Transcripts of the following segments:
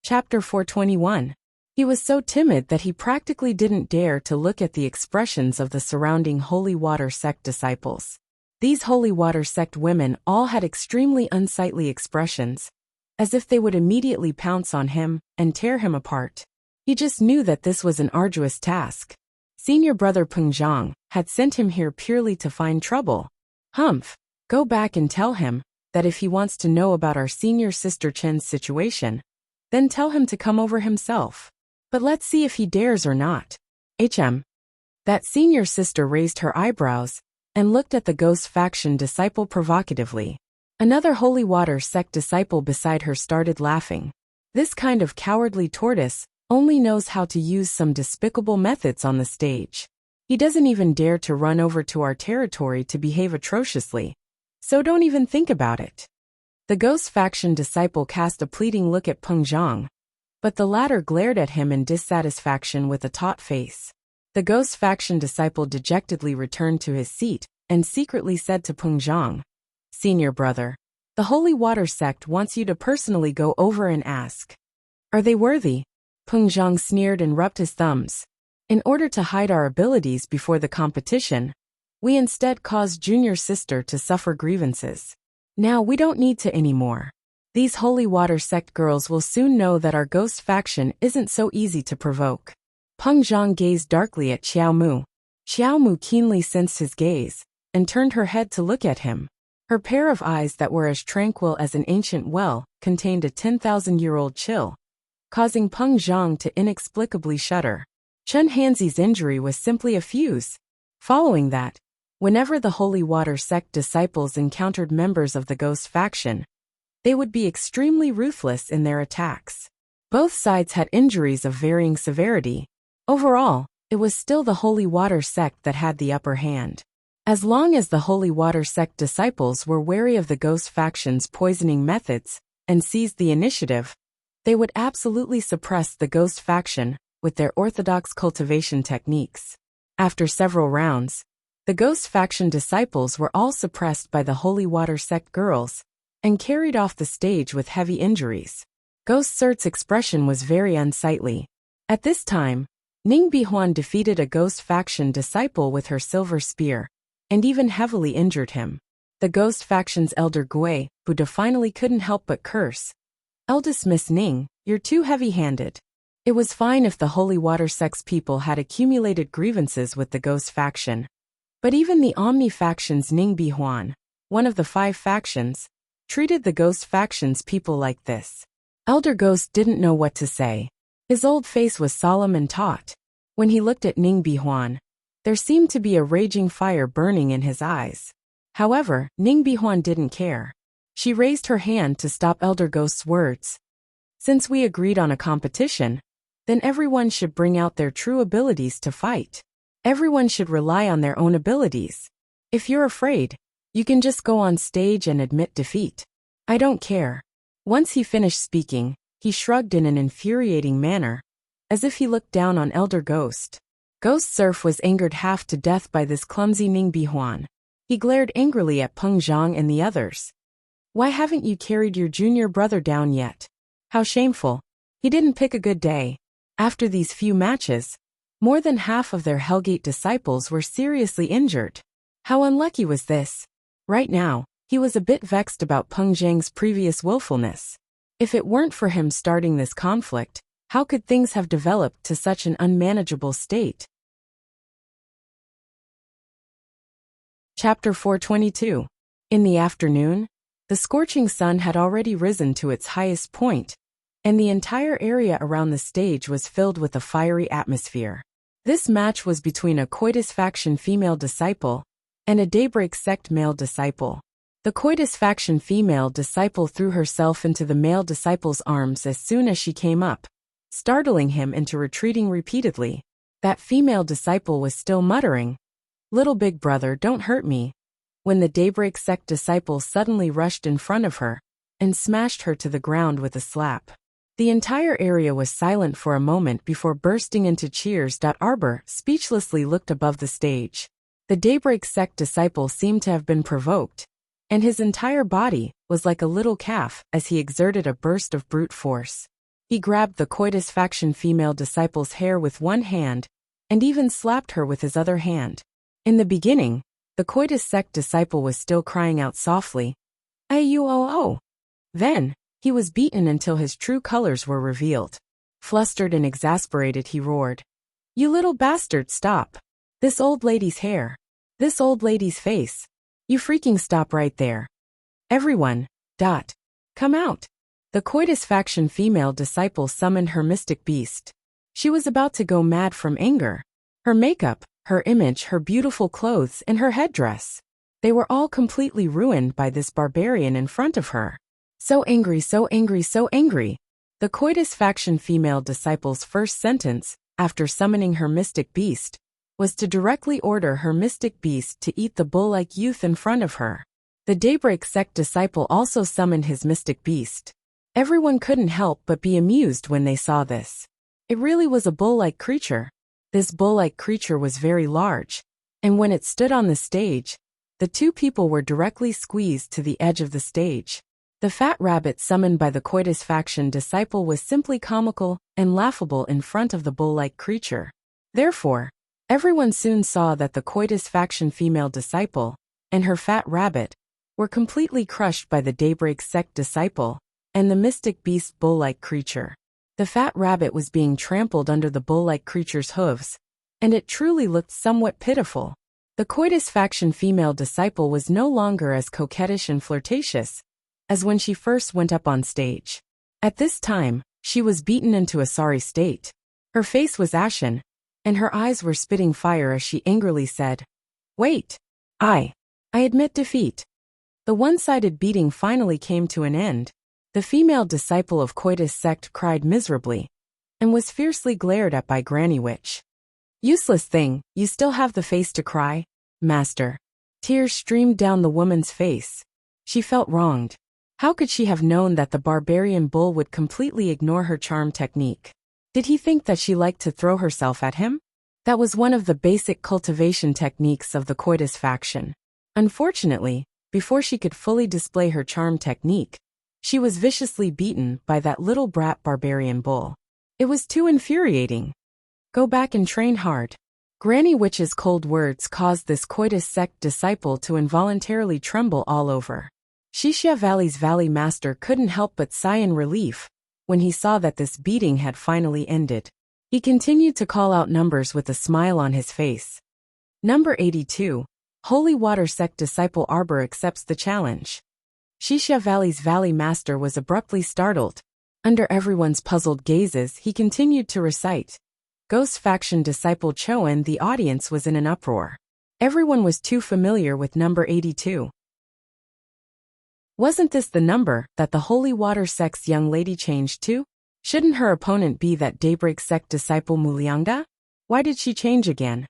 Chapter 421. He was so timid that he practically didn't dare to look at the expressions of the surrounding holy water sect disciples. These holy water sect women all had extremely unsightly expressions, as if they would immediately pounce on him and tear him apart. He just knew that this was an arduous task. Senior brother Peng Zhang had sent him here purely to find trouble. Humph, go back and tell him that if he wants to know about our senior sister Chen's situation, then tell him to come over himself. But let's see if he dares or not. That senior sister raised her eyebrows and looked at the ghost faction disciple provocatively. Another holy water sect disciple beside her started laughing. This kind of cowardly tortoise only knows how to use some despicable methods on the stage. He doesn't even dare to run over to our territory to behave atrociously. So don't even think about it. The ghost faction disciple cast a pleading look at Peng Zhang, but the latter glared at him in dissatisfaction with a taut face. The ghost faction disciple dejectedly returned to his seat and secretly said to Peng Zhang, "Senior brother, the holy water sect wants you to personally go over and ask. Are they worthy?" Peng Zhang sneered and rubbed his thumbs. "In order to hide our abilities before the competition, we instead caused junior sister to suffer grievances. Now we don't need to anymore. These holy water sect girls will soon know that our ghost faction isn't so easy to provoke." Peng Zhang gazed darkly at Xiao Mu. Xiao Mu keenly sensed his gaze and turned her head to look at him. Her pair of eyes that were as tranquil as an ancient well contained a 10,000-year-old chill, causing Peng Zhang to inexplicably shudder. Chen Hanzi's injury was simply a fuse. Following that, whenever the holy water sect disciples encountered members of the ghost faction, they would be extremely ruthless in their attacks. Both sides had injuries of varying severity. Overall, it was still the holy water sect that had the upper hand. As long as the holy water sect disciples were wary of the ghost faction's poisoning methods and seized the initiative, they would absolutely suppress the ghost faction with their orthodox cultivation techniques. After several rounds, the ghost faction disciples were all suppressed by the holy water sect girls and carried off the stage with heavy injuries. Ghost Surt's expression was very unsightly. At this time, Ning Bihuan defeated a ghost faction disciple with her silver spear, and even heavily injured him. The ghost faction's elder Gui, Buddha, finally couldn't help but curse. "Eldest Miss Ning, you're too heavy-handed." It was fine if the holy water sect's people had accumulated grievances with the ghost faction. But even the Omni faction's Ning Bihuan, one of the 5 factions, treated the ghost faction's people like this. Elder Ghost didn't know what to say. His old face was solemn and taut. When he looked at Ning Bihuan, there seemed to be a raging fire burning in his eyes. However, Ning Bihuan didn't care. She raised her hand to stop Elder Ghost's words. "Since we agreed on a competition, then everyone should bring out their true abilities to fight. Everyone should rely on their own abilities. If you're afraid, you can just go on stage and admit defeat. I don't care." Once he finished speaking, he shrugged in an infuriating manner, as if he looked down on Elder Ghost. Ghost Surf was angered half to death by this clumsy Ning Bihuan. He glared angrily at Peng Zhang and the others. "Why haven't you carried your junior brother down yet? How shameful. He didn't pick a good day." After these few matches, more than half of their Hellgate disciples were seriously injured. How unlucky was this? Right now, he was a bit vexed about Peng Zhang's previous willfulness. If it weren't for him starting this conflict, how could things have developed to such an unmanageable state? Chapter 422. In the afternoon, the scorching sun had already risen to its highest point, and the entire area around the stage was filled with a fiery atmosphere. This match was between a Coitus faction female disciple and a Daybreak sect male disciple. The Coitus faction female disciple threw herself into the male disciple's arms as soon as she came up, startling him into retreating repeatedly. That female disciple was still muttering, "Little big brother, don't hurt me," when the Daybreak sect disciple suddenly rushed in front of her and smashed her to the ground with a slap. The entire area was silent for a moment before bursting into cheers. Arbor speechlessly looked above the stage. The Daybreak sect disciple seemed to have been provoked, and his entire body was like a little calf as he exerted a burst of brute force. He grabbed the coitus faction female disciple's hair with one hand, and even slapped her with his other hand. In the beginning, the coitus sect disciple was still crying out softly, "Ayuoo." Then, he was beaten until his true colors were revealed. Flustered and exasperated, he roared, "You little bastard, stop! This old lady's hair. This old lady's face. You freaking stop right there. Everyone, come out." The coitus faction female disciple summoned her mystic beast. She was about to go mad from anger. Her makeup, her image, her beautiful clothes, and her headdress. They were all completely ruined by this barbarian in front of her. So angry, so angry, so angry. The coitus faction female disciple's first sentence, after summoning her mystic beast, was to directly order her mystic beast to eat the bull-like youth in front of her. The Daybreak sect disciple also summoned his mystic beast. Everyone couldn't help but be amused when they saw this. It really was a bull-like creature. This bull-like creature was very large, and when it stood on the stage, the two people were directly squeezed to the edge of the stage. The fat rabbit summoned by the coitus faction disciple was simply comical and laughable in front of the bull-like creature. Therefore, everyone soon saw that the coitus faction female disciple and her fat rabbit were completely crushed by the Daybreak sect disciple and the mystic beast bull-like creature. The fat rabbit was being trampled under the bull-like creature's hooves, and it truly looked somewhat pitiful. The coitus faction female disciple was no longer as coquettish and flirtatious as when she first went up on stage. At this time, she was beaten into a sorry state. Her face was ashen, and her eyes were spitting fire as she angrily said, "Wait. I admit defeat." The one-sided beating finally came to an end. The female disciple of coitus sect cried miserably, and was fiercely glared at by Granny Witch. "Useless thing, you still have the face to cry, master." Tears streamed down the woman's face. She felt wronged. How could she have known that the barbarian bull would completely ignore her charm technique? Did he think that she liked to throw herself at him? That was one of the basic cultivation techniques of the coitus faction. Unfortunately, before she could fully display her charm technique, she was viciously beaten by that little brat barbarian bull. It was too infuriating. "Go back and train hard." Granny Witch's cold words caused this coitus sect disciple to involuntarily tremble all over. Shishia Valley's Valley Master couldn't help but sigh in relief when he saw that this beating had finally ended. He continued to call out numbers with a smile on his face. Number 82, Holy Water Sect Disciple Arbor accepts the challenge. Shishia Valley's Valley Master was abruptly startled. Under everyone's puzzled gazes, he continued to recite. Ghost Faction Disciple Choen. The audience was in an uproar. Everyone was too familiar with number 82. Wasn't this the number that the Holy Water Sect's young lady changed to? Shouldn't her opponent be that Daybreak Sect disciple Muliangda? Why did she change again?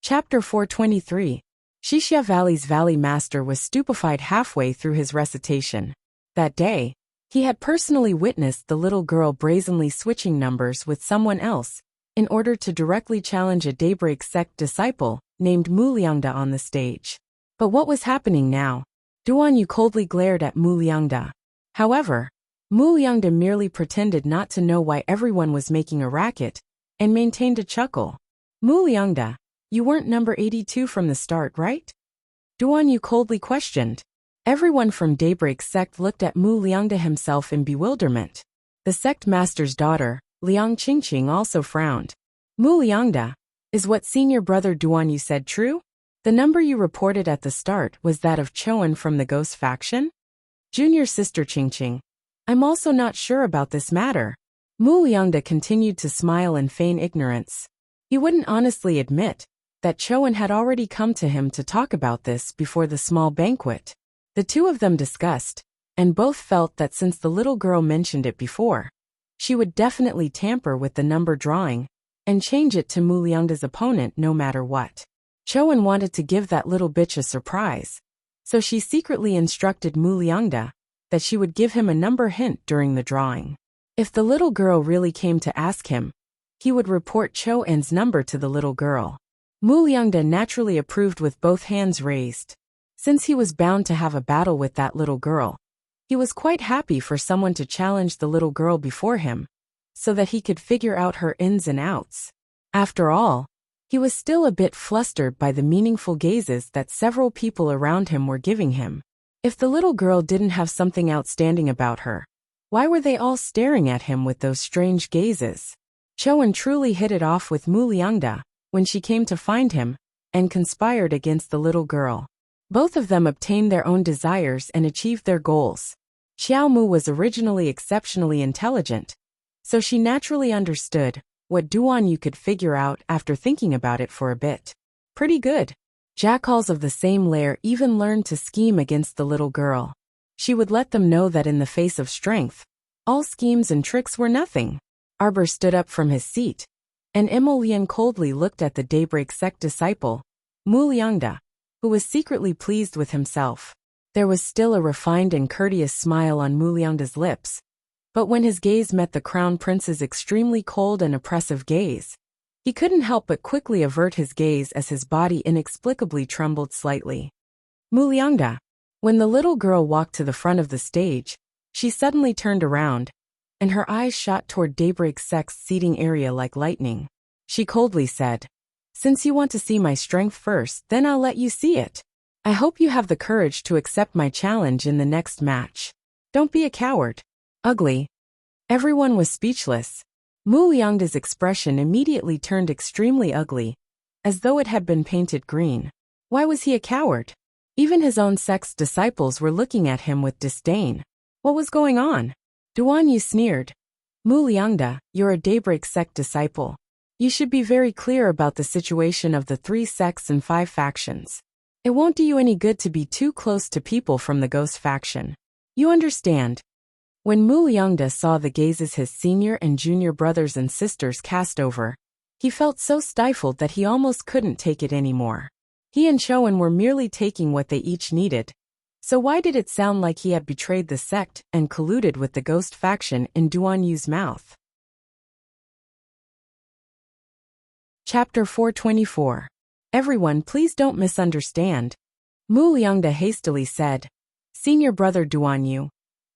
Chapter 423. Shishia Valley's Valley Master was stupefied halfway through his recitation. That day, he had personally witnessed the little girl brazenly switching numbers with someone else in order to directly challenge a Daybreak Sect disciple named Muliangda on the stage. But what was happening now? Duan Yu coldly glared at Muliangda. However, Muliangda merely pretended not to know why everyone was making a racket, and maintained a chuckle. Muliangda, you weren't number 82 from the start, right? Duan Yu coldly questioned. Everyone from Daybreak Sect looked at Muliangda himself in bewilderment. The sect master's daughter, Liang Qingqing, also frowned. Muliangda, is what senior brother Duan Yu said true? The number you reported at the start was that of Choen from the Ghost Faction? Junior sister Qingqing, I'm also not sure about this matter. Muliangda continued to smile and feign ignorance. He wouldn't honestly admit that Choen had already come to him to talk about this before the small banquet. The two of them discussed, and both felt that since the little girl mentioned it before, she would definitely tamper with the number drawing and change it to Muliangda's opponent no matter what. Choen wanted to give that little bitch a surprise, so she secretly instructed Muliangda that she would give him a number hint during the drawing. If the little girl really came to ask him, he would report Choen's number to the little girl. Muliangda naturally approved with both hands raised. Since he was bound to have a battle with that little girl, He was quite happy for someone to challenge the little girl before him, so that he could figure out her ins and outs. After all, he was still a bit flustered by the meaningful gazes that several people around him were giving him. If the little girl didn't have something outstanding about her, why were they all staring at him with those strange gazes? Choen truly hit it off with Mu Liangda when she came to find him, and conspired against the little girl. Both of them obtained their own desires and achieved their goals. Xiao Mu was originally exceptionally intelligent, so she naturally understood what Duan Yu could figure out after thinking about it for a bit. Pretty good. Jackals of the same lair even learned to scheme against the little girl. She would let them know that in the face of strength, all schemes and tricks were nothing. Arbor stood up from his seat, and Emolian coldly looked at the Daybreak sect disciple, Mu Liangda, who was secretly pleased with himself. There was still a refined and courteous smile on Mu Liangda's lips, but when his gaze met the Crown Prince's extremely cold and oppressive gaze, he couldn't help but quickly avert his gaze as his body inexplicably trembled slightly. Mu Liangda. When the little girl walked to the front of the stage, she suddenly turned around, and her eyes shot toward Daybreak sect's seating area like lightning. She coldly said, "Since you want to see my strength first, then I'll let you see it. I hope you have the courage to accept my challenge in the next match. Don't be a coward." Ugly. Everyone was speechless. Mu Liangda's expression immediately turned extremely ugly, as though it had been painted green. Why was he a coward? Even his own sect's disciples were looking at him with disdain. What was going on? Duan Yu sneered. "Mu Liangda, you're a Daybreak sect disciple. You should be very clear about the situation of the 3 sects and 5 factions. It won't do you any good to be too close to people from the Ghost faction. You understand?" When Mu Liangda saw the gazes his senior and junior brothers and sisters cast over, he felt so stifled that he almost couldn't take it anymore. He and Choen were merely taking what they each needed, so why did it sound like he had betrayed the sect and colluded with the Ghost faction in Duan Yu's mouth? Chapter 424. Everyone, please don't misunderstand. Mu Liangda hastily said, "Senior brother Duan Yu,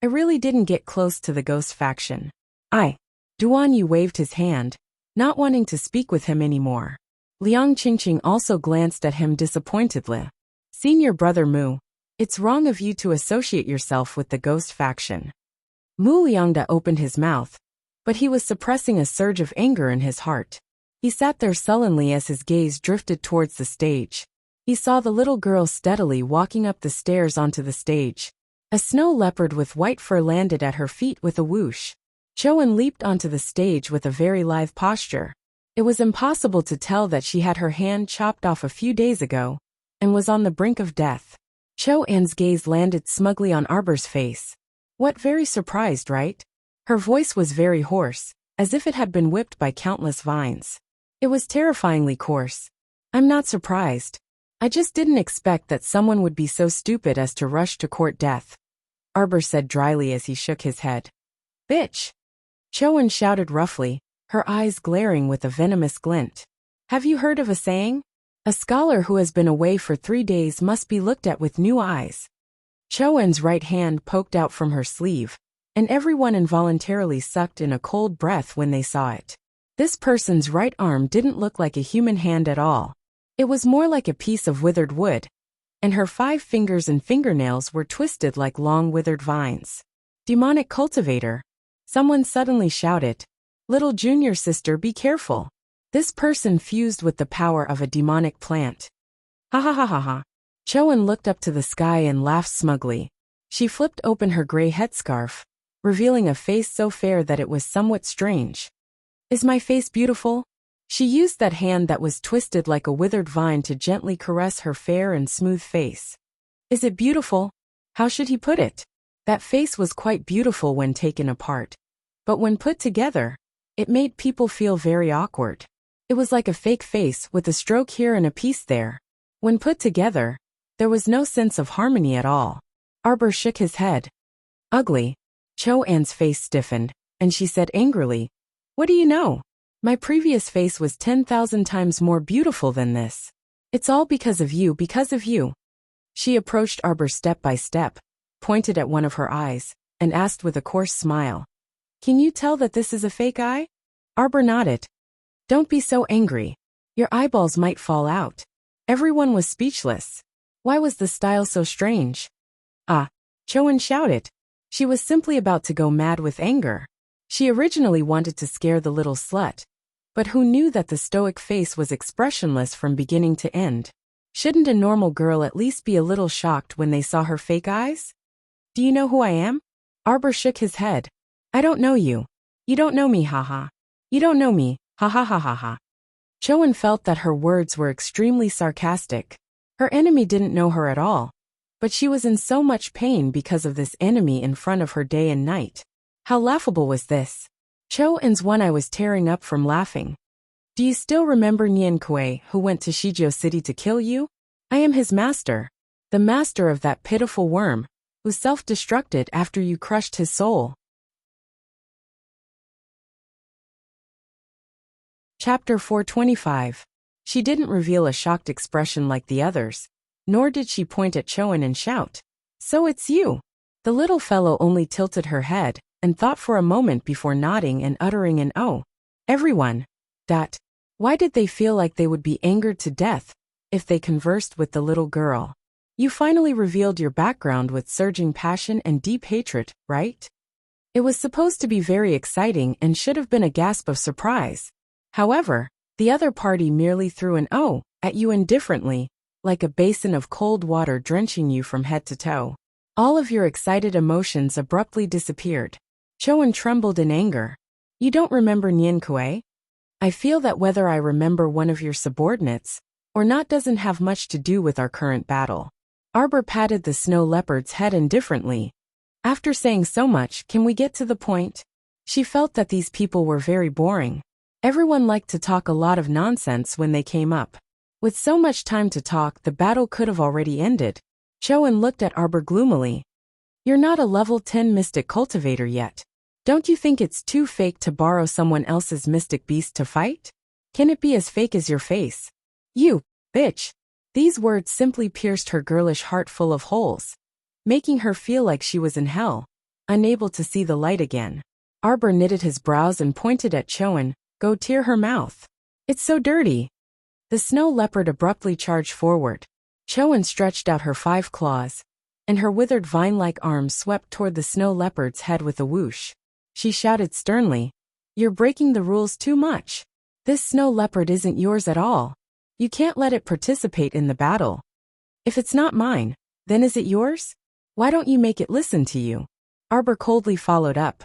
I really didn't get close to the Ghost faction. Duan Yu waved his hand, not wanting to speak with him anymore. Liang Qingqing also glanced at him disappointedly. "Senior brother Mu, it's wrong of you to associate yourself with the Ghost faction." Mu Liangda opened his mouth, but he was suppressing a surge of anger in his heart. He sat there sullenly as his gaze drifted towards the stage. He saw the little girl steadily walking up the stairs onto the stage. A snow leopard with white fur landed at her feet with a whoosh. Choen leaped onto the stage with a very lithe posture. It was impossible to tell that she had her hand chopped off a few days ago, and was on the brink of death. Choen's gaze landed smugly on Arbor's face. What, very surprised, right? Her voice was very hoarse, as if it had been whipped by countless vines. It was terrifyingly coarse. "I'm not surprised. I just didn't expect that someone would be so stupid as to rush to court death," Arbor said dryly as he shook his head. "Bitch!" Choen shouted roughly, her eyes glaring with a venomous glint. "Have you heard of a saying? A scholar who has been away for 3 days must be looked at with new eyes." Choen's right hand poked out from her sleeve, and everyone involuntarily sucked in a cold breath when they saw it. This person's right arm didn't look like a human hand at all. It was more like a piece of withered wood, and her 5 fingers and fingernails were twisted like long withered vines. "Demonic cultivator!" Someone suddenly shouted. "Little junior sister, be careful. This person fused with the power of a demonic plant." "Ha ha ha ha ha." Choen looked up to the sky and laughed smugly. She flipped open her gray headscarf, revealing a face so fair that it was somewhat strange. "Is my face beautiful?" She used that hand that was twisted like a withered vine to gently caress her fair and smooth face. "Is it beautiful? How should he put it?" That face was quite beautiful when taken apart, but when put together, it made people feel very awkward. It was like a fake face with a stroke here and a piece there. When put together, there was no sense of harmony at all. Arbor shook his head. "Ugly." Choen's face stiffened, and she said angrily, "What do you know? My previous face was 10,000 times more beautiful than this. It's all because of you, because of you." She approached Arbor step by step, pointed at one of her eyes, and asked with a coarse smile. Can you tell that this is a fake eye? Arbor nodded. Don't be so angry. Your eyeballs might fall out. Everyone was speechless. Why was the style so strange? Ah, Choen shouted. She was simply about to go mad with anger. She originally wanted to scare the little slut, but who knew that the stoic face was expressionless from beginning to end? Shouldn't a normal girl at least be a little shocked when they saw her fake eyes? Do you know who I am? Arbor shook his head. I don't know you. You don't know me, haha. You don't know me, ha ha ha ha ha. Choen felt that her words were extremely sarcastic. Her enemy didn't know her at all, but she was in so much pain because of this enemy in front of her day and night. How laughable was this? Choen's one eye was tearing up from laughing. Do you still remember Nian Kuei, who went to Shizhou City to kill you? I am his master. The master of that pitiful worm, who self-destructed after you crushed his soul. Chapter 425. She didn't reveal a shocked expression like the others, nor did she point at Choen and shout, So it's you. The little fellow only tilted her head, and thought for a moment before nodding and uttering an oh. Everyone. Why did they feel like they would be angered to death if they conversed with the little girl? You finally revealed your background with surging passion and deep hatred, right? It was supposed to be very exciting and should have been a gasp of surprise. However, the other party merely threw an oh at you indifferently, like a basin of cold water drenching you from head to toe. All of your excited emotions abruptly disappeared. Choen trembled in anger. You don't remember Nian Kuei? I feel that whether I remember one of your subordinates or not doesn't have much to do with our current battle. Arbor patted the snow leopard's head indifferently. After saying so much, can we get to the point? She felt that these people were very boring. Everyone liked to talk a lot of nonsense when they came up. With so much time to talk, the battle could have already ended. Choen looked at Arbor gloomily. You're not a level 10 mystic cultivator yet. Don't you think it's too fake to borrow someone else's mystic beast to fight? Can it be as fake as your face? You, bitch. These words simply pierced her girlish heart full of holes, making her feel like she was in hell, unable to see the light again. Arbor knitted his brows and pointed at Choen. Go tear her mouth. It's so dirty. The snow leopard abruptly charged forward. Choen stretched out her 5 claws, and her withered vine-like arms swept toward the snow leopard's head with a whoosh. She shouted sternly, You're breaking the rules too much. This snow leopard isn't yours at all. You can't let it participate in the battle. If it's not mine, then is it yours? Why don't you make it listen to you? Arbor coldly followed up.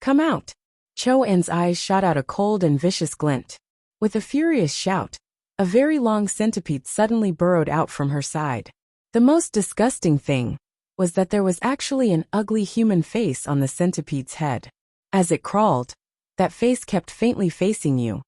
Come out. Choen's eyes shot out a cold and vicious glint. With a furious shout, a very long centipede suddenly burrowed out from her side. The most disgusting thing was that there was actually an ugly human face on the centipede's head. As it crawled, that face kept faintly facing you,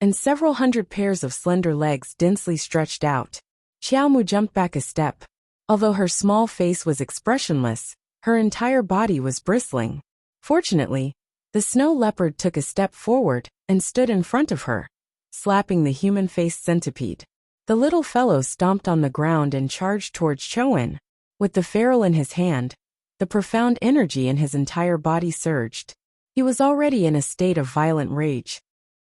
and several hundred pairs of slender legs densely stretched out. Xiaomu jumped back a step. Although her small face was expressionless, her entire body was bristling. Fortunately, the snow leopard took a step forward and stood in front of her, slapping the human-faced centipede. The little fellow stomped on the ground and charged towards Choen. With the ferrule in his hand, the profound energy in his entire body surged. He was already in a state of violent rage.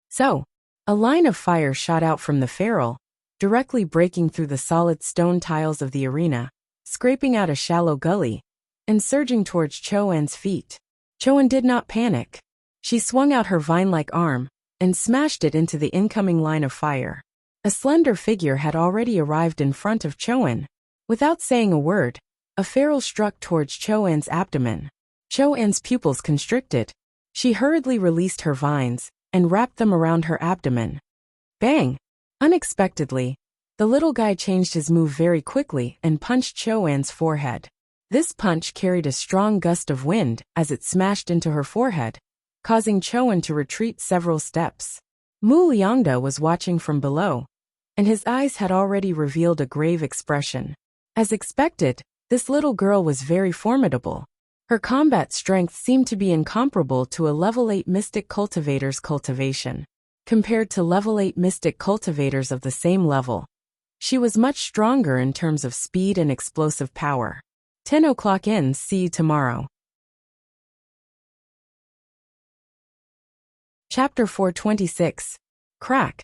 So, a line of fire shot out from the ferrule, directly breaking through the solid stone tiles of the arena, scraping out a shallow gully, and surging towards Choen's feet. Choen did not panic. She swung out her vine-like arm and smashed it into the incoming line of fire. A slender figure had already arrived in front of Choen. Without saying a word, a ferrule struck towards Choen's abdomen. Choen's pupils constricted. She hurriedly released her vines and wrapped them around her abdomen. Bang! Unexpectedly, the little guy changed his move very quickly and punched Choen's forehead. This punch carried a strong gust of wind as it smashed into her forehead, causing Choen to retreat several steps. Mu Liangda was watching from below, and his eyes had already revealed a grave expression. As expected, this little girl was very formidable. Her combat strength seemed to be incomparable to a level 8 mystic cultivator's cultivation. Compared to level 8 mystic cultivators of the same level, she was much stronger in terms of speed and explosive power. 10 o'clock ends. See you tomorrow. Chapter 426. Crack.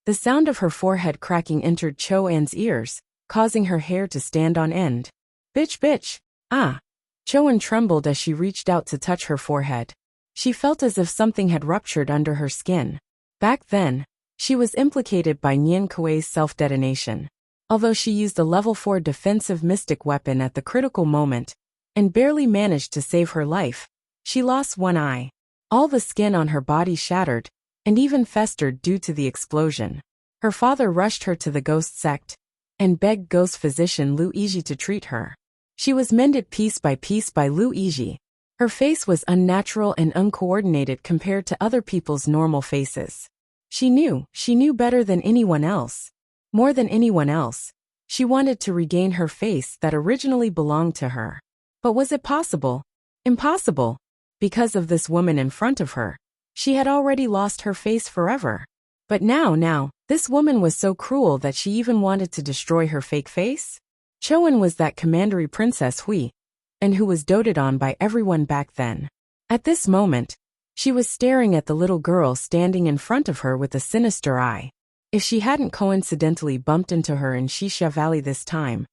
The sound of her forehead cracking entered Cho-An's ears, causing her hair to stand on end. Bitch. Ah. Cho-An trembled as she reached out to touch her forehead. She felt as if something had ruptured under her skin. Back then, she was implicated by Nyan Kuei's self-detonation. Although she used a level 4 defensive mystic weapon at the critical moment, and barely managed to save her life, she lost one eye. All the skin on her body shattered, and even festered due to the explosion. Her father rushed her to the ghost sect, and begged ghost physician Lu Yizhi to treat her. She was mended piece by piece by Lu Yizhi. Her face was unnatural and uncoordinated compared to other people's normal faces. She knew better than anyone else. More than anyone else, she wanted to regain her face that originally belonged to her. But was it possible? Impossible. Because of this woman in front of her, she had already lost her face forever. But now, this woman was so cruel that she even wanted to destroy her fake face? Cho-An was that commandery Princess Hui, and who was doted on by everyone back then. At this moment, she was staring at the little girl standing in front of her with a sinister eye. If she hadn't coincidentally bumped into her in Xixia Valley this time,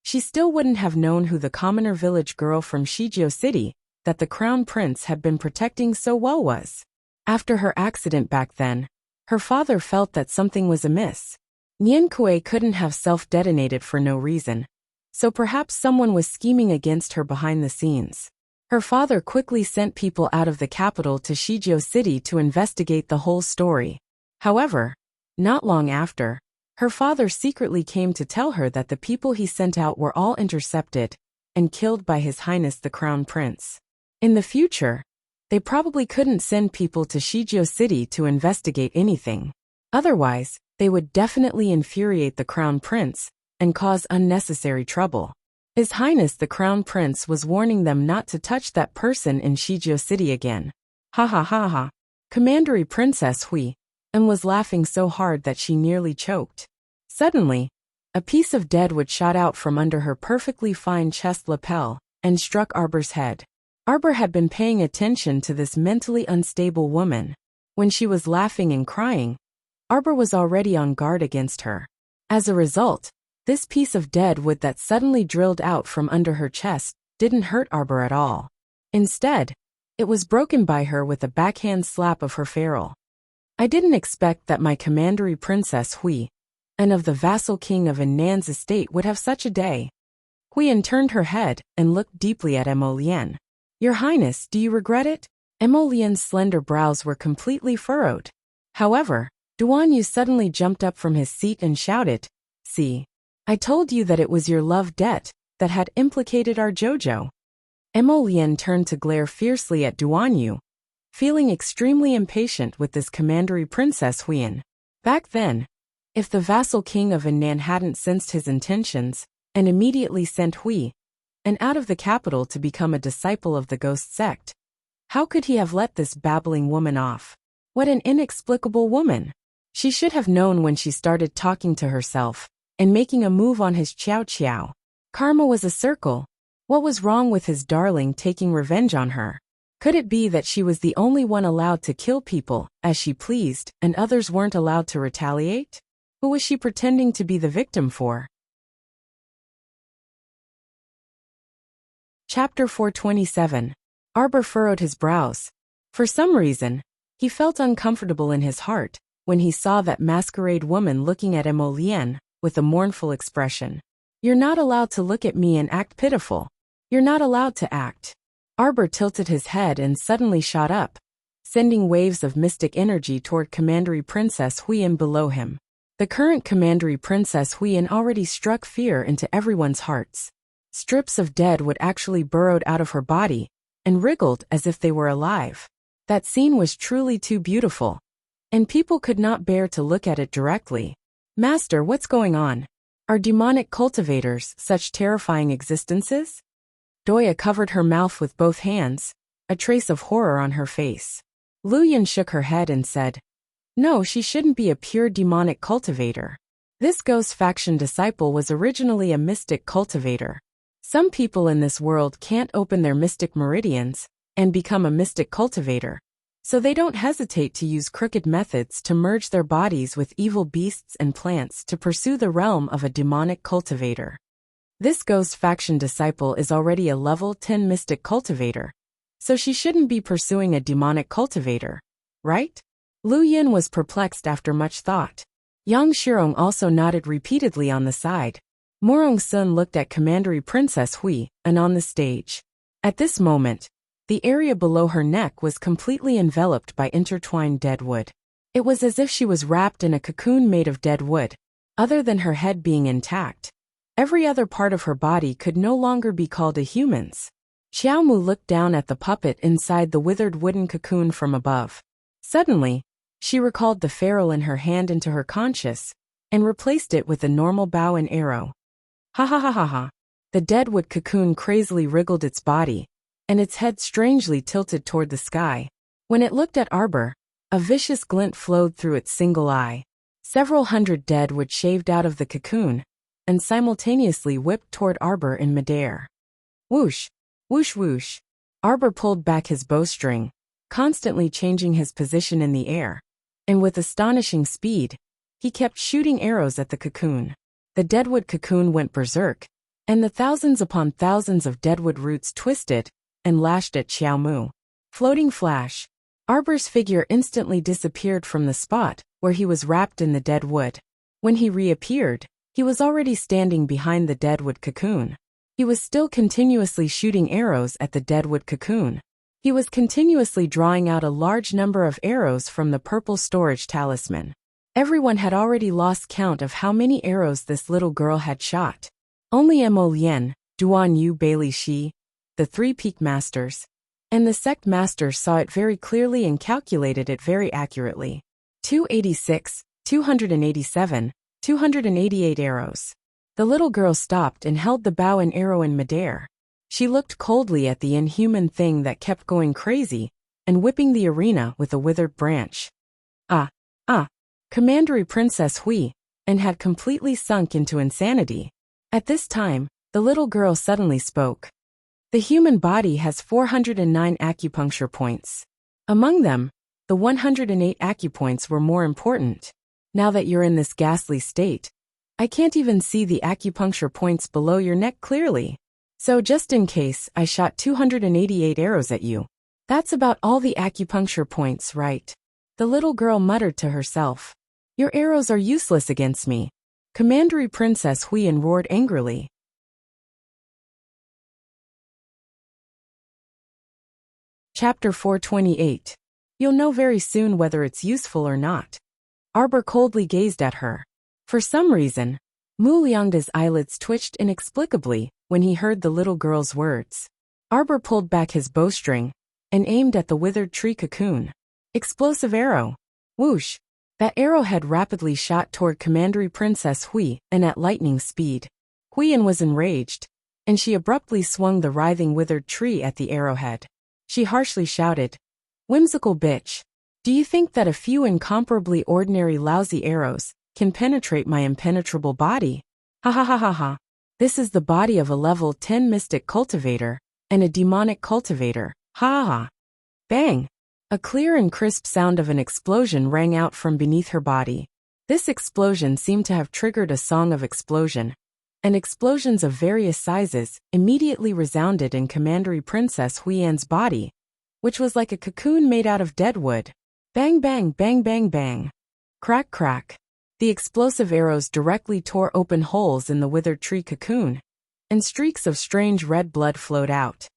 she still wouldn't have known who the commoner village girl from Shijiao City that the crown prince had been protecting so well was. After her accident back then, her father felt that something was amiss. Nyan Kuei couldn't have self-detonated for no reason, so perhaps someone was scheming against her behind the scenes. Her father quickly sent people out of the capital to Shijiao City to investigate the whole story. However, not long after, her father secretly came to tell her that the people he sent out were all intercepted and killed by His Highness the Crown Prince. In the future, they probably couldn't send people to Shijiao City to investigate anything. Otherwise, they would definitely infuriate the Crown Prince and cause unnecessary trouble. His Highness the Crown Prince was warning them not to touch that person in Shijiao City again. Ha. Commandery Princess Hui, and was laughing so hard that she nearly choked. Suddenly, a piece of dead wood shot out from under her perfectly fine chest lapel and struck Arbor's head. Arbor had been paying attention to this mentally unstable woman. When she was laughing and crying, Arbor was already on guard against her. As a result, this piece of dead wood that suddenly drilled out from under her chest didn't hurt Arbor at all. Instead, it was broken by her with a backhand slap of her ferrule. I didn't expect that my commandery Princess Hui, and of the vassal king of Annan's estate would have such a day. Huiyan turned her head and looked deeply at Emolian. Your Highness, do you regret it? Emolian's slender brows were completely furrowed. However, Duan Yu suddenly jumped up from his seat and shouted, See, I told you that it was your love debt that had implicated our Jojo. Emolian turned to glare fiercely at Duan Yu, feeling extremely impatient with this commandery Princess Huiyan. Back then, if the vassal king of Annan hadn't sensed his intentions and immediately sent Hui and out of the capital to become a disciple of the ghost sect, how could he have let this babbling woman off? What an inexplicable woman! She should have known when she started talking to herself and making a move on his Qiao. Karma was a circle. What was wrong with his darling taking revenge on her? Could it be that she was the only one allowed to kill people as she pleased and others weren't allowed to retaliate? Who was she pretending to be the victim for? Chapter 427. Arbor furrowed his brows. For some reason, he felt uncomfortable in his heart when he saw that masquerade woman looking at Emolian with a mournful expression. You're not allowed to look at me and act pitiful. You're not allowed to act. Arbor tilted his head and suddenly shot up, sending waves of mystic energy toward Commandery Princess Huiyan below him. The current Commandery Princess Huiyan already struck fear into everyone's hearts. Strips of dead wood actually burrowed out of her body and wriggled as if they were alive. That scene was truly too beautiful, and people could not bear to look at it directly. Master, what's going on? Are demonic cultivators such terrifying existences? Doya covered her mouth with both hands, a trace of horror on her face. Luyan shook her head and said, No, she shouldn't be a pure demonic cultivator. This ghost faction disciple was originally a mystic cultivator. Some people in this world can't open their mystic meridians and become a mystic cultivator, so they don't hesitate to use crooked methods to merge their bodies with evil beasts and plants to pursue the realm of a demonic cultivator. This ghost faction disciple is already a level 10 mystic cultivator, so she shouldn't be pursuing a demonic cultivator, right? Lu Yin was perplexed after much thought. Yang Shirong also nodded repeatedly on the side. Morong Sun looked at Commandery Princess Hui, and on the stage. At this moment, the area below her neck was completely enveloped by intertwined dead wood. It was as if she was wrapped in a cocoon made of dead wood. Other than her head being intact, every other part of her body could no longer be called a human's. Xiaomu looked down at the puppet inside the withered wooden cocoon from above. Suddenly, she recalled the ferrule in her hand into her conscious, and replaced it with a normal bow and arrow. Ha ha ha ha ha. The deadwood cocoon crazily wriggled its body, and its head strangely tilted toward the sky. When it looked at Arbor, a vicious glint flowed through its single eye. Several hundred deadwood shaved out of the cocoon, and simultaneously whipped toward Arbor in midair. Whoosh! Whoosh whoosh! Arbor pulled back his bowstring, constantly changing his position in the air, and with astonishing speed, he kept shooting arrows at the cocoon. The deadwood cocoon went berserk, and the thousands upon thousands of deadwood roots twisted and lashed at Xiaomu. Floating flash. Arbor's figure instantly disappeared from the spot where he was wrapped in the dead wood. When he reappeared, he was already standing behind the deadwood cocoon. He was still continuously shooting arrows at the deadwood cocoon. He was continuously drawing out a large number of arrows from the purple storage talisman. Everyone had already lost count of how many arrows this little girl had shot. Only Mo Lien, Duan Yu Bailey Shi, the three peak masters, and the sect master saw it very clearly and calculated it very accurately. 286, 287, 288 arrows. The little girl stopped and held the bow and arrow in midair. She looked coldly at the inhuman thing that kept going crazy and whipping the arena with a withered branch. Commandery Princess Hui, and had completely sunk into insanity. At this time, the little girl suddenly spoke. The human body has 409 acupuncture points. Among them, the 108 acupoints were more important. Now that you're in this ghastly state, I can't even see the acupuncture points below your neck clearly. So just in case, I shot 288 arrows at you. That's about all the acupuncture points, right? The little girl muttered to herself. Your arrows are useless against me. Commandery Princess Huiyan roared angrily. Chapter 428. You'll know very soon whether it's useful or not. Arbor coldly gazed at her. For some reason, Mu Liangda's eyelids twitched inexplicably when he heard the little girl's words. Arbor pulled back his bowstring and aimed at the withered tree cocoon. Explosive arrow. Whoosh! That arrowhead rapidly shot toward Commandery Princess Hui and at lightning speed. Huiyan was enraged, and she abruptly swung the writhing withered tree at the arrowhead. She harshly shouted, "Whimsical bitch! Do you think that a few incomparably ordinary lousy arrows can penetrate my impenetrable body? Ha ha ha ha ha! This is the body of a level 10 mystic cultivator and a demonic cultivator. Ha ha ha!" Bang! A clear and crisp sound of an explosion rang out from beneath her body. This explosion seemed to have triggered a song of explosion, and explosions of various sizes immediately resounded in Commandery Princess Huiyan's body, which was like a cocoon made out of dead wood. Bang bang bang bang bang. Crack crack. The explosive arrows directly tore open holes in the withered tree cocoon, and streaks of strange red blood flowed out.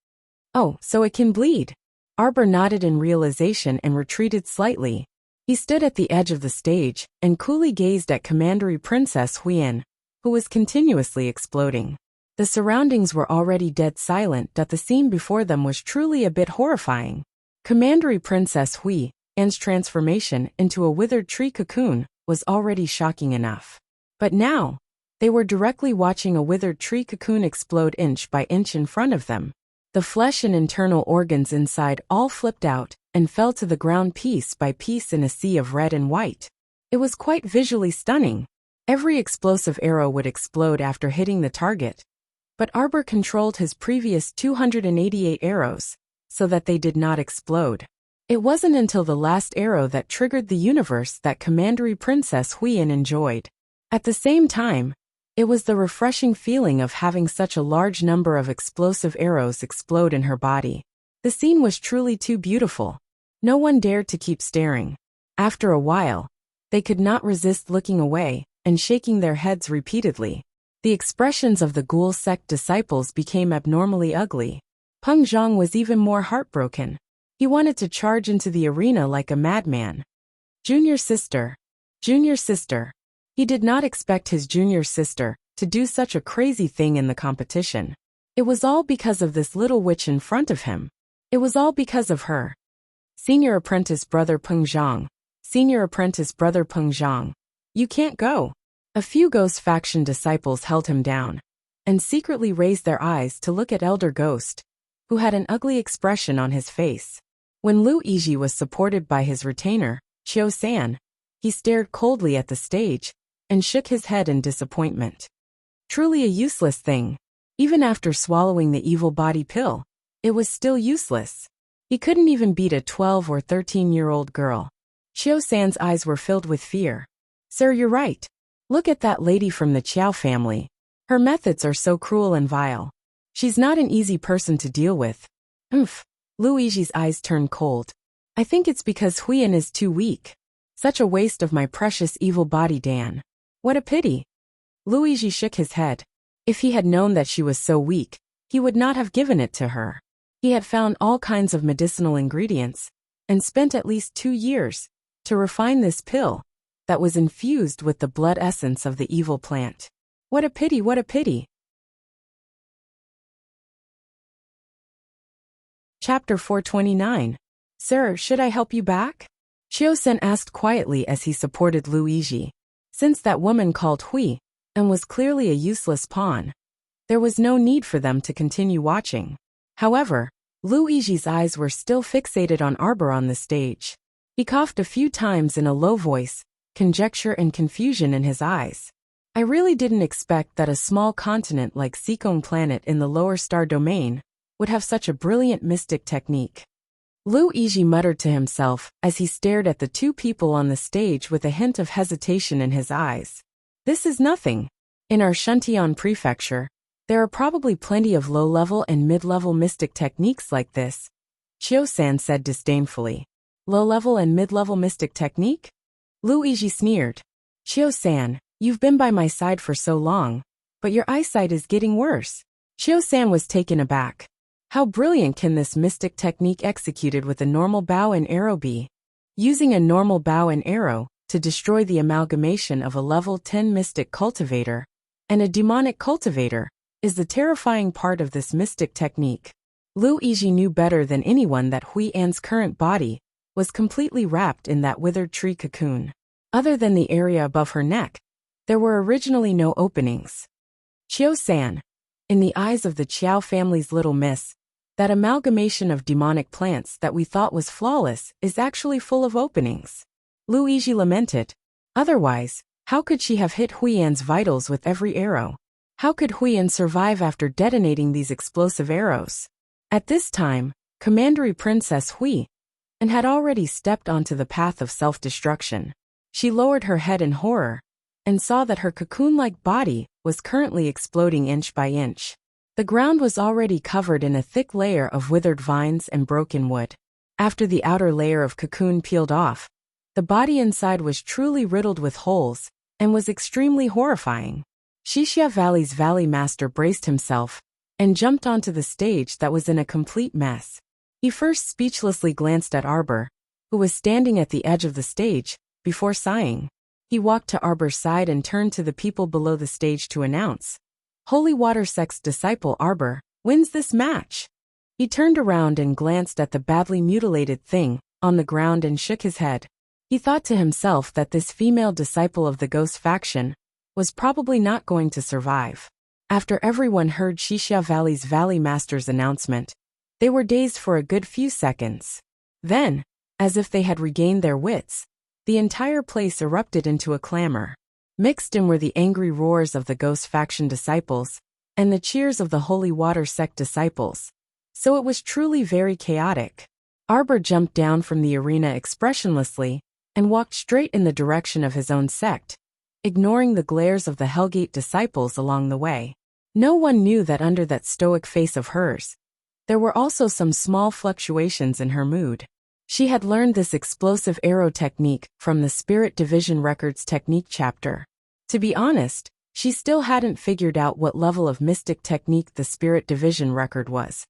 Oh, so it can bleed. Arbor nodded in realization and retreated slightly. He stood at the edge of the stage and coolly gazed at Commandery Princess Huiyan, who was continuously exploding. The surroundings were already dead silent, but the scene before them was truly a bit horrifying. Commandery Princess Huiyan's transformation into a withered tree cocoon was already shocking enough. But now, they were directly watching a withered tree cocoon explode inch by inch in front of them. The flesh and internal organs inside all flipped out and fell to the ground piece by piece in a sea of red and white. It was quite visually stunning. Every explosive arrow would explode after hitting the target, But Arbor controlled his previous 288 arrows, so that they did not explode. It wasn't until the last arrow that triggered the universe that Commandery Princess Huiyin enjoyed. At the same time, it was the refreshing feeling of having such a large number of explosive arrows explode in her body. The scene was truly too beautiful. No one dared to keep staring. After a while, they could not resist looking away and shaking their heads repeatedly. The expressions of the ghoul sect disciples became abnormally ugly. Peng Zhang was even more heartbroken. He wanted to charge into the arena like a madman. Junior sister. Junior sister. He did not expect his junior sister to do such a crazy thing in the competition. It was all because of this little witch in front of him. It was all because of her. Senior apprentice brother Peng Zhang. Senior apprentice brother Peng Zhang. You can't go. A few Ghost faction disciples held him down and secretly raised their eyes to look at Elder Ghost, who had an ugly expression on his face. When Lu Yizhi was supported by his retainer, Qiu San, he stared coldly at the stage and shook his head in disappointment. Truly a useless thing. Even after swallowing the evil body pill, it was still useless. He couldn't even beat a 12 or 13-year-old girl. Qiu San's eyes were filled with fear. Sir, you're right. Look at that lady from the Qiao family. Her methods are so cruel and vile. She's not an easy person to deal with. Lu Yizhi's eyes turned cold. I think it's because Huiyin is too weak. Such a waste of my precious evil body, Dan. What a pity. Lu Yizhi shook his head. If he had known that she was so weak, he would not have given it to her. He had found all kinds of medicinal ingredients and spent at least 2 years to refine this pill that was infused with the blood essence of the evil plant. What a pity, what a pity. Chapter 429. Sir, should I help you back? Qiu San asked quietly as he supported Lu Yizhi. Since that woman called Hui and was clearly a useless pawn, there was no need for them to continue watching. However, Lu Yizhi's eyes were still fixated on Arbor on the stage. He coughed a few times in a low voice, conjecture and confusion in his eyes. I really didn't expect that a small continent like Sikong planet in the lower star domain would have such a brilliant mystic technique. Lu Yizhi muttered to himself as he stared at the two people on the stage with a hint of hesitation in his eyes. This is nothing. In our Shuntian prefecture, there are probably plenty of low-level and mid-level mystic techniques like this, Qiu San said disdainfully. Low-level and mid-level mystic technique? Lu Yizhi sneered. Qiu San, you've been by my side for so long, but your eyesight is getting worse. Qiu San was taken aback. How brilliant can this mystic technique executed with a normal bow and arrow be? Using a normal bow and arrow to destroy the amalgamation of a level 10 mystic cultivator and a demonic cultivator is the terrifying part of this mystic technique. Lu Yizhi knew better than anyone that Hui An's current body was completely wrapped in that withered tree cocoon. Other than the area above her neck, there were originally no openings. Qiu San, in the eyes of the Qiao family's little miss, that amalgamation of demonic plants that we thought was flawless is actually full of openings. Lu Yizhi lamented. Otherwise, how could she have hit Huiyan's vitals with every arrow? How could Huiyan survive after detonating these explosive arrows? At this time, Commandery Princess Hui and had already stepped onto the path of self-destruction. She lowered her head in horror and saw that her cocoon-like body was currently exploding inch by inch. The ground was already covered in a thick layer of withered vines and broken wood. After the outer layer of cocoon peeled off, the body inside was truly riddled with holes and was extremely horrifying. Xixia Valley's Valley Master braced himself and jumped onto the stage that was in a complete mess. He first speechlessly glanced at Arbor, who was standing at the edge of the stage, before sighing. He walked to Arbor's side and turned to the people below the stage to announce, Holy Water Sect's disciple Arbor wins this match. He turned around and glanced at the badly mutilated thing on the ground and shook his head. He thought to himself that this female disciple of the Ghost faction was probably not going to survive. After everyone heard Xixia Valley's Valley Master's announcement, they were dazed for a good few seconds. Then, as if they had regained their wits, the entire place erupted into a clamor. Mixed in were the angry roars of the Ghost faction disciples and the cheers of the holy water sect disciples. So it was truly very chaotic. Arbor jumped down from the arena expressionlessly and walked straight in the direction of his own sect, ignoring the glares of the Hellgate disciples along the way. No one knew that under that stoic face of hers, there were also some small fluctuations in her mood. She had learned this explosive arrow technique from the Spirit Division Records Technique chapter. To be honest, she still hadn't figured out what level of mystic technique the Spirit Division record was.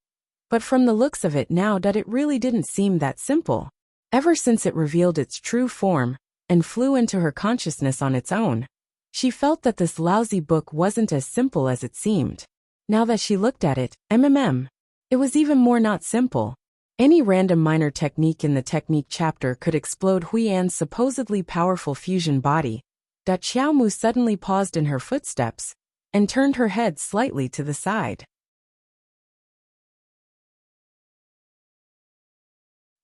But from the looks of it now that it really didn't seem that simple. Ever since it revealed its true form and flew into her consciousness on its own, she felt that this lousy book wasn't as simple as it seemed. Now that she looked at it, it was even more not simple. Any random minor technique in the technique chapter could explode Huiyan's supposedly powerful fusion body. Da Xiaomu suddenly paused in her footsteps and turned her head slightly to the side.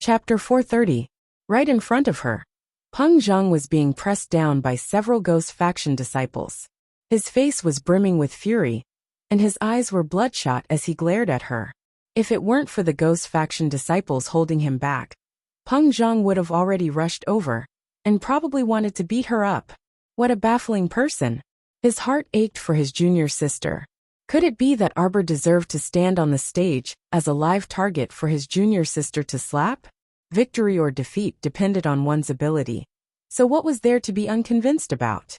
Chapter 430. Right in front of her, Peng Zhang was being pressed down by several ghost faction disciples. His face was brimming with fury, and his eyes were bloodshot as he glared at her. If it weren't for the ghost faction disciples holding him back, Peng Zhang would have already rushed over and probably wanted to beat her up. What a baffling person. His heart ached for his junior sister. Could it be that Arbor deserved to stand on the stage as a live target for his junior sister to slap? Victory or defeat depended on one's ability. So what was there to be unconvinced about?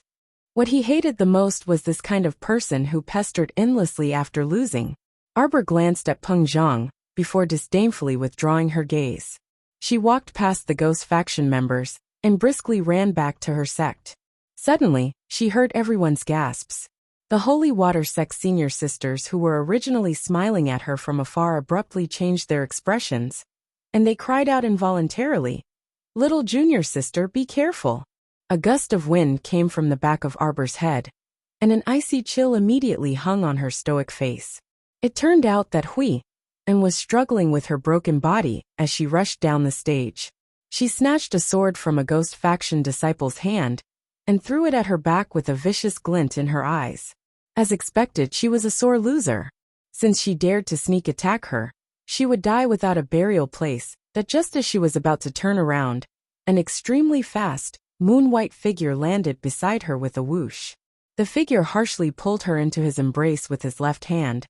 What he hated the most was this kind of person who pestered endlessly after losing. Arbor glanced at Peng Zhang before disdainfully withdrawing her gaze. She walked past the ghost faction members and briskly ran back to her sect. Suddenly, she heard everyone's gasps. The Holy Water Sect senior sisters who were originally smiling at her from afar abruptly changed their expressions, and they cried out involuntarily, "Little junior sister, be careful." A gust of wind came from the back of Arbor's head, and an icy chill immediately hung on her stoic face. It turned out that Huiyan was struggling with her broken body as she rushed down the stage. She snatched a sword from a ghost faction disciple's hand and threw it at her back with a vicious glint in her eyes. As expected, she was a sore loser. Since she dared to sneak attack her, she would die without a burial place. That just as she was about to turn around, an extremely fast, moon-white figure landed beside her with a whoosh. The figure harshly pulled her into his embrace with his left hand,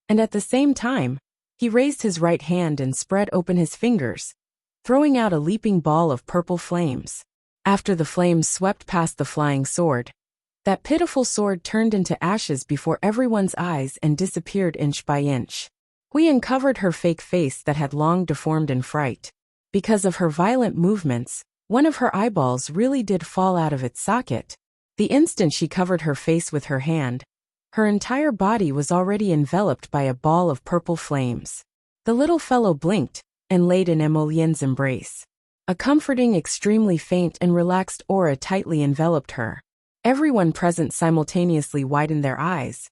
and at the same time, he raised his right hand and spread open his fingers, throwing out a leaping ball of purple flames. After the flames swept past the flying sword, that pitiful sword turned into ashes before everyone's eyes and disappeared inch by inch. Huiyan covered her fake face that had long deformed in fright. Because of her violent movements, one of her eyeballs really did fall out of its socket. The instant she covered her face with her hand, her entire body was already enveloped by a ball of purple flames. The little fellow blinked and laid in Emolien's embrace. A comforting, extremely faint and relaxed aura tightly enveloped her. Everyone present simultaneously widened their eyes,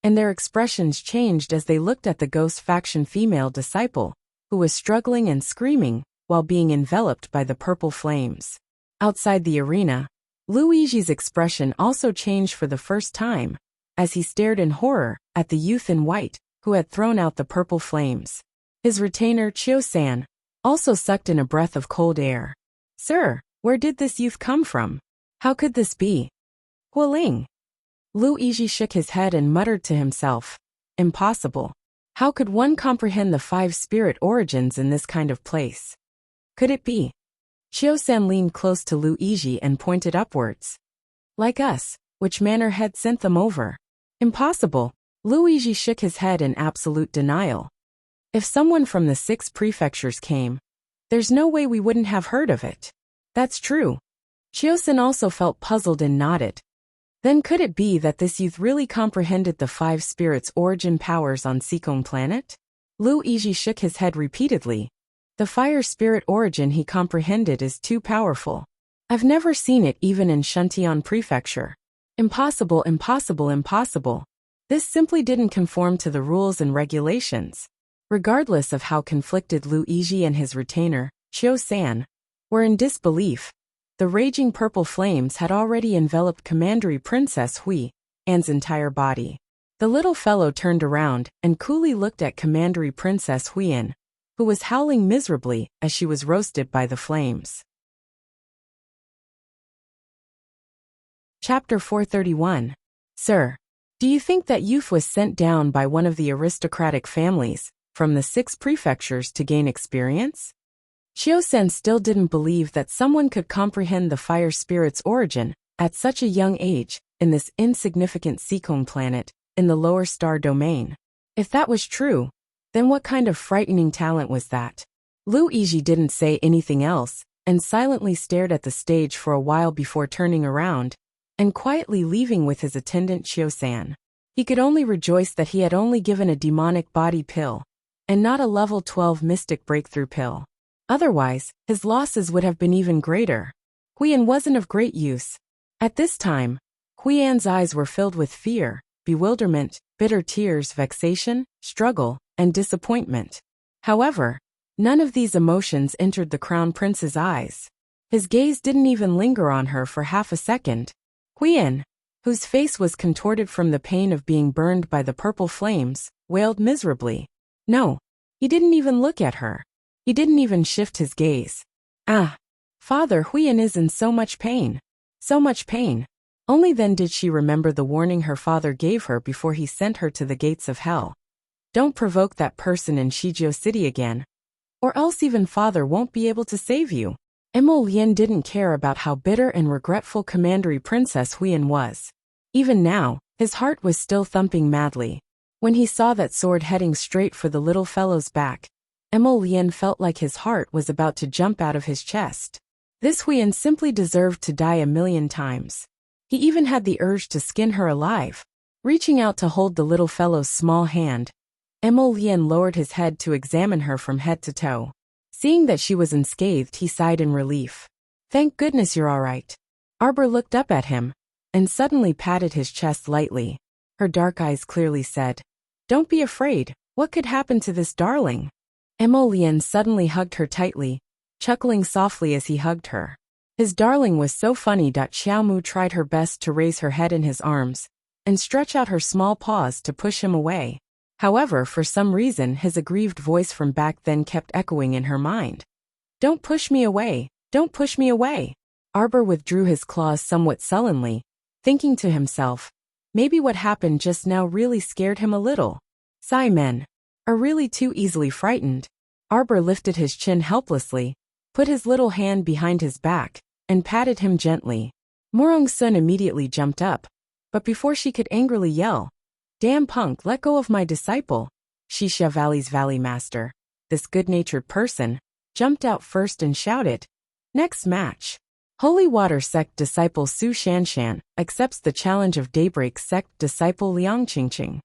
and their expressions changed as they looked at the ghost faction female disciple, who was struggling and screaming while being enveloped by the purple flames. Outside the arena, Luigi's expression also changed for the first time, as he stared in horror at the youth in white, who had thrown out the purple flames. His retainer, Chio-san, also sucked in a breath of cold air. "Sir, where did this youth come from? How could this be?" "Hualing." Luigi shook his head and muttered to himself, "Impossible. How could one comprehend the 5 spirit origins in this kind of place? Could it be?" Chio-san leaned close to Luigi and pointed upwards. "Like us, which manner had sent them over?" "Impossible." Luigi shook his head in absolute denial. "If someone from the 6 prefectures came, there's no way we wouldn't have heard of it." "That's true." Chio-san also felt puzzled and nodded. Then could it be that this youth really comprehended the 5 spirits' origin powers on Seikong planet? Luigi shook his head repeatedly. The fire spirit origin he comprehended is too powerful. I've never seen it even in Shuntian Prefecture. Impossible, impossible, impossible. This simply didn't conform to the rules and regulations. Regardless of how conflicted Luigi and his retainer, Chio-san, were in disbelief, the raging purple flames had already enveloped Commandery Princess Huiyan's entire body. The little fellow turned around and coolly looked at Commandery Princess Huiyan, who was howling miserably as she was roasted by the flames. Chapter 431. Sir, do you think that youth was sent down by one of the aristocratic families from the 6 prefectures to gain experience? Xiao still didn't believe that someone could comprehend the fire spirit's origin at such a young age in this insignificant Seacombe planet in the lower star domain. If that was true, then what kind of frightening talent was that? Lu Yizhi didn't say anything else and silently stared at the stage for a while before turning around and quietly leaving with his attendant Xiao. He could only rejoice that he had only given a demonic body pill and not a level 12 mystic breakthrough pill. Otherwise, his losses would have been even greater. Huiyan wasn't of great use. At this time, Huiyan's eyes were filled with fear, bewilderment, bitter tears, vexation, struggle, and disappointment. However, none of these emotions entered the Crown Prince's eyes. His gaze didn't even linger on her for half a second. Huiyan, whose face was contorted from the pain of being burned by the purple flames, wailed miserably. No, he didn't even look at her. He didn't even shift his gaze. Ah, Father, Huiyan is in so much pain. So much pain. Only then did she remember the warning her father gave her before he sent her to the gates of hell. Don't provoke that person in Shijiao City again, or else even Father won't be able to save you. Emolian didn't care about how bitter and regretful Commandery Princess Huiyan was. Even now, his heart was still thumping madly. When he saw that sword heading straight for the little fellow's back, Emolian felt like his heart was about to jump out of his chest. This Huiyan simply deserved to die 1,000,000 times. He even had the urge to skin her alive. Reaching out to hold the little fellow's small hand, Emolian lowered his head to examine her from head to toe. Seeing that she was unscathed, he sighed in relief. Thank goodness you're all right. Arbor looked up at him and suddenly patted his chest lightly. Her dark eyes clearly said, Don't be afraid, what could happen to this darling? Emolian suddenly hugged her tightly, chuckling softly as he hugged her. His darling was so funny. Xiaomu tried her best to raise her head in his arms and stretch out her small paws to push him away. However, for some reason his aggrieved voice from back then kept echoing in her mind. Don't push me away, don't push me away. Arbor withdrew his claws somewhat sullenly, thinking to himself, maybe what happened just now really scared him a little. Sai men are really too easily frightened. Arbor lifted his chin helplessly, put his little hand behind his back, and patted him gently. Murong Sun immediately jumped up, but before she could angrily yell, Damn punk, let go of my disciple, Xixia Valley's Valley Master, this good-natured person, jumped out first and shouted, Next match. Holy Water Sect disciple Su Shanshan accepts the challenge of Daybreak Sect disciple Liang Qingqing.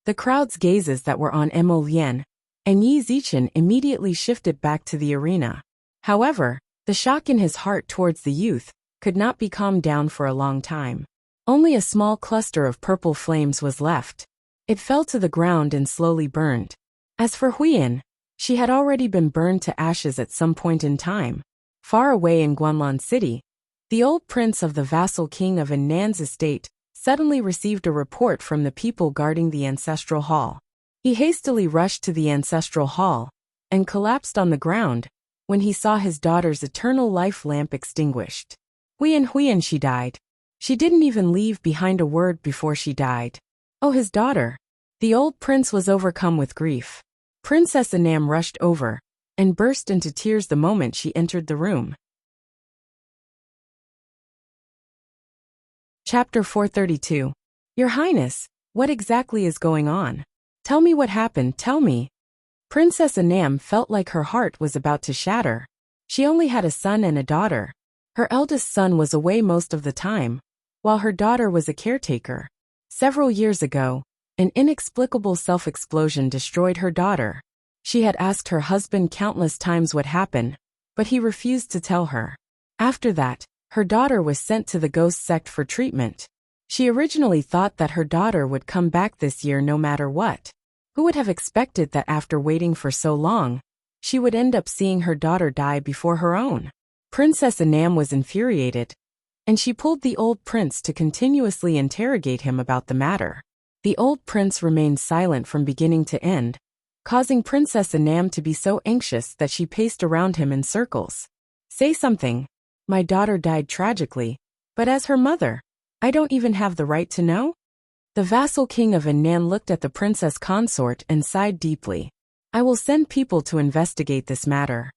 The crowd's gazes that were on Emolian and Yi Zichen immediately shifted back to the arena. However, the shock in his heart towards the youth could not be calmed down for a long time. Only a small cluster of purple flames was left. It fell to the ground and slowly burned. As for Huiyan, she had already been burned to ashes at some point in time. Far away in Guanlan City, the old prince of the vassal king of Annan's estate suddenly received a report from the people guarding the ancestral hall. He hastily rushed to the ancestral hall and collapsed on the ground when he saw his daughter's eternal life lamp extinguished. Huiyan, she died. She didn't even leave behind a word before she died. Oh, his daughter. The old prince was overcome with grief. Princess Anam rushed over and burst into tears the moment she entered the room. Chapter 432. Your Highness, what exactly is going on? Tell me what happened, tell me. Princess Anam felt like her heart was about to shatter. She only had a son and a daughter. Her eldest son was away most of the time, while her daughter was a caretaker. Several years ago, an inexplicable self-explosion destroyed her daughter. She had asked her husband countless times what happened, but he refused to tell her. After that, her daughter was sent to the ghost sect for treatment. She originally thought that her daughter would come back this year no matter what. Who would have expected that after waiting for so long, she would end up seeing her daughter die before her own? Princess Anam was infuriated, and she pulled the old prince to continuously interrogate him about the matter. The old prince remained silent from beginning to end, causing Princess Anam to be so anxious that she paced around him in circles. Say something. My daughter died tragically, but as her mother, I don't even have the right to know? The vassal king of Annan looked at the princess consort and sighed deeply. I will send people to investigate this matter.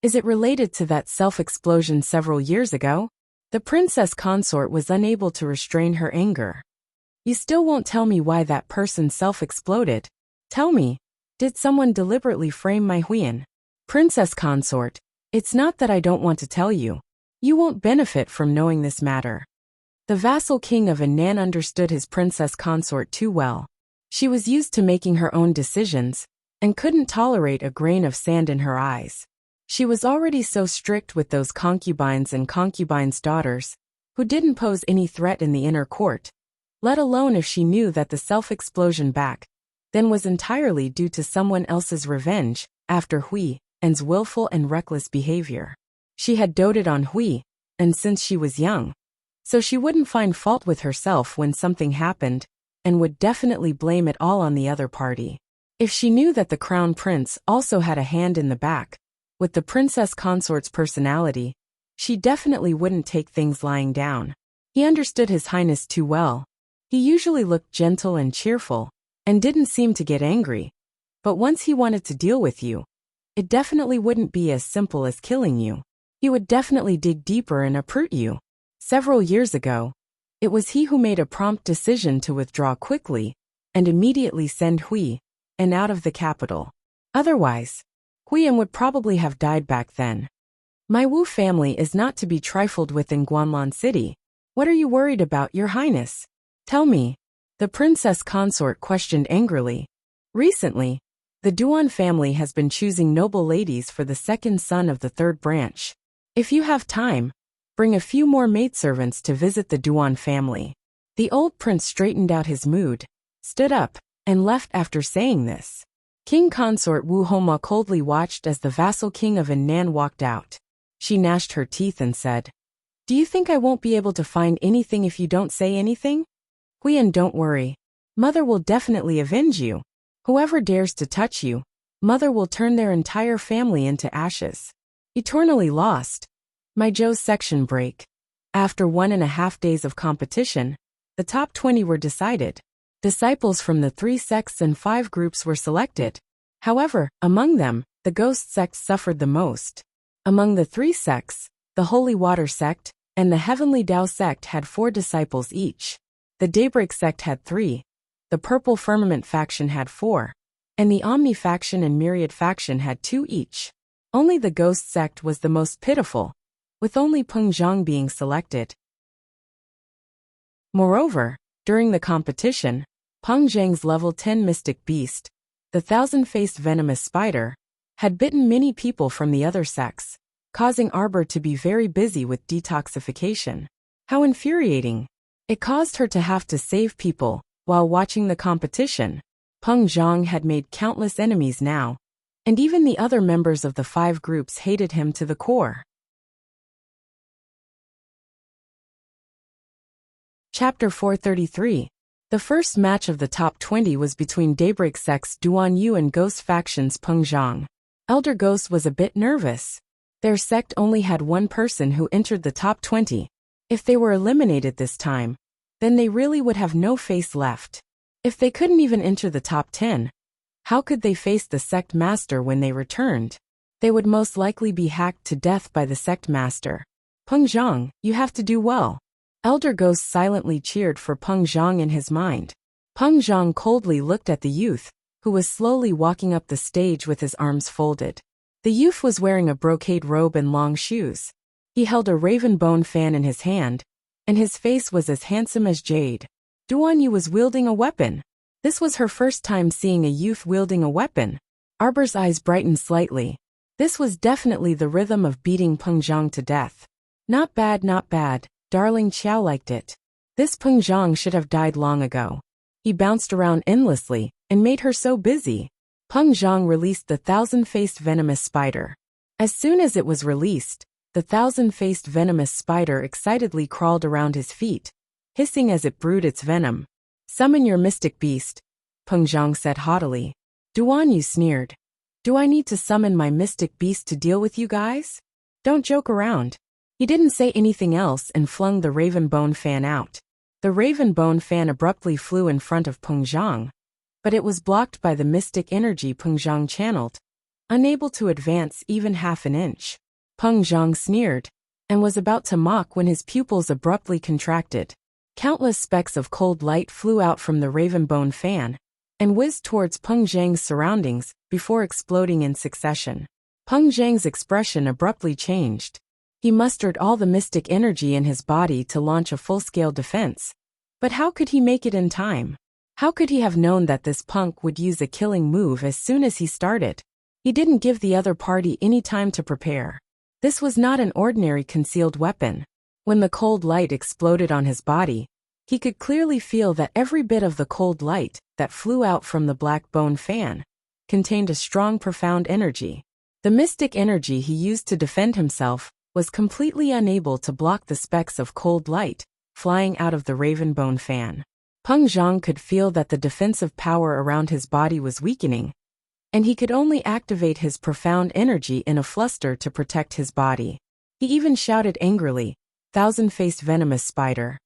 Is it related to that self-explosion several years ago? The princess consort was unable to restrain her anger. You still won't tell me why that person self-exploded. Tell me, did someone deliberately frame my Huiyan? Princess consort, it's not that I don't want to tell you. You won't benefit from knowing this matter. The vassal king of Annan understood his princess consort too well. She was used to making her own decisions, and couldn't tolerate a grain of sand in her eyes. She was already so strict with those concubines and concubines' daughters, who didn't pose any threat in the inner court, let alone if she knew that the self-explosion back then was entirely due to someone else's revenge, after Huiyan's willful and reckless behavior. She had doted on Huiyan, and since she was young, so she wouldn't find fault with herself when something happened, and would definitely blame it all on the other party. If she knew that the crown prince also had a hand in the back, with the princess consort's personality, she definitely wouldn't take things lying down. He understood His Highness too well. He usually looked gentle and cheerful, and didn't seem to get angry. But once he wanted to deal with you, it definitely wouldn't be as simple as killing you. He would definitely dig deeper and uproot you. Several years ago, it was he who made a prompt decision to withdraw quickly, and immediately send Huiyan out of the capital. Otherwise, Huiyan would probably have died back then. My Wu family is not to be trifled with in Guanlan City. What are you worried about, Your Highness? Tell me. The princess consort questioned angrily. Recently, the Duan family has been choosing noble ladies for the second son of the third branch. If you have time, bring a few more maidservants to visit the Duan family. The old prince straightened out his mood, stood up, and left after saying this. King consort Wu Homa coldly watched as the vassal king of Annan walked out. She gnashed her teeth and said, Do you think I won't be able to find anything if you don't say anything? Huiyan, don't worry. Mother will definitely avenge you. Whoever dares to touch you, Mother will turn their entire family into ashes. Eternally lost. My Zhou's section break. After 1.5 days of competition, the top 20 were decided. Disciples from the 3 sects and 5 groups were selected. However, among them, the Ghost sect suffered the most. Among the 3 sects, the Holy Water sect and the Heavenly Tao sect had 4 disciples each. The Daybreak sect had 3, the Purple Firmament faction had 4, and the Omni faction and Myriad faction had 2 each. Only the Ghost sect was the most pitiful, with only Peng Zhang being selected. Moreover, during the competition, Peng Zhang's level 10 mystic beast, the thousand-faced venomous spider, had bitten many people from the other sects, causing Arbor to be very busy with detoxification. How infuriating! It caused her to have to save people while watching the competition. Peng Zhang had made countless enemies now, and even the other members of the 5 groups hated him to the core. Chapter 433. The first match of the top 20 was between Daybreak sect's Duan Yu and Ghost faction's Peng Zhang. Elder Ghost was a bit nervous. Their sect only had 1 person who entered the top 20. If they were eliminated this time, then they really would have no face left. If they couldn't even enter the top 10, how could they face the sect master when they returned? They would most likely be hacked to death by the sect master. Peng Zhang, you have to do well. Elder Ghost silently cheered for Peng Zhang in his mind. Peng Zhang coldly looked at the youth, who was slowly walking up the stage with his arms folded. The youth was wearing a brocade robe and long shoes. He held a raven bone fan in his hand, and his face was as handsome as jade. Duan Yu was wielding a weapon. This was her first time seeing a youth wielding a weapon. Arbor's eyes brightened slightly. This was definitely the rhythm of beating Peng Zhang to death. Not bad, not bad. Darling Qiao liked it. This Peng Zhang should have died long ago. He bounced around endlessly and made her so busy. Peng Zhang released the thousand-faced venomous spider. As soon as it was released, the thousand-faced venomous spider excitedly crawled around his feet, hissing as it brewed its venom. Summon your mystic beast, Peng Zhang said haughtily. Duan Yu sneered. Do I need to summon my mystic beast to deal with you guys? Don't joke around. He didn't say anything else and flung the raven bone fan out. The raven bone fan abruptly flew in front of Peng Zhang, but it was blocked by the mystic energy Peng Zhang channeled, unable to advance even half an inch. Peng Zhang sneered, and was about to mock when his pupils abruptly contracted. Countless specks of cold light flew out from the raven bone fan, and whizzed towards Peng Zhang's surroundings before exploding in succession. Peng Zhang's expression abruptly changed. He mustered all the mystic energy in his body to launch a full-scale defense. But how could he make it in time? How could he have known that this punk would use a killing move as soon as he started? He didn't give the other party any time to prepare. This was not an ordinary concealed weapon. When the cold light exploded on his body, he could clearly feel that every bit of the cold light that flew out from the black bone fan contained a strong, profound energy. The mystic energy he used to defend himself was completely unable to block the specks of cold light flying out of the raven bone fan. Peng Zhang could feel that the defensive power around his body was weakening, and he could only activate his profound energy in a fluster to protect his body. He even shouted angrily, "Thousand-faced venomous spider."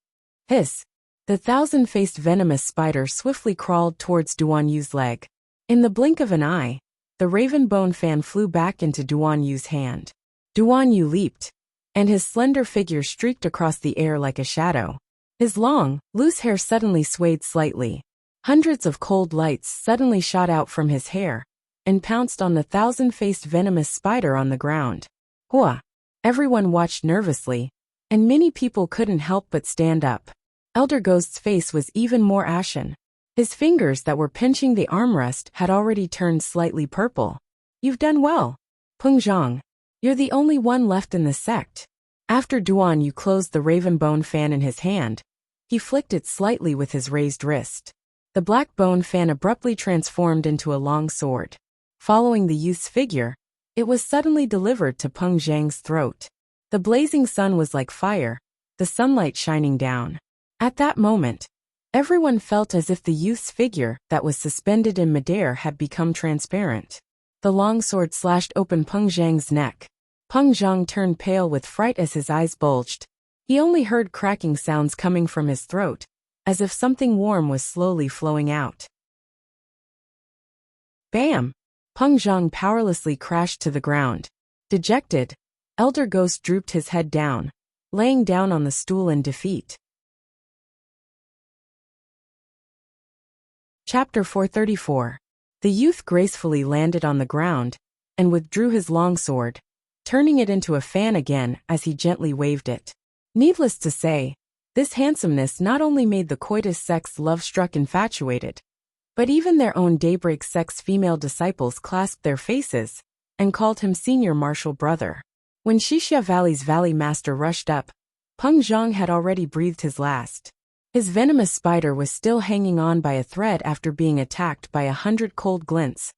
Hiss! The thousand-faced venomous spider swiftly crawled towards Duan Yu's leg. In the blink of an eye, the raven bone fan flew back into Duan Yu's hand. Duan Yu leaped, and his slender figure streaked across the air like a shadow. His long, loose hair suddenly swayed slightly. Hundreds of cold lights suddenly shot out from his hair and pounced on the thousand-faced venomous spider on the ground. Hua! Everyone watched nervously, and many people couldn't help but stand up. Elder Ghost's face was even more ashen. His fingers that were pinching the armrest had already turned slightly purple. You've done well, Peng Zhang. You're the only one left in the sect. After Duan Yu closed the raven bone fan in his hand, he flicked it slightly with his raised wrist. The black bone fan abruptly transformed into a long sword. Following the youth's figure, it was suddenly delivered to Peng Zhang's throat. The blazing sun was like fire, the sunlight shining down. At that moment, everyone felt as if the youth's figure that was suspended in midair had become transparent. The long sword slashed open Peng Zhang's neck. Peng Zhang turned pale with fright as his eyes bulged. He only heard cracking sounds coming from his throat, as if something warm was slowly flowing out. Bam! Peng Zhang powerlessly crashed to the ground. Dejected, Elder Ghost drooped his head down, laying down on the stool in defeat. Chapter 434. The youth gracefully landed on the ground and withdrew his longsword, turning it into a fan again as he gently waved it. Needless to say, this handsomeness not only made the coitus sect's love-struck infatuated, but even their own Daybreak sect's female disciples clasped their faces and called him senior martial brother. When Xixia Valley's valley master rushed up, Peng Zhang had already breathed his last. His venomous spider was still hanging on by a thread after being attacked by 100 cold glints,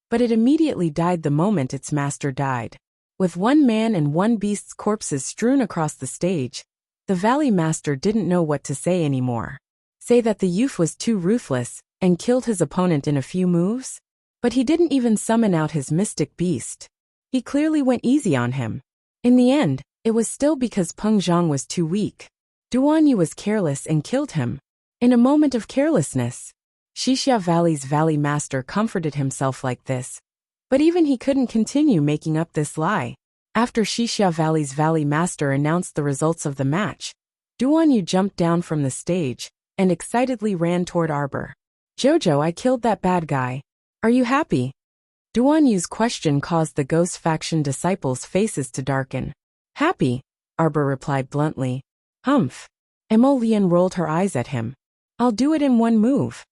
but it immediately died the moment its master died. With one man and one beast's corpses strewn across the stage, the valley master didn't know what to say anymore. Say that the youth was too ruthless and killed his opponent in a few moves? But he didn't even summon out his mystic beast. He clearly went easy on him. In the end, it was still because Peng Zhang was too weak. Duan Yu was careless and killed him. In a moment of carelessness, Xixia Valley's valley master comforted himself like this. But even he couldn't continue making up this lie. After Xixia Valley's valley master announced the results of the match, Duan Yu jumped down from the stage and excitedly ran toward Arbor. Jojo, I killed that bad guy. Are you happy? Duan Yu's question caused the Ghost faction disciples' faces to darken. Happy? Arbor replied bluntly. Humph. Emolian rolled her eyes at him. I'll do it in one move.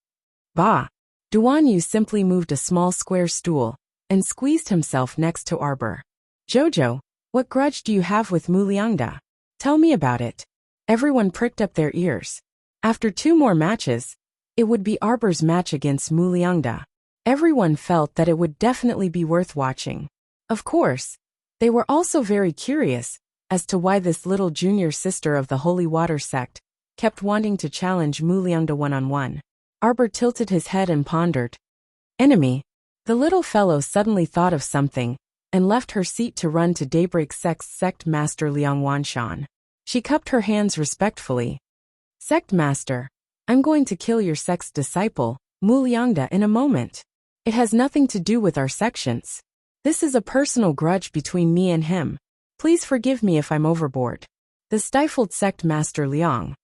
Bah. Duan Yu simply moved a small square stool and squeezed himself next to Arbor. Jojo, what grudge do you have with Muliangda? Tell me about it. Everyone pricked up their ears. After 2 more matches, it would be Arbor's match against Muliangda. Everyone felt that it would definitely be worth watching. Of course, they were also very curious as to why this little junior sister of the Holy Water sect kept wanting to challenge Muliangda one-on-one. Arbor tilted his head and pondered. Enemy. The little fellow suddenly thought of something, and left her seat to run to Daybreak Sect's Sect Master Liang Wanshan. She cupped her hands respectfully. Sect Master, I'm going to kill your sect's disciple, Mu Liangda, in a moment. It has nothing to do with our sections. This is a personal grudge between me and him. Please forgive me if I'm overboard. The stifled Sect Master Liang.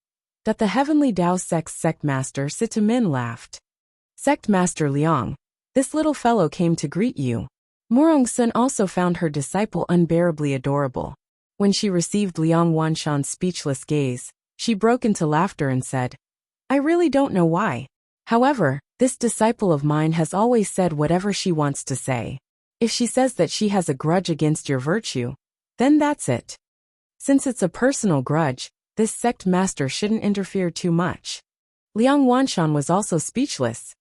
That the Heavenly Dao Sect's Sect Master Sitamin laughed. Sect Master Liang, this little fellow came to greet you. Morong Sun also found her disciple unbearably adorable. When she received Liang Wanshan's speechless gaze, she broke into laughter and said, I really don't know why. However, this disciple of mine has always said whatever she wants to say. If she says that she has a grudge against your virtue, then that's it. Since it's a personal grudge, this sect master shouldn't interfere too much. Liang Wanshan was also speechless.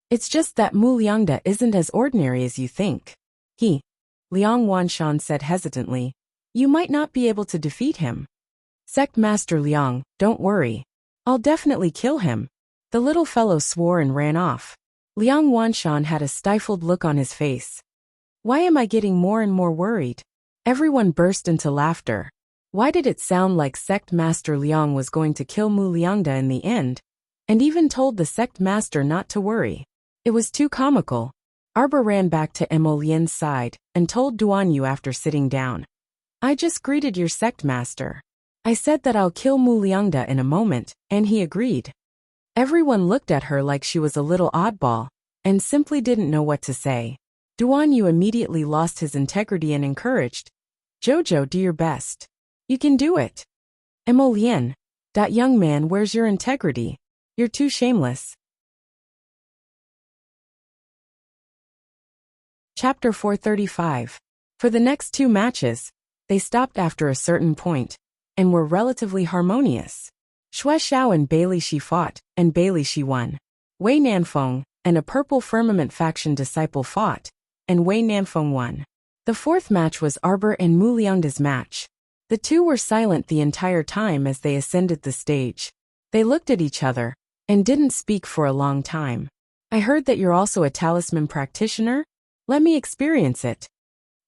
It's just that Mu Liangda isn't as ordinary as you think. Liang Wanshan said hesitantly, you might not be able to defeat him. Sect Master Liang, don't worry. I'll definitely kill him. The little fellow swore and ran off. Liang Wanshan had a stifled look on his face. Why am I getting more and more worried? Everyone burst into laughter. Why did it sound like Sect Master Liang was going to kill Mu Liangda in the end, and even told the Sect Master not to worry? It was too comical. Arbor ran back to Emolien's side and told Duanyu after sitting down. I just greeted your Sect Master. I said that I'll kill Mu Liangda in a moment, and he agreed. Everyone looked at her like she was a little oddball, and simply didn't know what to say. Duanyu immediately lost his integrity and encouraged. Jojo, do your best. You can do it. Emolien, that young man, where's your integrity? You're too shameless. Chapter 435. For the next 2 matches, they stopped after a certain point, and were relatively harmonious. Xue Xiao and Bailey Shi fought, and Bailey Shi won. Wei Nanfeng and a Purple Firmament faction disciple fought, and Wei Nanfeng won. The 4th match was Arbor and Mu Liangda's match. The two were silent the entire time as they ascended the stage. They looked at each other, and didn't speak for a long time. I heard that you're also a talisman practitioner? Let me experience it.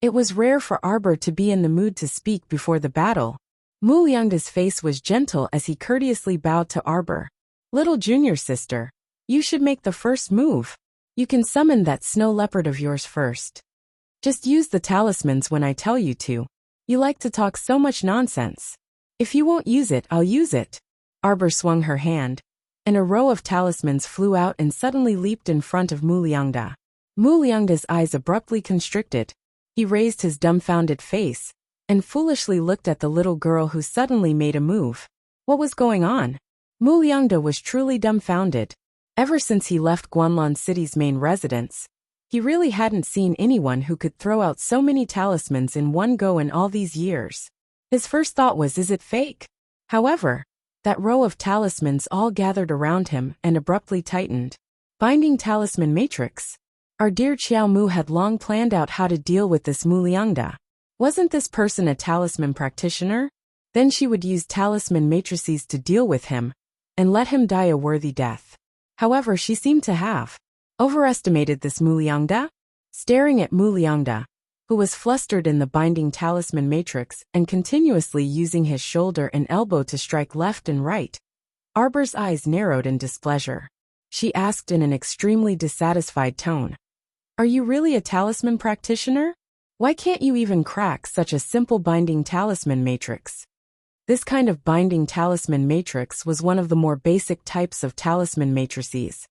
It was rare for Arbor to be in the mood to speak before the battle. Mu Liangda's face was gentle as he courteously bowed to Arbor. Little junior sister, you should make the first move. You can summon that snow leopard of yours first. Just use the talismans when I tell you to. You like to talk so much nonsense. If you won't use it, I'll use it. Arbor swung her hand, and a row of talismans flew out and suddenly leaped in front of Mu Liangda. Mu Liangda's eyes abruptly constricted. He raised his dumbfounded face, and foolishly looked at the little girl who suddenly made a move. What was going on? Mu Liangda was truly dumbfounded. Ever since he left Guanlan City's main residence, he really hadn't seen anyone who could throw out so many talismans in one go in all these years. His first thought was, is it fake? However, that row of talismans all gathered around him and abruptly tightened. Binding Talisman Matrix. Our dear Qiao Mu had long planned out how to deal with this Mu Liangda. Wasn't this person a talisman practitioner? Then she would use talisman matrices to deal with him, and let him die a worthy death. However, she seemed to have overestimated this Mu Liangda. Staring at Mu Liangda, who was flustered in the binding talisman matrix and continuously using his shoulder and elbow to strike left and right, Arbor's eyes narrowed in displeasure. She asked in an extremely dissatisfied tone, Are you really a talisman practitioner? Why can't you even crack such a simple binding talisman matrix? This kind of binding talisman matrix was one of the more basic types of talisman matrices,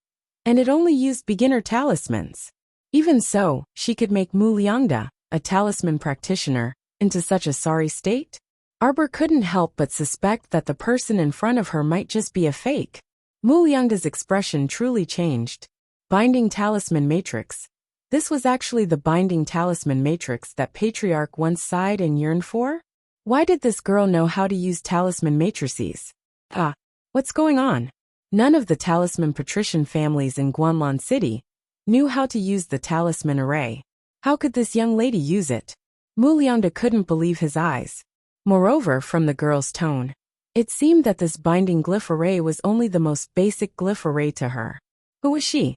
and it only used beginner talismans. Even so, she could make Mu Liangda, a talisman practitioner, into such a sorry state? Arbor couldn't help but suspect that the person in front of her might just be a fake. Mu Liangda's expression truly changed. Binding talisman matrix. This was actually the binding talisman matrix that Patriarch once sighed and yearned for? Why did this girl know how to use talisman matrices? What's going on? None of the talisman patrician families in Guanlan City knew how to use the talisman array. How could this young lady use it? Mu Liangda couldn't believe his eyes. Moreover, from the girl's tone, it seemed that this binding glyph array was only the most basic glyph array to her. Who was she?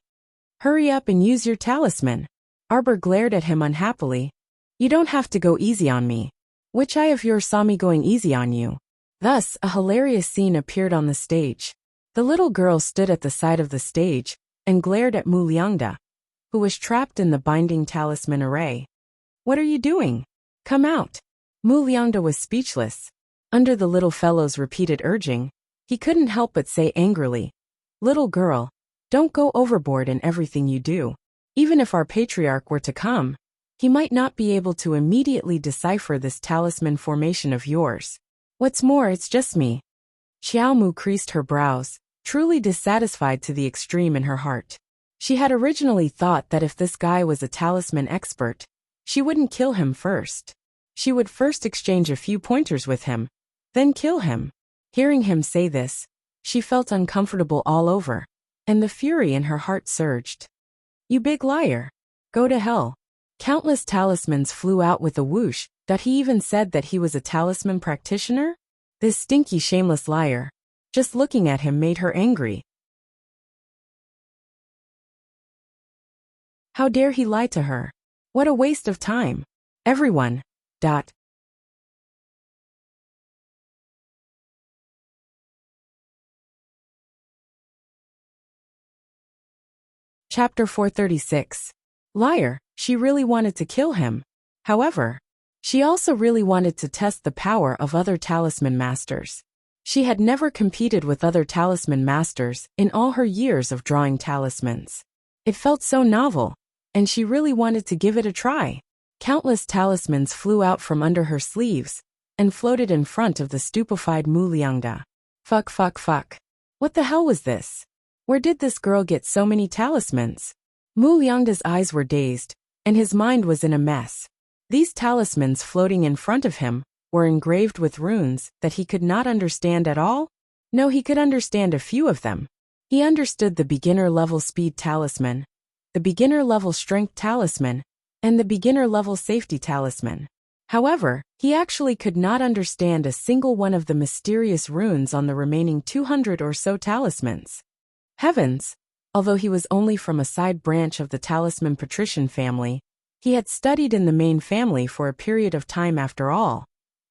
Hurry up and use your talisman. Arbor glared at him unhappily. You don't have to go easy on me. Which eye of yours saw me going easy on you? Thus, a hilarious scene appeared on the stage. The little girl stood at the side of the stage and glared at Muliangda, who was trapped in the binding talisman array. What are you doing? Come out. Muliangda was speechless. Under the little fellow's repeated urging, he couldn't help but say angrily, Little girl, don't go overboard in everything you do. Even if our patriarch were to come, he might not be able to immediately decipher this talisman formation of yours. What's more, it's just me. Xiaomu creased her brows, truly dissatisfied to the extreme in her heart. She had originally thought that if this guy was a talisman expert, she wouldn't kill him first. She would first exchange a few pointers with him, then kill him. Hearing him say this, she felt uncomfortable all over, and the fury in her heart surged. You big liar. Go to hell. Countless talismans flew out with a whoosh. That he even said that he was a talisman practitioner? This stinky, shameless liar. Just looking at him made her angry. How dare he lie to her? What a waste of time. Everyone. Chapter 436. Liar, she really wanted to kill him. However, she also really wanted to test the power of other talisman masters. She had never competed with other talisman masters in all her years of drawing talismans. It felt so novel, and she really wanted to give it a try. Countless talismans flew out from under her sleeves and floated in front of the stupefied Muliangda. Fuck. What the hell was this? Where did this girl get so many talismans? Muliangda's eyes were dazed, and his mind was in a mess. These talismans floating in front of him were engraved with runes that he could not understand at all? No, he could understand a few of them. He understood the beginner-level speed talisman, the beginner-level strength talisman, and the beginner-level safety talisman. However, he actually could not understand a single one of the mysterious runes on the remaining 200 or so talismans. Heavens! Although he was only from a side branch of the talisman patrician family, he had studied in the main family for a period of time after all,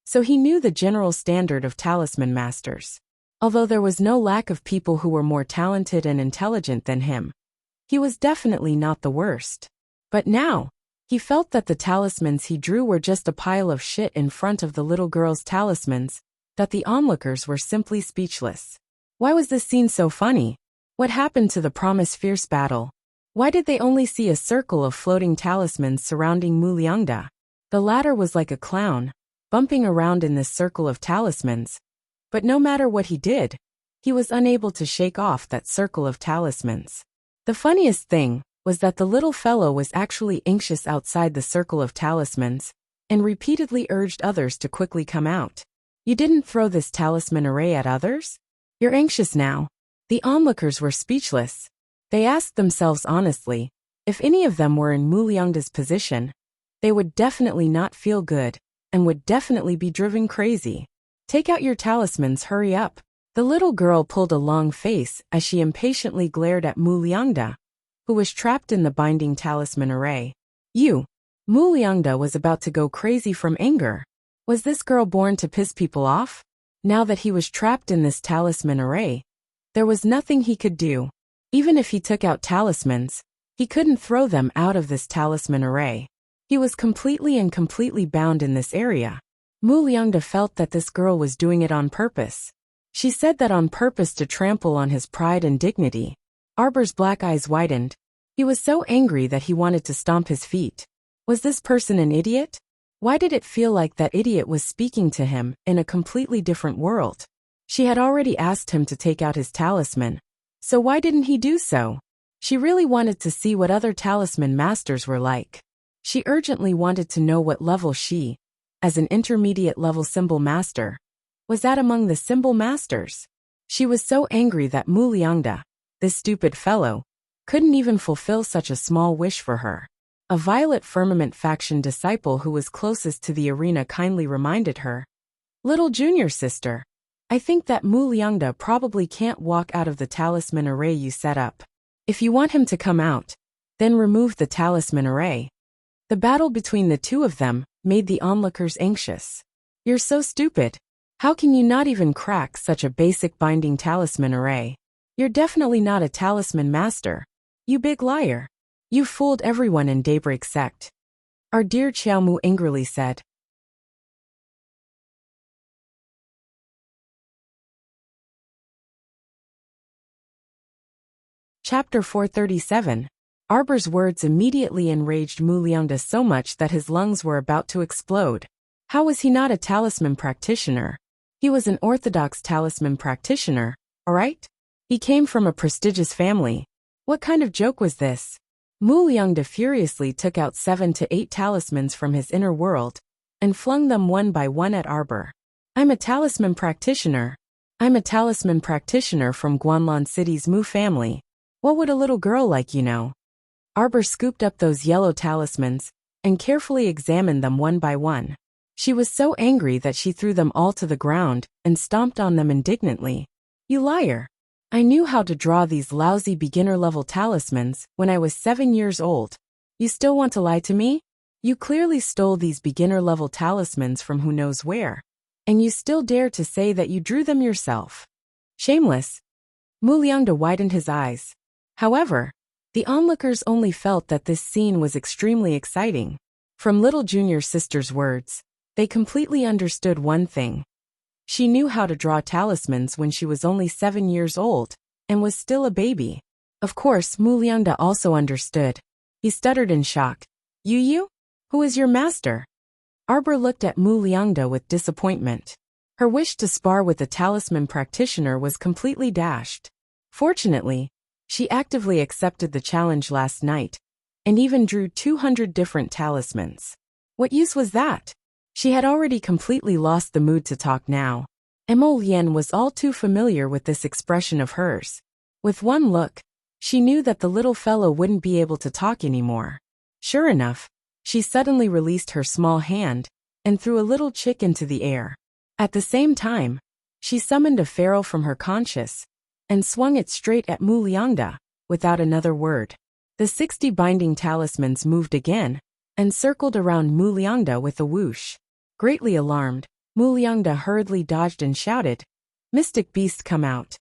so he knew the general standard of talisman masters. Although there was no lack of people who were more talented and intelligent than him, he was definitely not the worst. But now, he felt that the talismans he drew were just a pile of shit in front of the little girl's talismans, that the onlookers were simply speechless. Why was this scene so funny? What happened to the promised fierce battle? Why did they only see a circle of floating talismans surrounding Muliangda? The latter was like a clown, bumping around in this circle of talismans. But no matter what he did, he was unable to shake off that circle of talismans. The funniest thing was that the little fellow was actually anxious outside the circle of talismans, and repeatedly urged others to quickly come out. You didn't throw this talisman array at others? You're anxious now. The onlookers were speechless. They asked themselves honestly, if any of them were in Muliangda's position, they would definitely not feel good, and would definitely be driven crazy. Take out your talismans, hurry up. The little girl pulled a long face as she impatiently glared at Muliangda, who was trapped in the binding talisman array. Muliangda was about to go crazy from anger. Was this girl born to piss people off? Now that he was trapped in this talisman array, there was nothing he could do. Even if he took out talismans, he couldn't throw them out of this talisman array. He was completely bound in this area. Muliangda felt that this girl was doing it on purpose. She said that on purpose to trample on his pride and dignity. Arbor's black eyes widened. He was so angry that he wanted to stomp his feet. Was this person an idiot? Why did it feel like that idiot was speaking to him in a completely different world? She had already asked him to take out his talisman, so why didn't he do so? She really wanted to see what other talisman masters were like. She urgently wanted to know what level she, as an intermediate level symbol master, was at among the symbol masters. She was so angry that Muliangda, this stupid fellow, couldn't even fulfill such a small wish for her. A Violet Firmament faction disciple who was closest to the arena kindly reminded her, "Little junior sister, I think that Muliangda probably can't walk out of the talisman array you set up." If you want him to come out, then remove the talisman array. The battle between the two of them made the onlookers anxious. You're so stupid. How can you not even crack such a basic binding talisman array? You're definitely not a talisman master. You big liar. You fooled everyone in Daybreak Sect. Our dear Xiaomu angrily said. Chapter 437. Arbor's words immediately enraged Mu Liangda so much that his lungs were about to explode. How was he not a talisman practitioner? He was an orthodox talisman practitioner, alright? He came from a prestigious family. What kind of joke was this? Mu Liangda furiously took out 7 to 8 talismans from his inner world and flung them one by one at Arbor. I'm a talisman practitioner. I'm a talisman practitioner from Guanlan City's Mu family. What would a little girl like you know? Arbor scooped up those yellow talismans and carefully examined them one by one. She was so angry that she threw them all to the ground and stomped on them indignantly. You liar! I knew how to draw these lousy beginner-level talismans when I was 7 years old. You still want to lie to me? You clearly stole these beginner-level talismans from who knows where, and you still dare to say that you drew them yourself. Shameless! Mu Liangda widened his eyes. However, the onlookers only felt that this scene was extremely exciting. From little junior sister's words, they completely understood one thing. She knew how to draw talismans when she was only 7 years old and was still a baby. Of course, Mu Liangda also understood. He stuttered in shock. You? Who is your master? Arbor looked at Mu Liangda with disappointment. Her wish to spar with the talisman practitioner was completely dashed. Fortunately, she actively accepted the challenge last night, and even drew 200 different talismans. What use was that? She had already completely lost the mood to talk now. Mo Lian was all too familiar with this expression of hers. With one look, she knew that the little fellow wouldn't be able to talk anymore. Sure enough, she suddenly released her small hand and threw a little chick into the air. At the same time, she summoned a pharaoh from her conscious and swung it straight at Mu Liangda, without another word. The 60 binding talismans moved again, and circled around Mu Liangda with a whoosh. Greatly alarmed, Mu Liangda hurriedly dodged and shouted, "Mystic beast, come out!"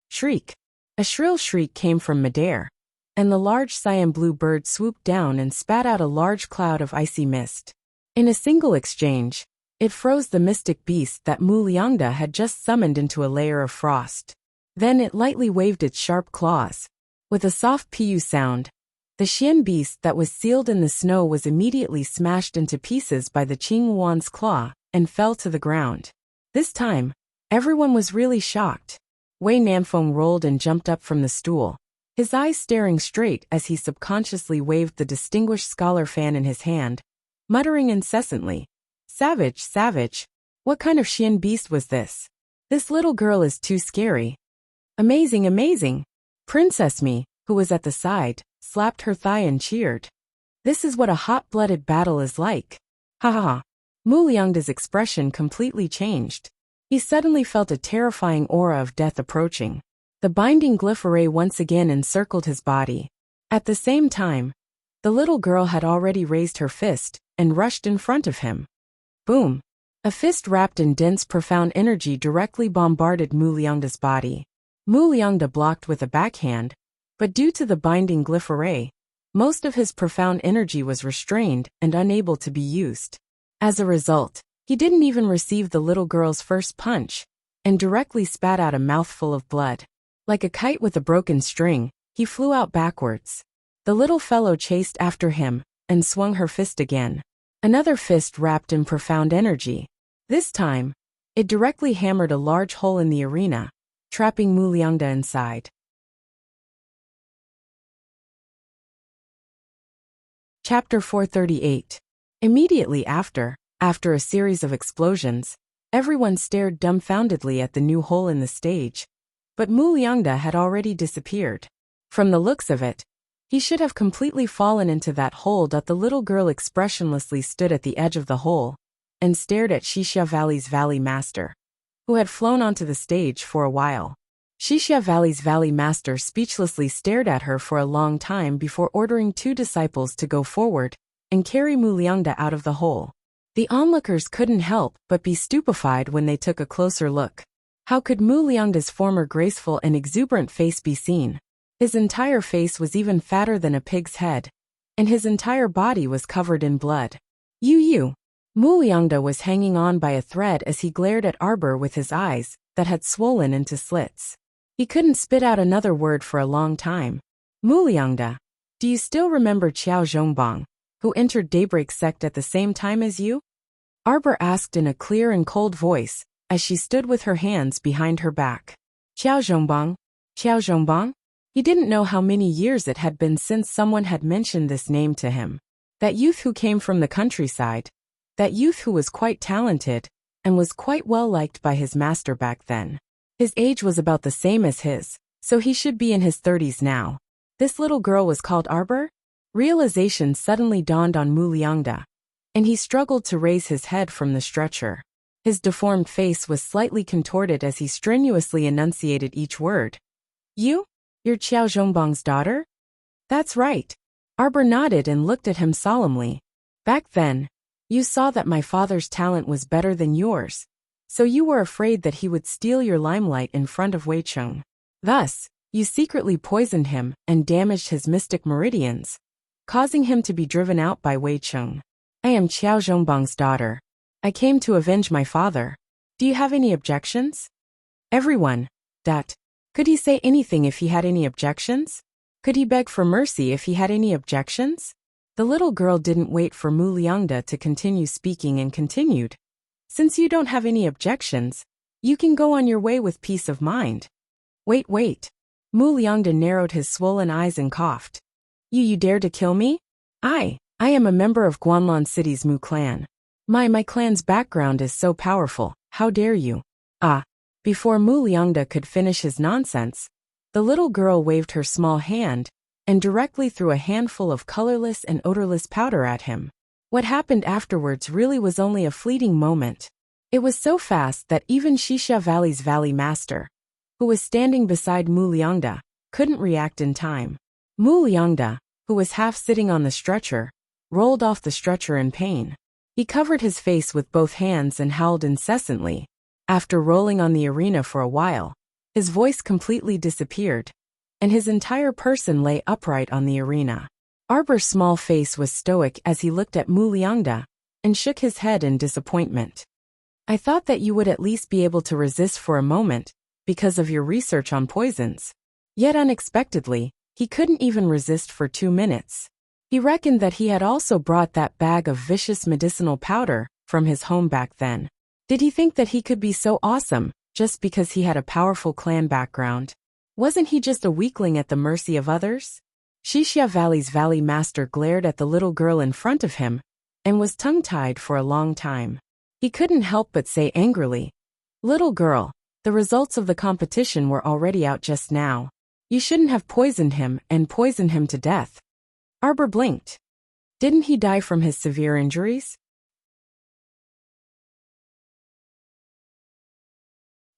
Shriek. A shrill shriek came from midair, and the large cyan blue bird swooped down and spat out a large cloud of icy mist. In a single exchange, it froze the mystic beast that Mu Liangda had just summoned into a layer of frost. Then it lightly waved its sharp claws. With a soft pu sound, the Xian beast that was sealed in the snow was immediately smashed into pieces by the Qing Wan's claw and fell to the ground. This time, everyone was really shocked. Wei Nanfeng rolled and jumped up from the stool, his eyes staring straight as he subconsciously waved the distinguished scholar fan in his hand, muttering incessantly, "Savage, savage! What kind of Xian beast was this? This little girl is too scary." "Amazing, amazing!" Princess Mi, who was at the side, slapped her thigh and cheered. "This is what a hot-blooded battle is like." Ha ha ha. Mu Liangda's expression completely changed. He suddenly felt a terrifying aura of death approaching. The binding glyph array once again encircled his body. At the same time, the little girl had already raised her fist and rushed in front of him. Boom! A fist wrapped in dense profound energy directly bombarded Mu Liangda's body. Mu Liangda blocked with a backhand, but due to the binding glyph array, most of his profound energy was restrained and unable to be used. As a result, he didn't even receive the little girl's first punch, and directly spat out a mouthful of blood. Like a kite with a broken string, he flew out backwards. The little fellow chased after him and swung her fist again. Another fist wrapped in profound energy. This time, it directly hammered a large hole in the arena, trapping Mu Liangda inside. Chapter 438. Immediately after a series of explosions, everyone stared dumbfoundedly at the new hole in the stage. But Mu Liangda had already disappeared. From the looks of it, he should have completely fallen into that hole. The little girl expressionlessly stood at the edge of the hole and stared at Xixia Valley's valley master, who had flown onto the stage for a while. Xixia Valley's valley master speechlessly stared at her for a long time before ordering 2 disciples to go forward and carry Muliangda out of the hole. The onlookers couldn't help but be stupefied when they took a closer look. How could Muliangda's former graceful and exuberant face be seen? His entire face was even fatter than a pig's head, and his entire body was covered in blood. You. Muliangda was hanging on by a thread as he glared at Arbor with his eyes that had swollen into slits. He couldn't spit out another word for a long time. Muliangda, do you still remember Qiao Zhongbang, who entered Daybreak sect at the same time as you? Arbor asked in a clear and cold voice, as she stood with her hands behind her back. Qiao Zhongbang? He didn't know how many years it had been since someone had mentioned this name to him. That youth who came from the countryside. That youth who was quite talented, and was quite well liked by his master back then. His age was about the same as his, so he should be in his 30s now. This little girl was called Arbor? Realization suddenly dawned on Muliangda, and he struggled to raise his head from the stretcher. His deformed face was slightly contorted as he strenuously enunciated each word. You're Qiao Zhongbang's daughter? That's right. Arbor nodded and looked at him solemnly. Back then, you saw that my father's talent was better than yours, so you were afraid that he would steal your limelight in front of Wei Cheng. Thus, you secretly poisoned him and damaged his mystic meridians, causing him to be driven out by Wei Cheng. I am Qiao Zhongbang's daughter. I came to avenge my father. Do you have any objections? Everyone. Could he say anything if he had any objections? Could he beg for mercy if he had any objections? The little girl didn't wait for Muliangda to continue speaking and continued. Since you don't have any objections, you can go on your way with peace of mind. Wait. Muliangda narrowed his swollen eyes and coughed. You dare to kill me? I am a member of Guanlan City's Mu clan. My clan's background is so powerful, how dare you? Before Muliangda could finish his nonsense, the little girl waved her small hand and directly threw a handful of colorless and odorless powder at him. What happened afterwards really was only a fleeting moment. It was so fast that even Xixia Valley's valley master, who was standing beside Muliangda, couldn't react in time. Muliangda, who was half sitting on the stretcher, rolled off the stretcher in pain. He covered his face with both hands and howled incessantly. After rolling on the arena for a while, his voice completely disappeared, and his entire person lay upright on the arena. Arbor's small face was stoic as he looked at Muliangda and shook his head in disappointment. I thought that you would at least be able to resist for a moment because of your research on poisons. Yet unexpectedly, he couldn't even resist for 2 minutes. He reckoned that he had also brought that bag of vicious medicinal powder from his home back then. Did he think that he could be so awesome just because he had a powerful clan background? Wasn't he just a weakling at the mercy of others? Xixia Valley's valley master glared at the little girl in front of him and was tongue-tied for a long time. He couldn't help but say angrily, "Little girl, the results of the competition were already out just now. You shouldn't have poisoned him and poisoned him to death." Arbor blinked. Didn't he die from his severe injuries?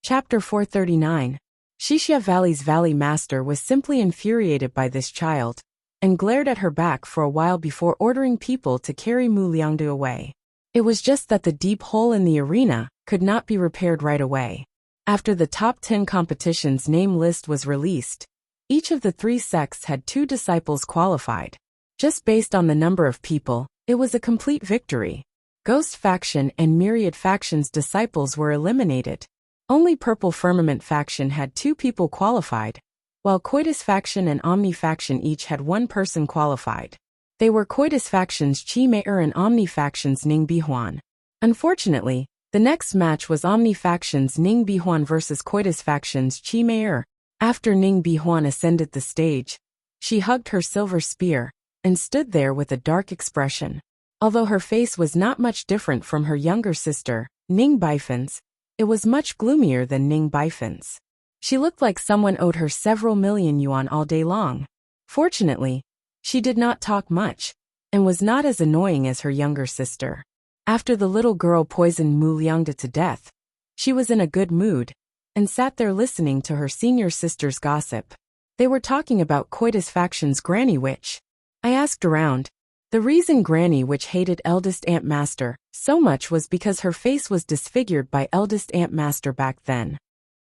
Chapter 439. Xixia Valley's valley master was simply infuriated by this child, and glared at her back for a while before ordering people to carry Muliangda away. It was just that the deep hole in the arena could not be repaired right away. After the top 10 competition's name list was released, each of the 3 sects had 2 disciples qualified. Just based on the number of people, it was a complete victory. Ghost Faction and Myriad Faction's disciples were eliminated. Only Purple Firmament Faction had 2 people qualified, while Coitus Faction and Omni Faction each had 1 person qualified. They were Coitus Faction's Qi Mei-er and Omni Faction's Ning Bihuan. Unfortunately, the next match was Omni Faction's Ning Bihuan versus Coitus Faction's Qi Mei-er. After Ning Bihuan ascended the stage, she hugged her silver spear and stood there with a dark expression. Although her face was not much different from her younger sister, Ning Baifan's, it was much gloomier than Ning Baifan's. She looked like someone owed her several million yuan all day long. Fortunately, she did not talk much, and was not as annoying as her younger sister. After the little girl poisoned Muliangda to death, she was in a good mood, and sat there listening to her senior sister's gossip. They were talking about coitus faction's Granny Witch. I asked around. The reason Granny Witch hated eldest Aunt Master so much was because her face was disfigured by eldest Aunt Master back then.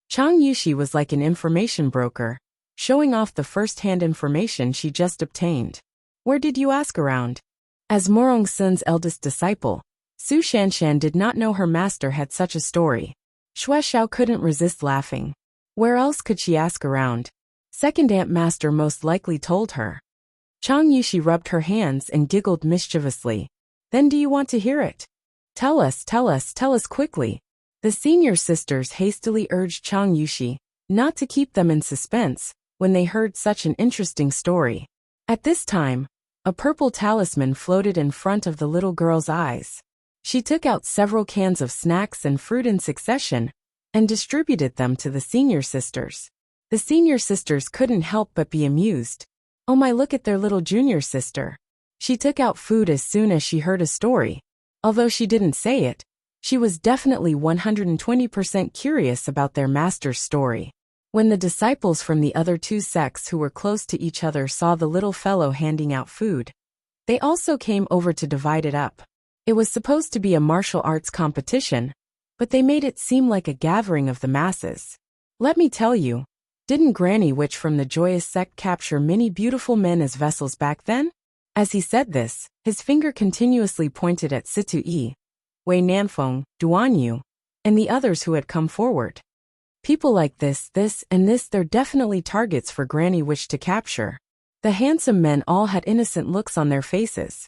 Chang Yushi was like an information broker, showing off the first-hand information she just obtained. Where did you ask around? As Morong Sun's eldest disciple, Su Shanshan did not know her master had such a story. Xue Xiao couldn't resist laughing. Where else could she ask around? Second Aunt Master most likely told her. Chang Yushi rubbed her hands and giggled mischievously. Then do you want to hear it? Tell us quickly. The senior sisters hastily urged Chang Yushi not to keep them in suspense when they heard such an interesting story. At this time, a purple talisman floated in front of the little girl's eyes. She took out several cans of snacks and fruit in succession and distributed them to the senior sisters. The senior sisters couldn't help but be amused. Oh my, look at their little junior sister. She took out food as soon as she heard a story. Although she didn't say it, she was definitely 120% curious about their master's story. When the disciples from the other two sects who were close to each other saw the little fellow handing out food, they also came over to divide it up. It was supposed to be a martial arts competition, but they made it seem like a gathering of the masses. Let me tell you, didn't Granny Witch from the Joyous Sect capture many beautiful men as vessels back then? As he said this, his finger continuously pointed at Situ Yi, Wei Nanfeng, Duan Yu, and the others who had come forward. People like this, and this, they're definitely targets for Granny Witch to capture. The handsome men all had innocent looks on their faces.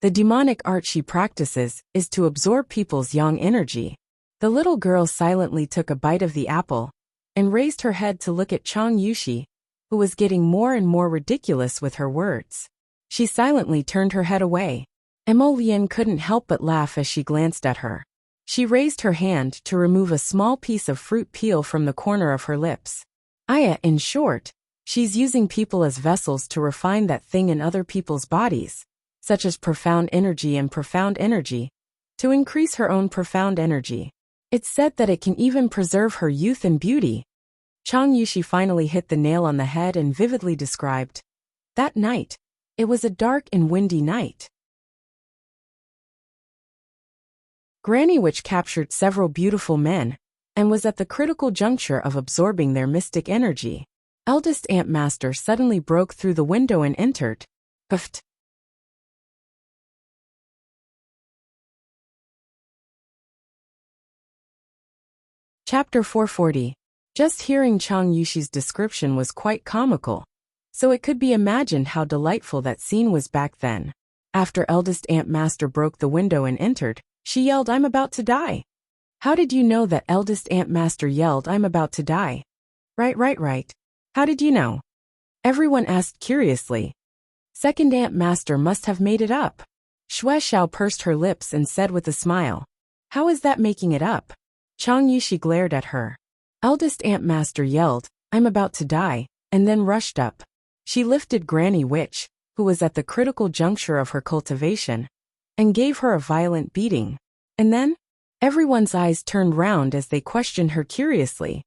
The demonic art she practices is to absorb people's yang energy. The little girl silently took a bite of the apple and raised her head to look at Chang Yushi, who was getting more and more ridiculous with her words. She silently turned her head away. Mo Lian couldn't help but laugh as she glanced at her. She raised her hand to remove a small piece of fruit peel from the corner of her lips. In short, she's using people as vessels to refine that thing in other people's bodies, such as profound energy and profound energy, to increase her own profound energy. It's said that it can even preserve her youth and beauty. Chang Yushi finally hit the nail on the head and vividly described that night. It was a dark and windy night. Granny Witch captured several beautiful men and was at the critical juncture of absorbing their mystic energy. Eldest Aunt Master suddenly broke through the window and entered. Puffed. Chapter 440. Just hearing Chang Yushi's description was quite comical, so it could be imagined how delightful that scene was back then. After eldest Aunt Master broke the window and entered, she yelled, "I'm about to die." How did you know that eldest Aunt Master yelled, "I'm about to die"? Right. How did you know? Everyone asked curiously. Second Aunt Master must have made it up. Xue Xiao pursed her lips and said with a smile, "How is that making it up?" Chang Yushi glared at her. Eldest Aunt Master yelled, "I'm about to die," and then rushed up. She lifted Granny Witch, who was at the critical juncture of her cultivation, and gave her a violent beating. And then, everyone's eyes turned round as they questioned her curiously.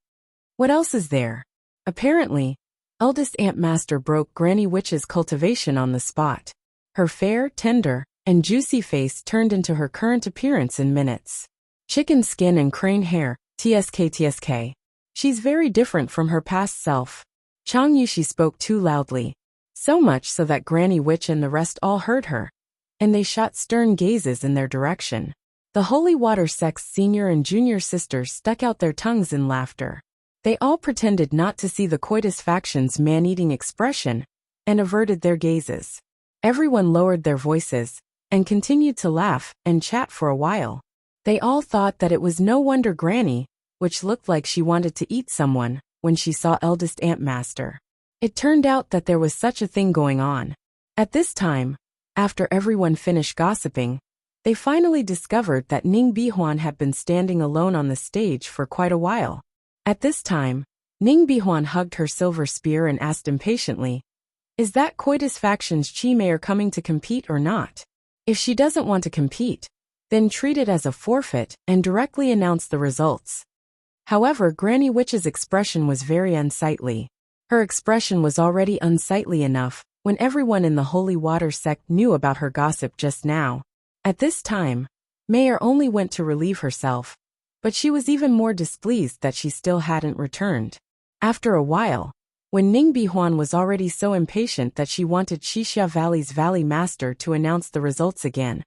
What else is there? Apparently, eldest Aunt Master broke Granny Witch's cultivation on the spot. Her fair, tender, and juicy face turned into her current appearance in minutes. Chicken skin and crane hair, tsk. She's very different from her past self. Chang Yushi spoke too loudly, so much so that Granny Witch and the rest all heard her, and they shot stern gazes in their direction. The Holy Water Sect's senior and junior sisters stuck out their tongues in laughter. They all pretended not to see the coitus faction's man-eating expression and averted their gazes. Everyone lowered their voices and continued to laugh and chat for a while. They all thought that it was no wonder Granny, which looked like she wanted to eat someone, when she saw eldest Aunt Master. It turned out that there was such a thing going on. At this time, after everyone finished gossiping, they finally discovered that Ning Bihuan had been standing alone on the stage for quite a while. At this time, Ning Bihuan hugged her silver spear and asked impatiently, "Is that coitus faction's Chi Mayor coming to compete or not? If she doesn't want to compete, then treat it as a forfeit and directly announce the results." However, Granny Witch's expression was very unsightly. Her expression was already unsightly enough when everyone in the Holy Water sect knew about her gossip just now. At this time, Mayor only went to relieve herself, but she was even more displeased that she still hadn't returned. After a while, when Ningbi Huan was already so impatient that she wanted Xixia Valley's Valley Master to announce the results again,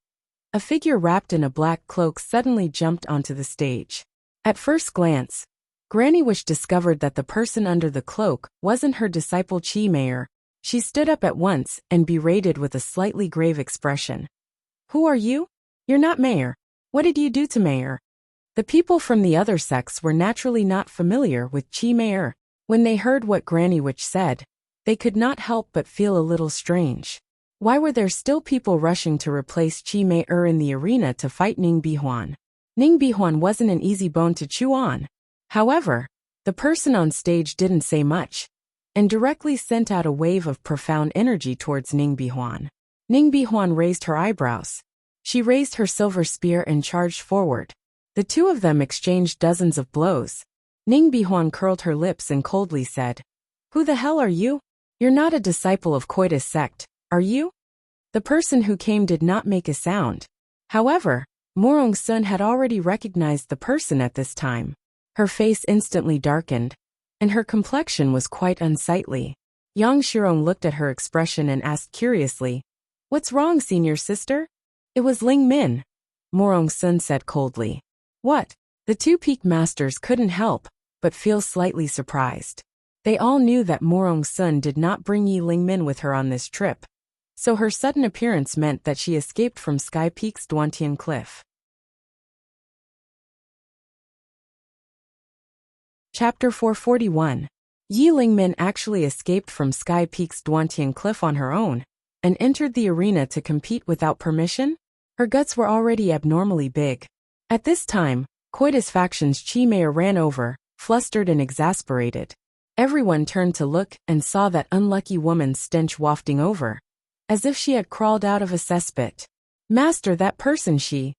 a figure wrapped in a black cloak suddenly jumped onto the stage. At first glance, Granny Wish discovered that the person under the cloak wasn't her disciple Chi Mayor. She stood up at once and berated with a slightly grave expression. "Who are you? You're not Mayor. What did you do to Mayor?" The people from the other sects were naturally not familiar with Chi Mayor. When they heard what Granny Witch said, they could not help but feel a little strange. Why were there still people rushing to replace Chi Mayor in the arena to fight Ningbi Huan? Ningbi Huan wasn't an easy bone to chew on. However, the person on stage didn't say much, and directly sent out a wave of profound energy towards Ningbi Huan. Ningbi Huan raised her eyebrows. She raised her silver spear and charged forward. The two of them exchanged dozens of blows. Ningbi Huan curled her lips and coldly said, "Who the hell are you? You're not a disciple of Coitus sect, are you?" The person who came did not make a sound. However, Morong Sun had already recognized the person at this time. Her face instantly darkened, and her complexion was quite unsightly. Yang Shirong looked at her expression and asked curiously, "What's wrong, senior sister?" "It was Ling Min," Morong Sun said coldly. "What?" The two peak masters couldn't help but feel slightly surprised. They all knew that Morong Sun did not bring Yi Lingmin with her on this trip, so her sudden appearance meant that she escaped from Sky Peak's Duantian Cliff. Chapter 441. Yi Lingmin actually escaped from Sky Peak's Duantian Cliff on her own and entered the arena to compete without permission? Her guts were already abnormally big. At this time, Coitus faction's Chi Mayor ran over, flustered and exasperated. Everyone turned to look and saw that unlucky woman's stench wafting over, as if she had crawled out of a cesspit. "Master, that person Chi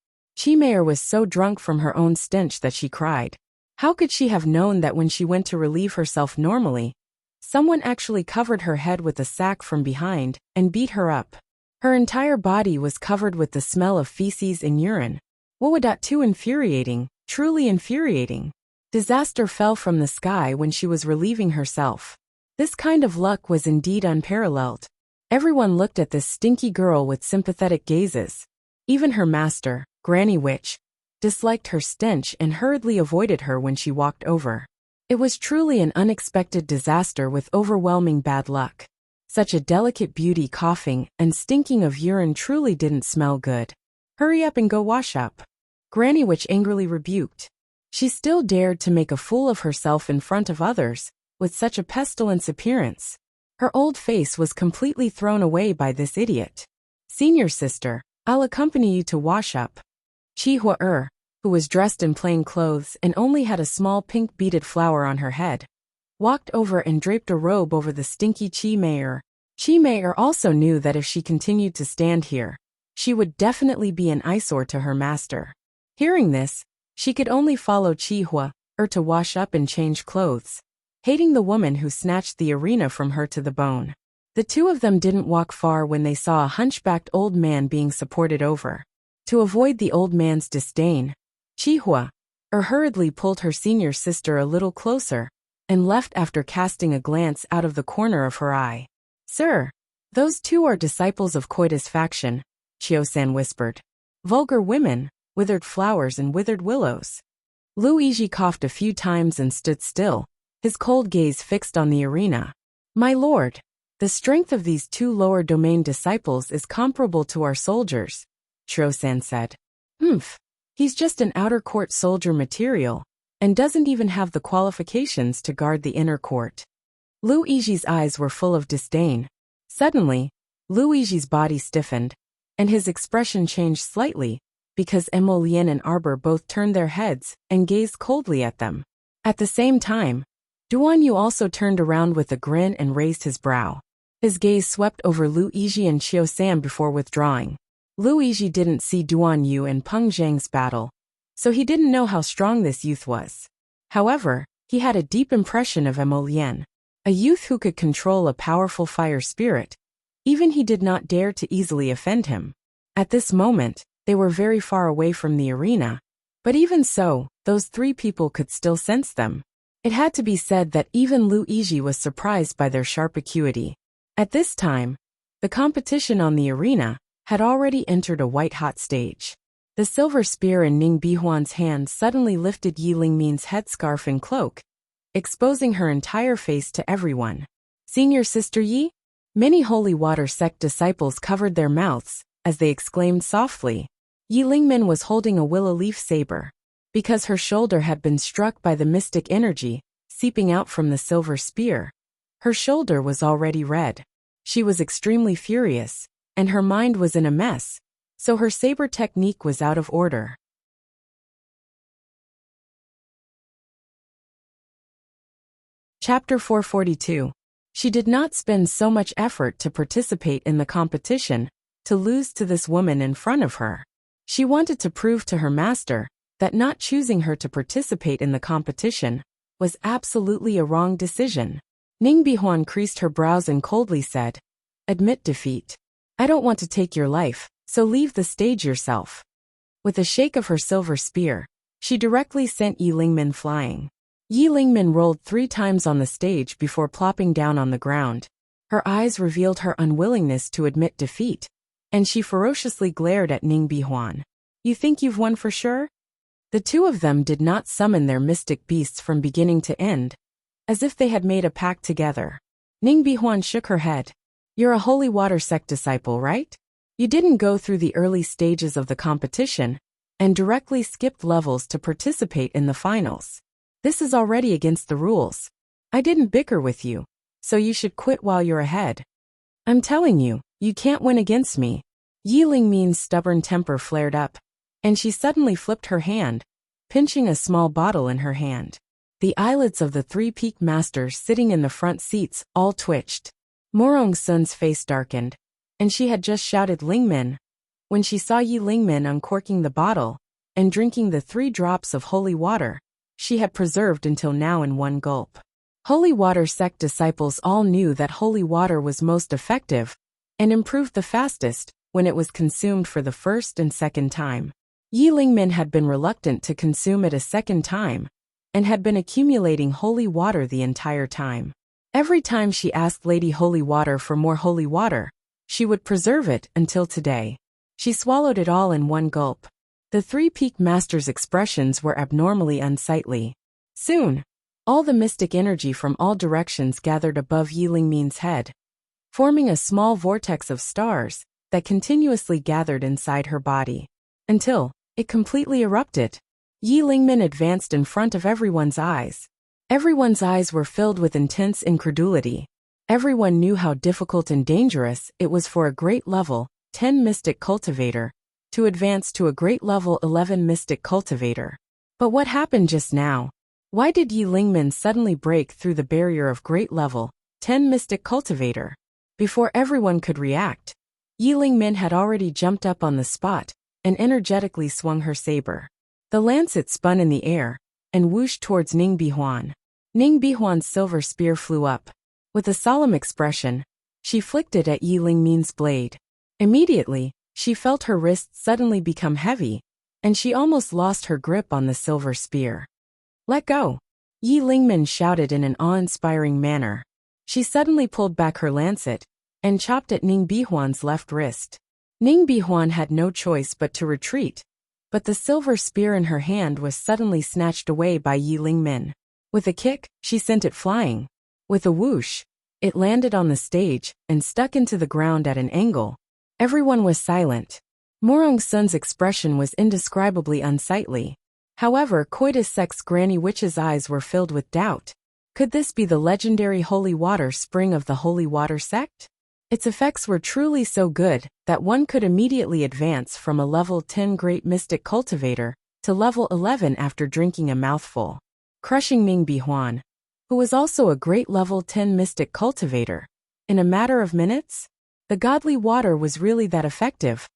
Mayor was so drunk from her own stench that she cried. How could she have known that when she went to relieve herself normally, someone actually covered her head with a sack from behind and beat her up? Her entire body was covered with the smell of feces and urine. What would that too infuriating, truly infuriating? Disaster fell from the sky when she was relieving herself. This kind of luck was indeed unparalleled. Everyone looked at this stinky girl with sympathetic gazes. Even her master, Granny Witch, disliked her stench and hurriedly avoided her when she walked over. It was truly an unexpected disaster with overwhelming bad luck. Such a delicate beauty coughing and stinking of urine truly didn't smell good. "Hurry up and go wash up," Granny Witch angrily rebuked. She still dared to make a fool of herself in front of others, with such a pestilence appearance. Her old face was completely thrown away by this idiot. "Senior sister, I'll accompany you to wash up." Chi Hua, who was dressed in plain clothes and only had a small pink beaded flower on her head, walked over and draped a robe over the stinky Chi Mayor. Chi Mayor also knew that if she continued to stand here, she would definitely be an eyesore to her master. Hearing this, she could only follow Chi Hua to wash up and change clothes, hating the woman who snatched the arena from her to the bone. The two of them didn't walk far when they saw a hunchbacked old man being supported over. To avoid the old man's disdain, Chi Hua hurriedly pulled her senior sister a little closer and left after casting a glance out of the corner of her eye. "Sir, those two are disciples of Coitus faction," Chio-san whispered. "Vulgar women, withered flowers and withered willows." Luigi coughed a few times and stood still, his cold gaze fixed on the arena. "My lord, the strength of these two lower domain disciples is comparable to our soldiers," Chio-san said. He's just an outer court soldier material, and doesn't even have the qualifications to guard the inner court." Luigi's eyes were full of disdain. Suddenly, Luigi's body stiffened, and his expression changed slightly, because Emolien and Arbor both turned their heads and gazed coldly at them. At the same time, Duan Yu also turned around with a grin and raised his brow. His gaze swept over Luigi and Chio-san before withdrawing. Luigi didn't see Duan Yu and Peng Zhang's battle, so he didn't know how strong this youth was. However, he had a deep impression of Emolien, a youth who could control a powerful fire spirit. Even he did not dare to easily offend him. At this moment, they were very far away from the arena, but even so, those three people could still sense them. It had to be said that even Luigi was surprised by their sharp acuity. At this time, the competition on the arena had already entered a white-hot stage. The silver spear in Ning Bihuan's hand suddenly lifted Yi Lingmin's headscarf and cloak, exposing her entire face to everyone. "Seeing your sister Yi?" Many holy water sect disciples covered their mouths as they exclaimed softly. Yi Lingmin was holding a willow leaf saber. Because her shoulder had been struck by the mystic energy seeping out from the silver spear, her shoulder was already red. She was extremely furious, and her mind was in a mess, so her saber technique was out of order. Chapter 442. She did not spend so much effort to participate in the competition to lose to this woman in front of her. She wanted to prove to her master that not choosing her to participate in the competition was absolutely a wrong decision. Ning Bihuan creased her brows and coldly said, "Admit defeat. I don't want to take your life, so leave the stage yourself." With a shake of her silver spear, she directly sent Yi Lingmin flying. Yi Lingmin rolled 3 times on the stage before plopping down on the ground. Her eyes revealed her unwillingness to admit defeat, and she ferociously glared at Ning Bihuan. "You think you've won for sure?" The two of them did not summon their mystic beasts from beginning to end, as if they had made a pact together. Ning Bihuan shook her head. "You're a holy water sect disciple, right? You didn't go through the early stages of the competition and directly skipped levels to participate in the finals. This is already against the rules. I didn't bicker with you, so you should quit while you're ahead. I'm telling you, you can't win against me." Yi Lingmin's stubborn temper flared up, and she suddenly flipped her hand, pinching a small bottle in her hand. The eyelids of the 3 peak masters sitting in the front seats all twitched. Morong Sun's face darkened, and she had just shouted Lingmin when she saw Yi Lingmin uncorking the bottle and drinking the 3 drops of holy water she had preserved until now in one gulp. Holy water sect disciples all knew that holy water was most effective and improved the fastest when it was consumed for the first and second time. Yi Lingmin had been reluctant to consume it a second time, and had been accumulating holy water the entire time. Every time she asked Lady Holy Water for more holy water, she would preserve it until today. She swallowed it all in one gulp. The 3 peak masters' expressions were abnormally unsightly. Soon, all the mystic energy from all directions gathered above Yi Lingmin's head, forming a small vortex of stars that continuously gathered inside her body, until it completely erupted. Yi Lingmin advanced in front of everyone's eyes. Everyone's eyes were filled with intense incredulity. Everyone knew how difficult and dangerous it was for a great level 10 mystic cultivator to advance to a great level 11 mystic cultivator. But what happened just now? Why did Yi Lingmin suddenly break through the barrier of great level 10 mystic cultivator? Before everyone could react, Yi Lingmin had already jumped up on the spot and energetically swung her saber. The lancet spun in the air and whooshed towards Ning Bihuan. Ning Bihuan's silver spear flew up. With a solemn expression, she flicked it at Yi Lingmin's blade. Immediately, she felt her wrists suddenly become heavy, and she almost lost her grip on the silver spear. "Let go!" Yi Lingmin shouted in an awe-inspiring manner. She suddenly pulled back her lancet and chopped at Ning Bihuan's left wrist. Ning Bihuan had no choice but to retreat, but the silver spear in her hand was suddenly snatched away by Yi Lingmin. With a kick, she sent it flying. With a whoosh, it landed on the stage and stuck into the ground at an angle. Everyone was silent. Morong Sun's expression was indescribably unsightly. However, Coitus Sec's Granny Witch's eyes were filled with doubt. Could this be the legendary holy water spring of the holy water sect? Its effects were truly so good that one could immediately advance from a level 10 great mystic cultivator to level 11 after drinking a mouthful, crushing Ning Bihuan, who was also a great level 10 mystic cultivator, in a matter of minutes. The godly water was really that effective.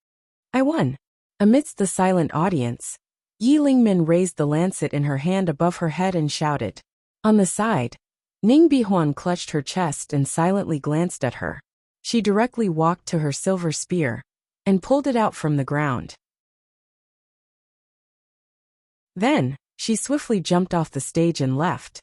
"I won." Amidst the silent audience, Yi Lingmin raised the lancet in her hand above her head and shouted. On the side, Ning Bihuan clutched her chest and silently glanced at her. She directly walked to her silver spear and pulled it out from the ground. Then, she swiftly jumped off the stage and left.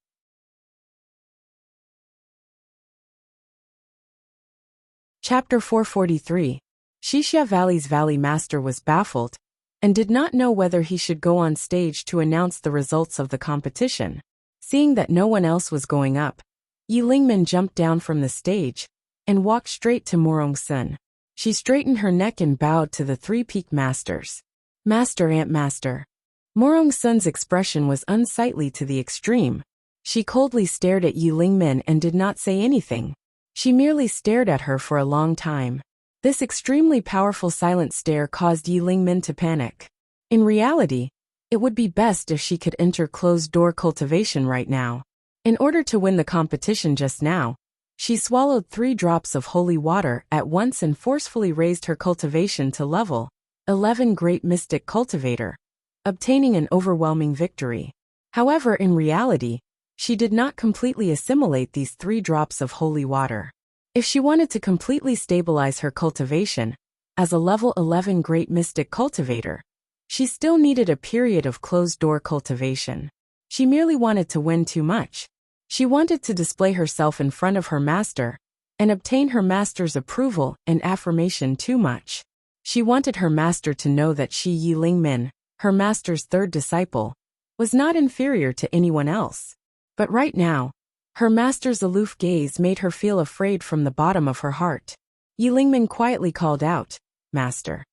Chapter 443. Xixia Valley's Valley Master was baffled and did not know whether he should go on stage to announce the results of the competition. Seeing that no one else was going up, Yi Lingmin jumped down from the stage and walked straight to Morong Sun. She straightened her neck and bowed to the three-peaked masters. Master, Ant Master. Morong Sun's expression was unsightly to the extreme. She coldly stared at Yi Lingmin and did not say anything. She merely stared at her for a long time. This extremely powerful silent stare caused Yi Lingmin to panic. In reality, it would be best if she could enter closed-door cultivation right now. In order to win the competition just now, she swallowed 3 drops of holy water at once and forcefully raised her cultivation to level 11 Great Mystic Cultivator, obtaining an overwhelming victory. However, in reality, she did not completely assimilate these 3 drops of holy water. If she wanted to completely stabilize her cultivation as a level 11 Great Mystic Cultivator, she still needed a period of closed-door cultivation. She merely wanted to win too much. She wanted to display herself in front of her master and obtain her master's approval and affirmation too much. She wanted her master to know that she, Yi Lingmin, her master's 3rd disciple, was not inferior to anyone else. But right now, her master's aloof gaze made her feel afraid from the bottom of her heart. Yi Lingmin quietly called out, Master.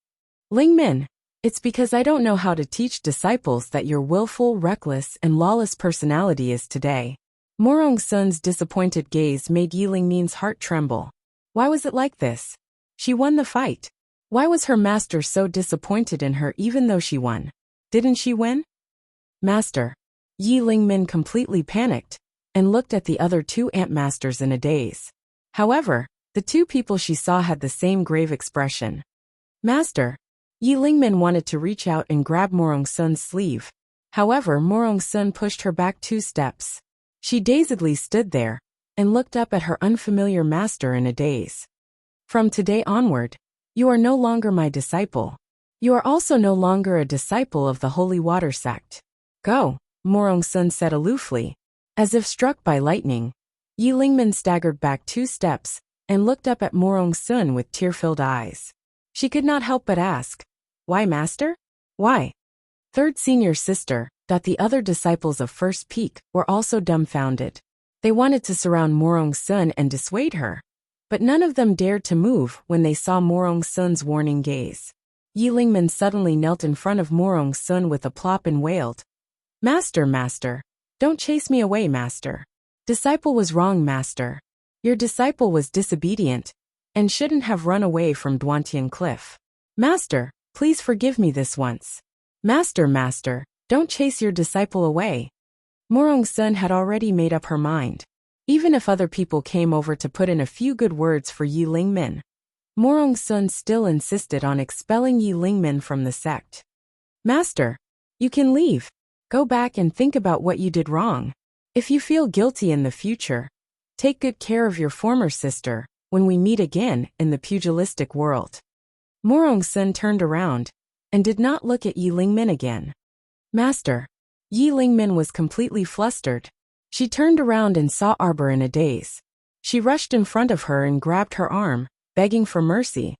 Lingmin, it's because I don't know how to teach disciples that your willful, reckless, and lawless personality is today. Morong Sun's disappointed gaze made Yi Lingmin's heart tremble. Why was it like this? She won the fight. Why was her master so disappointed in her even though she won? Didn't she win? Master. Yi Lingmin completely panicked and looked at the other 2 ant masters in a daze. However, the 2 people she saw had the same grave expression. Master. Yi Lingmin wanted to reach out and grab Morong Sun's sleeve. However, Morong Sun pushed her back 2 steps. She dazedly stood there and looked up at her unfamiliar master in a daze. From today onward, you are no longer my disciple. You are also no longer a disciple of the Holy Water sect. Go, Morong Sun said aloofly. As if struck by lightning, Yi Lingmin staggered back 2 steps and looked up at Morong Sun with tear-filled eyes. She could not help but ask, Why, Master? Why? 3rd senior sister, the other disciples of First Peak, were also dumbfounded. They wanted to surround Morong Sun and dissuade her, but none of them dared to move when they saw Morong Sun's warning gaze. Yi Lingmin suddenly knelt in front of Morong Sun with a plop and wailed, Master, Master. Don't chase me away, Master. Disciple was wrong, Master. Your disciple was disobedient and shouldn't have run away from Duantian Cliff. Master, please forgive me this once. Master, Master, don't chase your disciple away. Morong Sun had already made up her mind. Even if other people came over to put in a few good words for Yi Lingmin, Morong Sun still insisted on expelling Yi Lingmin from the sect. Master, you can leave. Go back and think about what you did wrong. If you feel guilty in the future, take good care of your former sister when we meet again in the pugilistic world. Morong Sun turned around and did not look at Yi Lingmin again. Master. Yi Lingmin was completely flustered. She turned around and saw Arbor in a daze. She rushed in front of her and grabbed her arm, begging for mercy.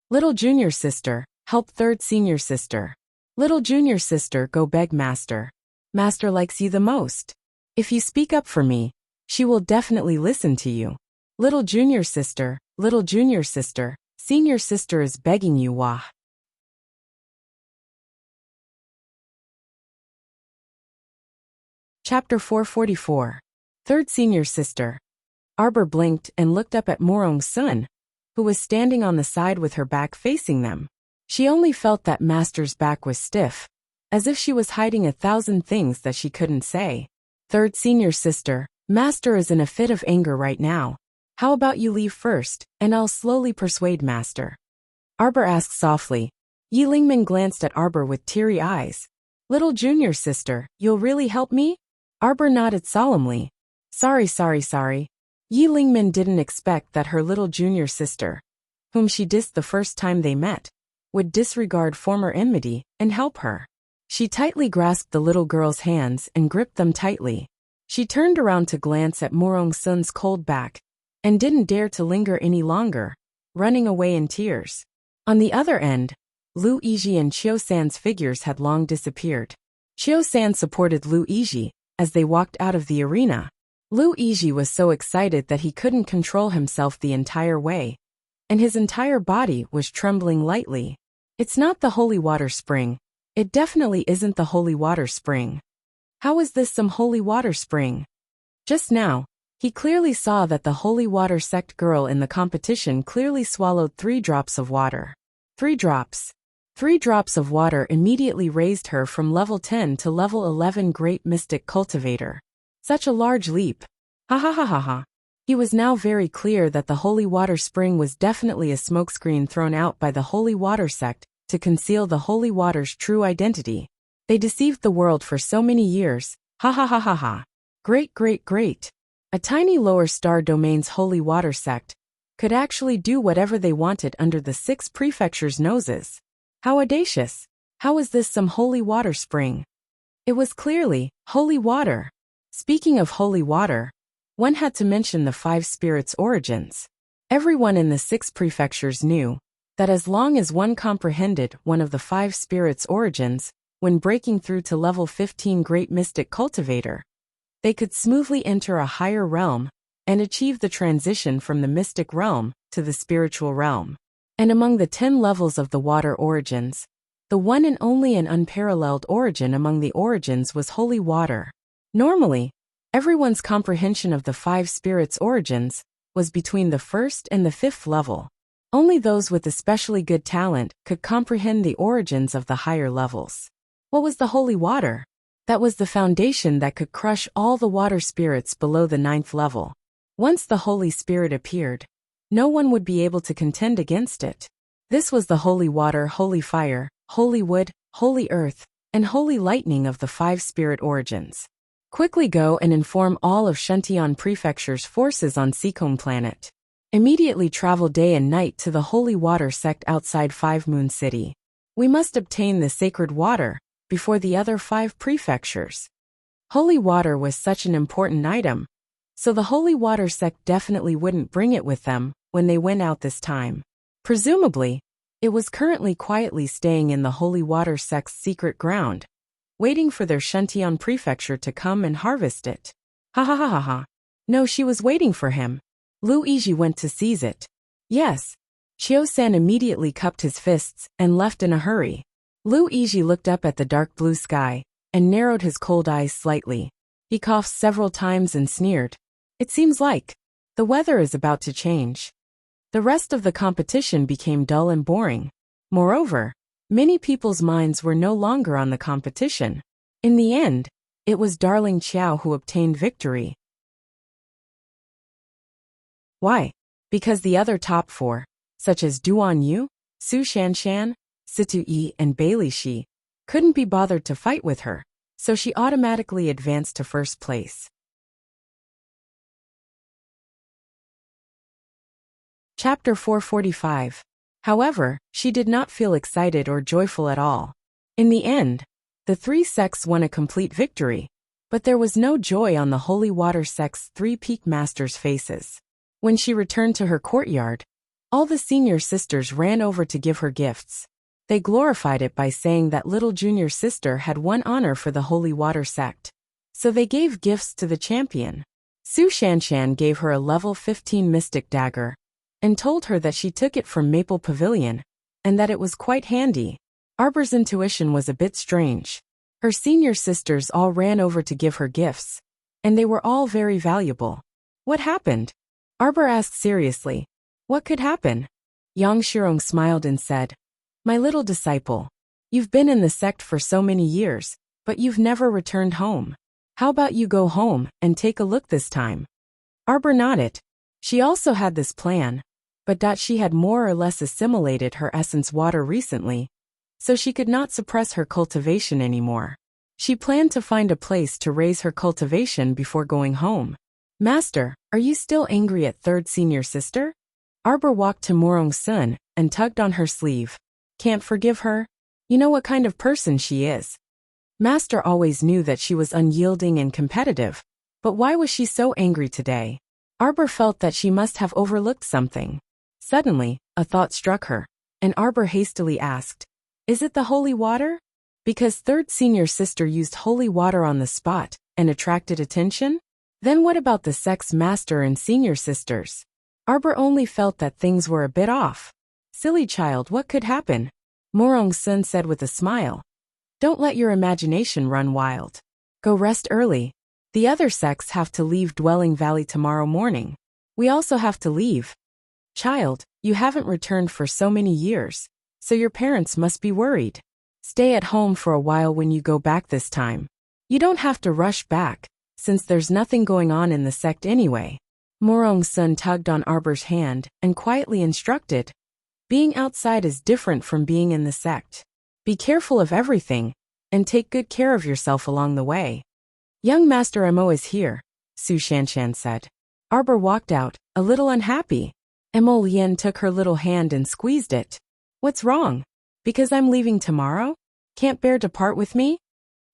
Little junior sister, help 3rd senior sister. Little junior sister, go beg Master. Master likes you the most. If you speak up for me, she will definitely listen to you. Little junior sister, senior sister is begging you, wah. Chapter 444. 3rd senior sister. Arbor blinked and looked up at Morong Sun, who was standing on the side with her back facing them. She only felt that Master's back was stiff, as if she was hiding 1,000 things that she couldn't say. 3rd senior sister, Master is in a fit of anger right now. How about you leave first, and I'll slowly persuade Master. Arbor asked softly. Yi Lingmin glanced at Arbor with teary eyes. Little junior sister, you'll really help me? Arbor nodded solemnly. Sorry. Yi Lingmin didn't expect that her little junior sister, whom she dissed the first time they met, would disregard former enmity and help her. She tightly grasped the little girl's hands and gripped them tightly. She turned around to glance at Morong Sun's cold back, and didn't dare to linger any longer, running away in tears. On the other end, Lu Yizhi and Qiu San's figures had long disappeared. Qiu San supported Lu Yizhi as they walked out of the arena. Lu Yizhi was so excited that he couldn't control himself the entire way, and his entire body was trembling lightly. It's not the holy water spring. It definitely isn't the holy water spring. How is this some holy water spring? Just now, he clearly saw that the holy water sect girl in the competition clearly swallowed 3 drops of water. 3 drops. 3 drops of water immediately raised her from level 10 to level 11 Great Mystic Cultivator. Such a large leap. Ha ha ha ha ha. He was now very clear that the holy water spring was definitely a smokescreen thrown out by the holy water sect to conceal the holy water's true identity. They deceived the world for so many years. Ha ha ha ha ha. Great. A tiny lower star domain's holy water sect could actually do whatever they wanted under the 6 prefectures' noses. How audacious. How is this some holy water spring? It was clearly holy water. Speaking of holy water, one had to mention the 5 spirits' origins. Everyone in the 6 prefectures knew that as long as one comprehended one of the 5 spirits' origins, when breaking through to level 15 Great Mystic Cultivator, they could smoothly enter a higher realm and achieve the transition from the mystic realm to the spiritual realm. And among the 10 levels of the water origins, the one and only and unparalleled origin among the origins was holy water. Normally, everyone's comprehension of the 5 spirits' origins was between the 1st and the 5th level. Only those with especially good talent could comprehend the origins of the higher levels. What was the holy water? That was the foundation that could crush all the water spirits below the 9th level. Once the Holy Spirit appeared, no one would be able to contend against it. This was the holy water, holy fire, holy wood, holy earth, and holy lightning of the 5 spirit origins. Quickly go and inform all of Shuntian Prefecture's forces on Seacombe Planet. Immediately travel day and night to the holy water sect outside 5 Moon City. We must obtain the sacred water before the other 5 prefectures. Holy water was such an important item, so the holy water sect definitely wouldn't bring it with them when they went out this time. Presumably, it was currently quietly staying in the holy water sect's secret ground, waiting for their Shuntian prefecture to come and harvest it. Ha ha ha ha ha. No, she was waiting for him. Lu Yizhi went to seize it. Yes. Qiu San immediately cupped his fists and left in a hurry. Lu Yizhi looked up at the dark blue sky and narrowed his cold eyes slightly. He coughed several times and sneered. It seems like the weather is about to change. The rest of the competition became dull and boring. Moreover, many people's minds were no longer on the competition. In the end, it was Darling Qiao who obtained victory. Why? Because the other top 4, such as Duan Yu, Su Shanshan, Situ Yi, and Bailey Shi, couldn't be bothered to fight with her, so she automatically advanced to first place. Chapter 445. However, she did not feel excited or joyful at all. In the end, the 3 sects won a complete victory, but there was no joy on the holy water sect's 3 peak masters' faces. When she returned to her courtyard, all the senior sisters ran over to give her gifts. They glorified it by saying that little junior sister had won honor for the holy water sect. So they gave gifts to the champion. Su Shanshan gave her a level 15 mystic dagger, and told her that she took it from Maple Pavilion, and that it was quite handy. Arbor's intuition was a bit strange. Her senior sisters all ran over to give her gifts, and they were all very valuable. What happened? Arbor asked seriously. What could happen? Yang Shirong smiled and said, My little disciple, you've been in the sect for so many years, but you've never returned home. How about you go home and take a look this time? Arbor nodded. She also had this plan, but she had more or less assimilated her essence water recently, so she could not suppress her cultivation anymore. She planned to find a place to raise her cultivation before going home. Master, are you still angry at third senior sister? Arbor walked to Morong-sun and tugged on her sleeve. Can't forgive her? You know what kind of person she is. Master always knew that she was unyielding and competitive, but why was she so angry today? Arbor felt that she must have overlooked something. Suddenly, a thought struck her, and Arbor hastily asked, "Is it the holy water?" Because third senior sister used holy water on the spot and attracted attention? Then what about the sex master and senior sisters? Arbor only felt that things were a bit off. Silly child, what could happen? Morong-sun said with a smile. Don't let your imagination run wild. Go rest early. The other sects have to leave Dwelling Valley tomorrow morning. We also have to leave. Child, you haven't returned for so many years, so your parents must be worried. Stay at home for a while when you go back this time. You don't have to rush back, since there's nothing going on in the sect anyway. Morong-sun tugged on Arbor's hand and quietly instructed. Being outside is different from being in the sect. Be careful of everything, and take good care of yourself along the way. Young Master Mo is here, Su Shanshan said. Arbor walked out, a little unhappy. Mo Lien took her little hand and squeezed it. What's wrong? Because I'm leaving tomorrow? Can't bear to part with me?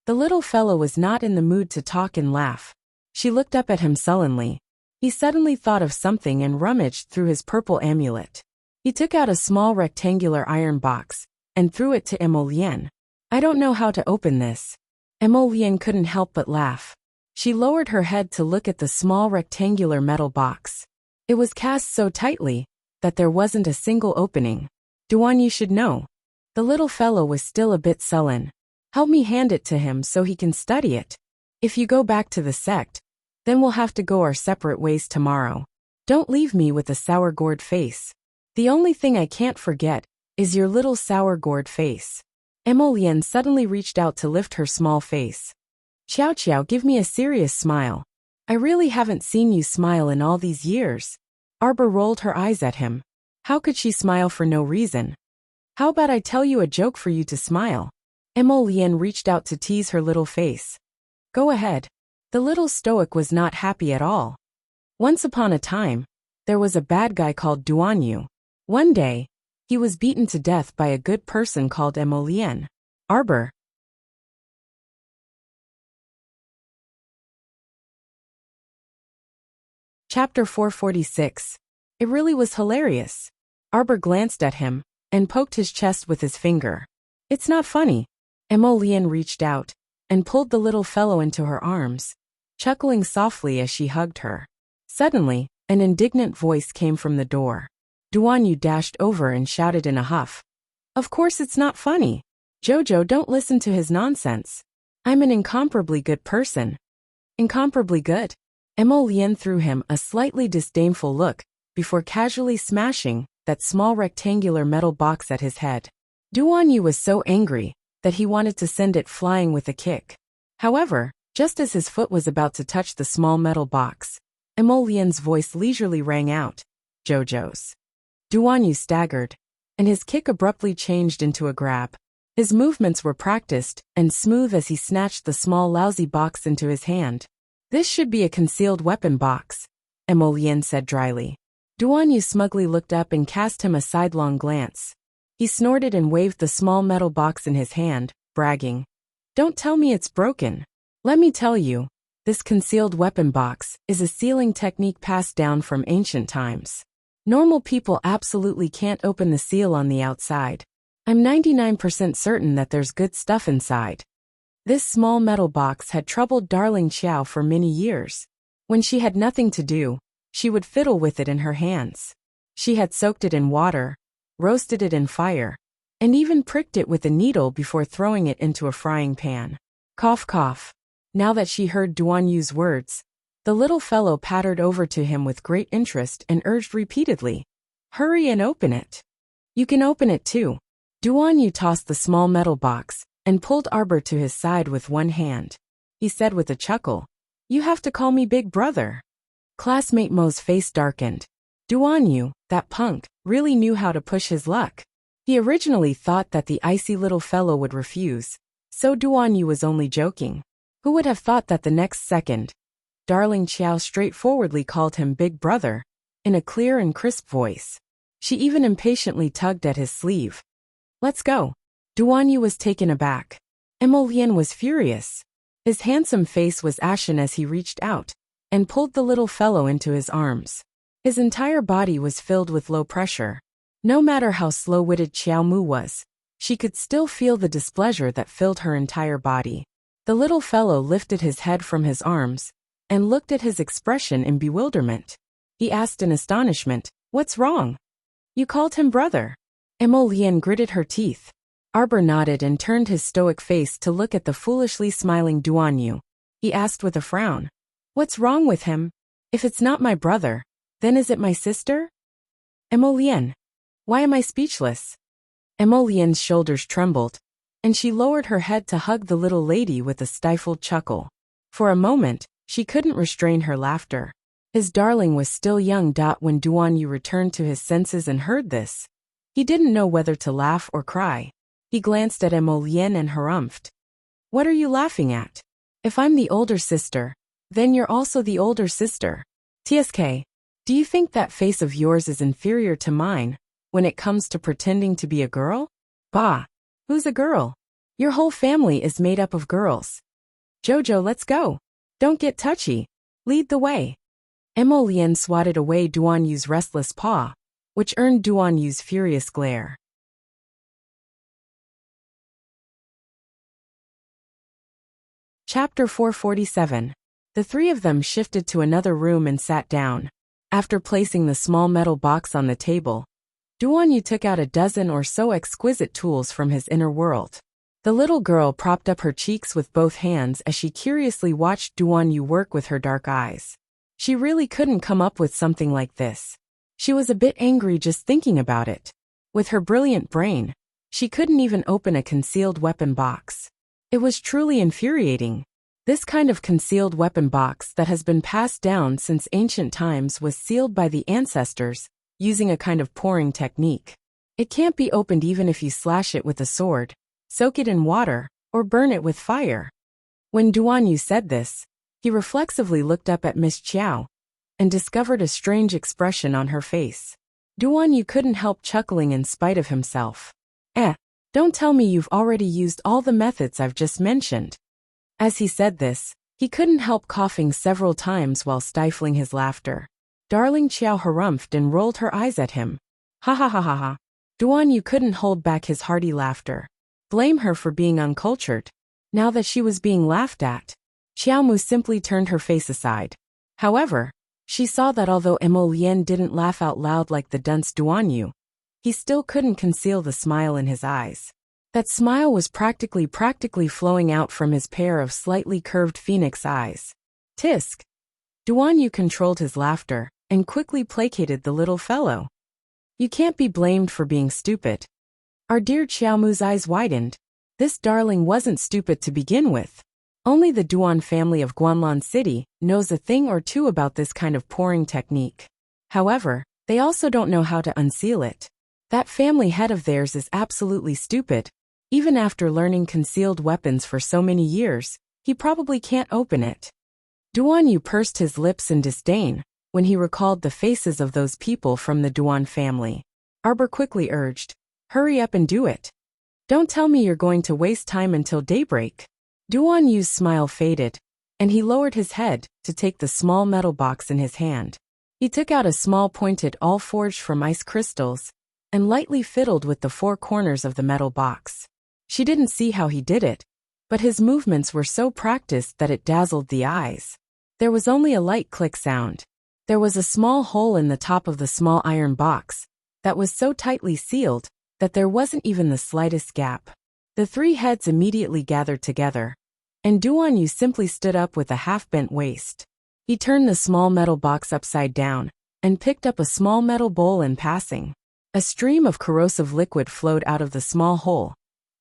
The little fellow was not in the mood to talk and laugh. She looked up at him sullenly. He suddenly thought of something and rummaged through his purple amulet. He took out a small rectangular iron box and threw it to Mo Lien. I don't know how to open this. Mo Lien couldn't help but laugh. She lowered her head to look at the small rectangular metal box. It was cast so tightly that there wasn't a single opening. Duan, you should know. The little fellow was still a bit sullen. Help me hand it to him so he can study it. If you go back to the sect, then we'll have to go our separate ways tomorrow. Don't leave me with a sour-gourd face. The only thing I can't forget is your little sour-gourd face. Mo Lien suddenly reached out to lift her small face. Xiao Xiao, give me a serious smile. I really haven't seen you smile in all these years. Arbor rolled her eyes at him. How could she smile for no reason? How about I tell you a joke for you to smile? Mo Lien reached out to tease her little face. Go ahead. The little stoic was not happy at all. Once upon a time, there was a bad guy called Duan Yu. One day, he was beaten to death by a good person called Mo Lien. Arbor. Chapter 446. It really was hilarious. Arbor glanced at him and poked his chest with his finger. It's not funny. Mo Lien reached out and pulled the little fellow into her arms, chuckling softly as she hugged her. Suddenly, an indignant voice came from the door. Duan Yu dashed over and shouted in a huff. Of course it's not funny. Jojo, don't listen to his nonsense. I'm an incomparably good person. Incomparably good? Mo Lien threw him a slightly disdainful look before casually smashing that small rectangular metal box at his head. Duan Yu was so angry that he wanted to send it flying with a kick. However, just as his foot was about to touch the small metal box, Mo Lien's voice leisurely rang out. Jojo's. Duan Yu staggered, and his kick abruptly changed into a grab. His movements were practiced and smooth as he snatched the small lousy box into his hand. This should be a concealed weapon box, Mo Lien said dryly. Duan Yu smugly looked up and cast him a sidelong glance. He snorted and waved the small metal box in his hand, bragging. Don't tell me it's broken. Let me tell you, this concealed weapon box is a sealing technique passed down from ancient times. Normal people absolutely can't open the seal on the outside. I'm 99% certain that there's good stuff inside. This small metal box had troubled darling Xiao for many years. When she had nothing to do, she would fiddle with it in her hands. She had soaked it in water, roasted it in fire, and even pricked it with a needle before throwing it into a frying pan. Cough cough. Now that she heard Duan Yu's words, the little fellow pattered over to him with great interest and urged repeatedly, hurry and open it. You can open it too. Duan Yu tossed the small metal box and pulled Arbor to his side with one hand. He said with a chuckle, you have to call me big brother. Classmate Mo's face darkened. Duan Yu, that punk, really knew how to push his luck. He originally thought that the icy little fellow would refuse, so Duan Yu was only joking. Who would have thought that the next second, Darling Qiao straightforwardly called him Big Brother, in a clear and crisp voice. She even impatiently tugged at his sleeve. Let's go. Duan Yu was taken aback. Emolian was furious. His handsome face was ashen as he reached out and pulled the little fellow into his arms. His entire body was filled with low pressure. No matter how slow-witted Qiao Mu was, she could still feel the displeasure that filled her entire body. The little fellow lifted his head from his arms and looked at his expression in bewilderment. He asked in astonishment, "What's wrong?" "You called him brother." Emolian gritted her teeth. Arbor nodded and turned his stoic face to look at the foolishly smiling Duan Yu. He asked with a frown, "What's wrong with him? If it's not my brother, then is it my sister?" Emolian. Why am I speechless? Emolian's shoulders trembled, and she lowered her head to hug the little lady with a stifled chuckle. For a moment, she couldn't restrain her laughter. His darling was still young. When Duan Yu returned to his senses and heard this, he didn't know whether to laugh or cry. He glanced at Emolian and harumphed. "What are you laughing at? If I'm the older sister, then you're also the older sister. TSK, do you think that face of yours is inferior to mine when it comes to pretending to be a girl?" "Bah, who's a girl? Your whole family is made up of girls. Jojo, let's go. Don't get touchy. Lead the way." Emolian swatted away Duan Yu's restless paw, which earned Duan Yu's furious glare. Chapter 447. The three of them shifted to another room and sat down. After placing the small metal box on the table, Duan Yu took out a dozen or so exquisite tools from his inner world. The little girl propped up her cheeks with both hands as she curiously watched Duan Yu work with her dark eyes. She really couldn't come up with something like this. She was a bit angry just thinking about it. With her brilliant brain, she couldn't even open a concealed weapon box. It was truly infuriating. This kind of concealed weapon box that has been passed down since ancient times was sealed by the ancestors, using a kind of pouring technique. It can't be opened even if you slash it with a sword, soak it in water, or burn it with fire. When Duan Yu said this, he reflexively looked up at Miss Qiao and discovered a strange expression on her face. Duan Yu couldn't help chuckling in spite of himself. Don't tell me you've already used all the methods I've just mentioned." As he said this, he couldn't help coughing several times while stifling his laughter. Darling Qiao harumphed and rolled her eyes at him. Ha ha ha ha ha. Duan Yu couldn't hold back his hearty laughter. Blame her for being uncultured. Now that she was being laughed at, Qiao Mu simply turned her face aside. However, she saw that although Emolian didn't laugh out loud like the dunce Duan Yu, he still couldn't conceal the smile in his eyes. That smile was practically flowing out from his pair of slightly curved phoenix eyes. Tisk! Duan Yu controlled his laughter and quickly placated the little fellow. "You can't be blamed for being stupid." Our dear Qiao Mu's eyes widened. This darling wasn't stupid to begin with. Only the Duan family of Guanlan City knows a thing or two about this kind of pouring technique. However, they also don't know how to unseal it. That family head of theirs is absolutely stupid. Even after learning concealed weapons for so many years, he probably can't open it. Duan Yu pursed his lips in disdain when he recalled the faces of those people from the Duan family. Arbor quickly urged, "Hurry up and do it. Don't tell me you're going to waste time until daybreak." Duan Yu's smile faded, and he lowered his head to take the small metal box in his hand. He took out a small pointed awl forged from ice crystals and lightly fiddled with the four corners of the metal box. She didn't see how he did it, but his movements were so practiced that it dazzled the eyes. There was only a light click sound. There was a small hole in the top of the small iron box that was so tightly sealed that there wasn't even the slightest gap. The three heads immediately gathered together, and Duan Yu simply stood up with a half-bent waist. He turned the small metal box upside down and picked up a small metal bowl in passing. A stream of corrosive liquid flowed out of the small hole,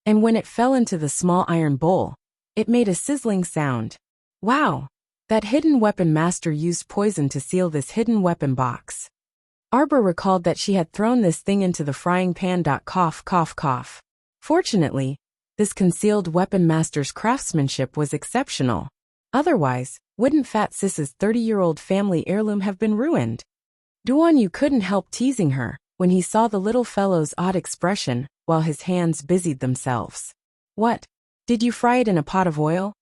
and when it fell into the small iron bowl, it made a sizzling sound. Wow! That hidden weapon master used poison to seal this hidden weapon box. Arbor recalled that she had thrown this thing into the frying pan. Cough, cough, cough. Fortunately, this concealed weapon master's craftsmanship was exceptional. Otherwise, wouldn't Fat Sis's 30-year-old family heirloom have been ruined? Duanyu couldn't help teasing her when he saw the little fellow's odd expression while his hands busied themselves. What? Did you fry it in a pot of oil?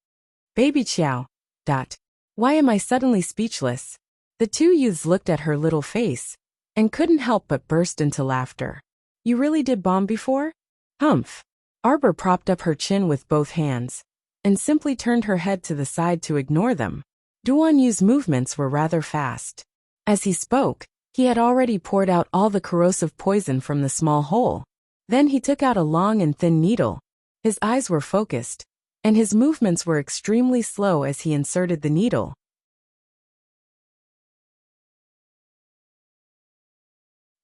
Baby Chow. Why am I suddenly speechless? The two youths looked at her little face and couldn't help but burst into laughter. You really did bomb before? Humph. Arbor propped up her chin with both hands and simply turned her head to the side to ignore them. Duanyu's movements were rather fast. As he spoke, he had already poured out all the corrosive poison from the small hole. Then he took out a long and thin needle. His eyes were focused, and his movements were extremely slow as he inserted the needle.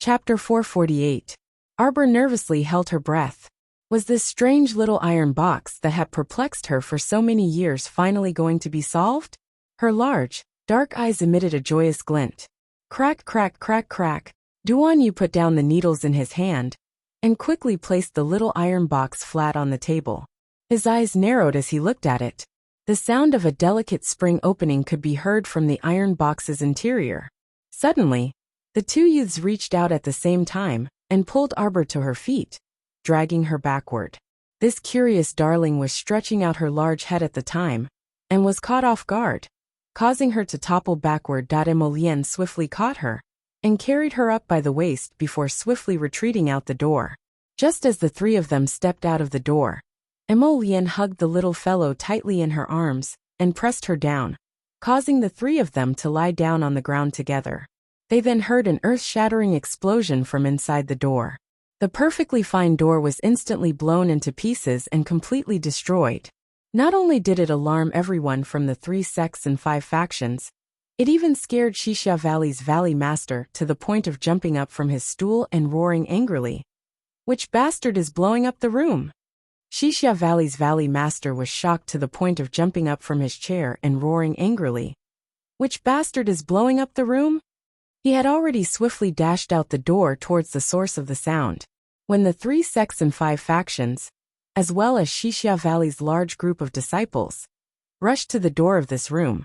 Chapter 448. Arbor nervously held her breath. Was this strange little iron box that had perplexed her for so many years finally going to be solved? Her large, dark eyes emitted a joyous glint. Crack, crack, crack, crack. Duanyu put down the needles in his hand and quickly placed the little iron box flat on the table. His eyes narrowed as he looked at it. The sound of a delicate spring opening could be heard from the iron box's interior. Suddenly, the two youths reached out at the same time and pulled Arbor to her feet, dragging her backward. This curious darling was stretching out her large head at the time and was caught off guard, causing her to topple backward. Emolien swiftly caught her and carried her up by the waist before swiftly retreating out the door. Just as the three of them stepped out of the door, Emolien hugged the little fellow tightly in her arms and pressed her down, causing the three of them to lie down on the ground together. They then heard an earth-shattering explosion from inside the door. The perfectly fine door was instantly blown into pieces and completely destroyed. Not only did it alarm everyone from the 3 sects and 5 factions, it even scared Xixia Valley's Valley Master to the point of jumping up from his stool and roaring angrily. Which bastard is blowing up the room? Xixia Valley's Valley Master was shocked to the point of jumping up from his chair and roaring angrily. Which bastard is blowing up the room? He had already swiftly dashed out the door towards the source of the sound. When the 3 sects and 5 factions, as well as Xixia Valley's large group of disciples, rushed to the door of this room,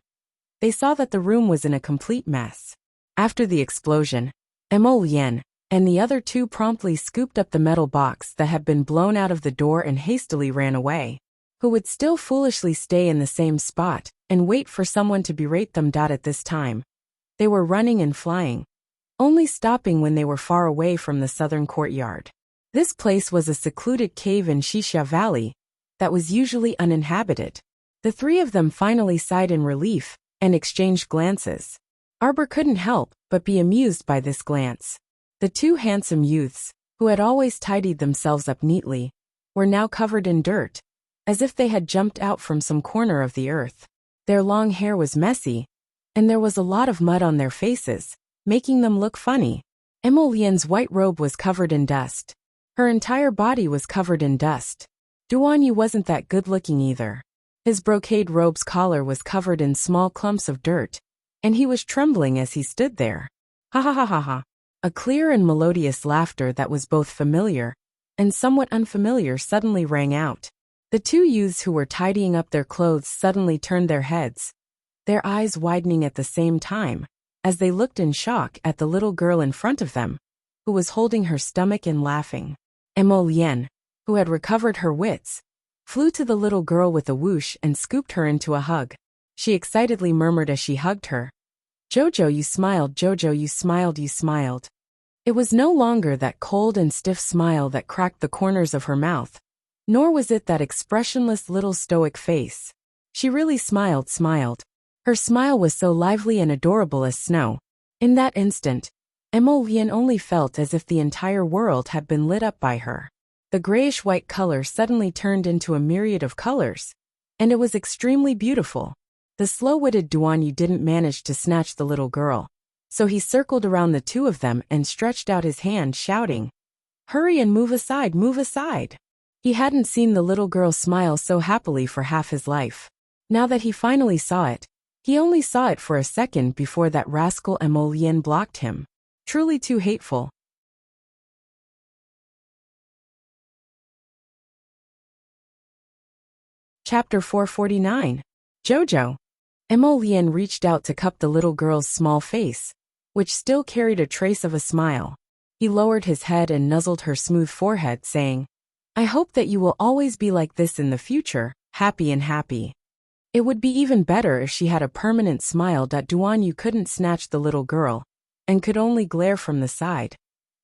they saw that the room was in a complete mess. After the explosion, Emolien and the other two promptly scooped up the metal box that had been blown out of the door and hastily ran away. Who would still foolishly stay in the same spot and wait for someone to berate them? At this time, they were running and flying, only stopping when they were far away from the southern courtyard. This place was a secluded cave in Xixia Valley that was usually uninhabited. The three of them finally sighed in relief and exchanged glances. Arbor couldn't help but be amused by this glance. The 2 handsome youths, who had always tidied themselves up neatly, were now covered in dirt, as if they had jumped out from some corner of the earth. Their long hair was messy, and there was a lot of mud on their faces, making them look funny. Emolien's white robe was covered in dust. Her entire body was covered in dust. Duanyu wasn't that good-looking either. His brocade robe's collar was covered in small clumps of dirt, and he was trembling as he stood there. Ha ha ha ha ha. A clear and melodious laughter that was both familiar and somewhat unfamiliar suddenly rang out. The 2 youths who were tidying up their clothes suddenly turned their heads, their eyes widening at the same time, as they looked in shock at the little girl in front of them, who was holding her stomach and laughing. Emolien, who had recovered her wits, flew to the little girl with a whoosh and scooped her into a hug. She excitedly murmured as she hugged her, "Jojo, you smiled, Jojo, you smiled, you smiled." It was no longer that cold and stiff smile that cracked the corners of her mouth, nor was it that expressionless little stoic face. She really smiled. Her smile was so lively and adorable as snow. In that instant, Emolien only felt as if the entire world had been lit up by her. The grayish-white color suddenly turned into a myriad of colors, and it was extremely beautiful. The slow-witted Duanyu didn't manage to snatch the little girl, so he circled around the 2 of them and stretched out his hand, shouting, "Hurry and move aside, move aside." He hadn't seen the little girl smile so happily for half his life. Now that he finally saw it, he only saw it for a second before that rascal Emolien blocked him. Truly too hateful. Chapter 449. Jojo. Emolien reached out to cup the little girl's small face, which still carried a trace of a smile. He lowered his head and nuzzled her smooth forehead, saying, I hope that you will always be like this in the future, happy and happy. It would be even better if she had a permanent smile. Duanyu couldn't snatch the little girl, and could only glare from the side.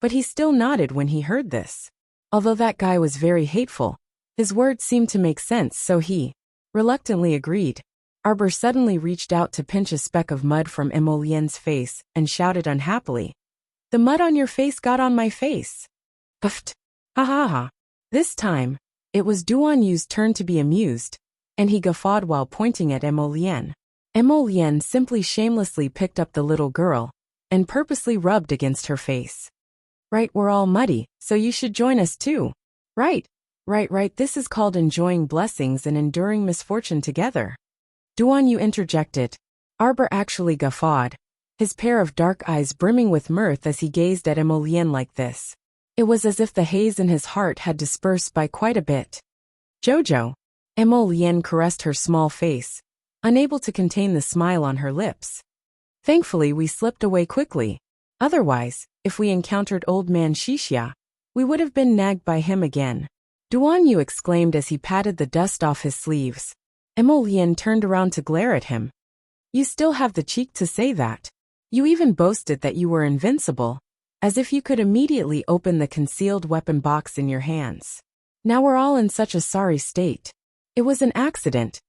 But he still nodded when he heard this. Although that guy was very hateful, his words seemed to make sense, so he reluctantly agreed. Arbor suddenly reached out to pinch a speck of mud from Emolien's face and shouted unhappily, The mud on your face got on my face. Puffed. Ha ha ha. This time, it was Duanyu's turn to be amused, and he guffawed while pointing at Emolien. Emolien simply shamelessly picked up the little girl and purposely rubbed against her face. Right, we're all muddy, so you should join us too. Right, this is called enjoying blessings and enduring misfortune together. Duanyu interjected. Arbor actually guffawed, his pair of dark eyes brimming with mirth as he gazed at Emolien like this. It was as if the haze in his heart had dispersed by quite a bit. Jojo. Emolien caressed her small face, unable to contain the smile on her lips. Thankfully we slipped away quickly. Otherwise, if we encountered old man Shishia, we would have been nagged by him again. Duanyu exclaimed as he patted the dust off his sleeves. Emolien turned around to glare at him. You still have the cheek to say that. You even boasted that you were invincible, as if you could immediately open the concealed weapon box in your hands. Now we're all in such a sorry state. It was an accident.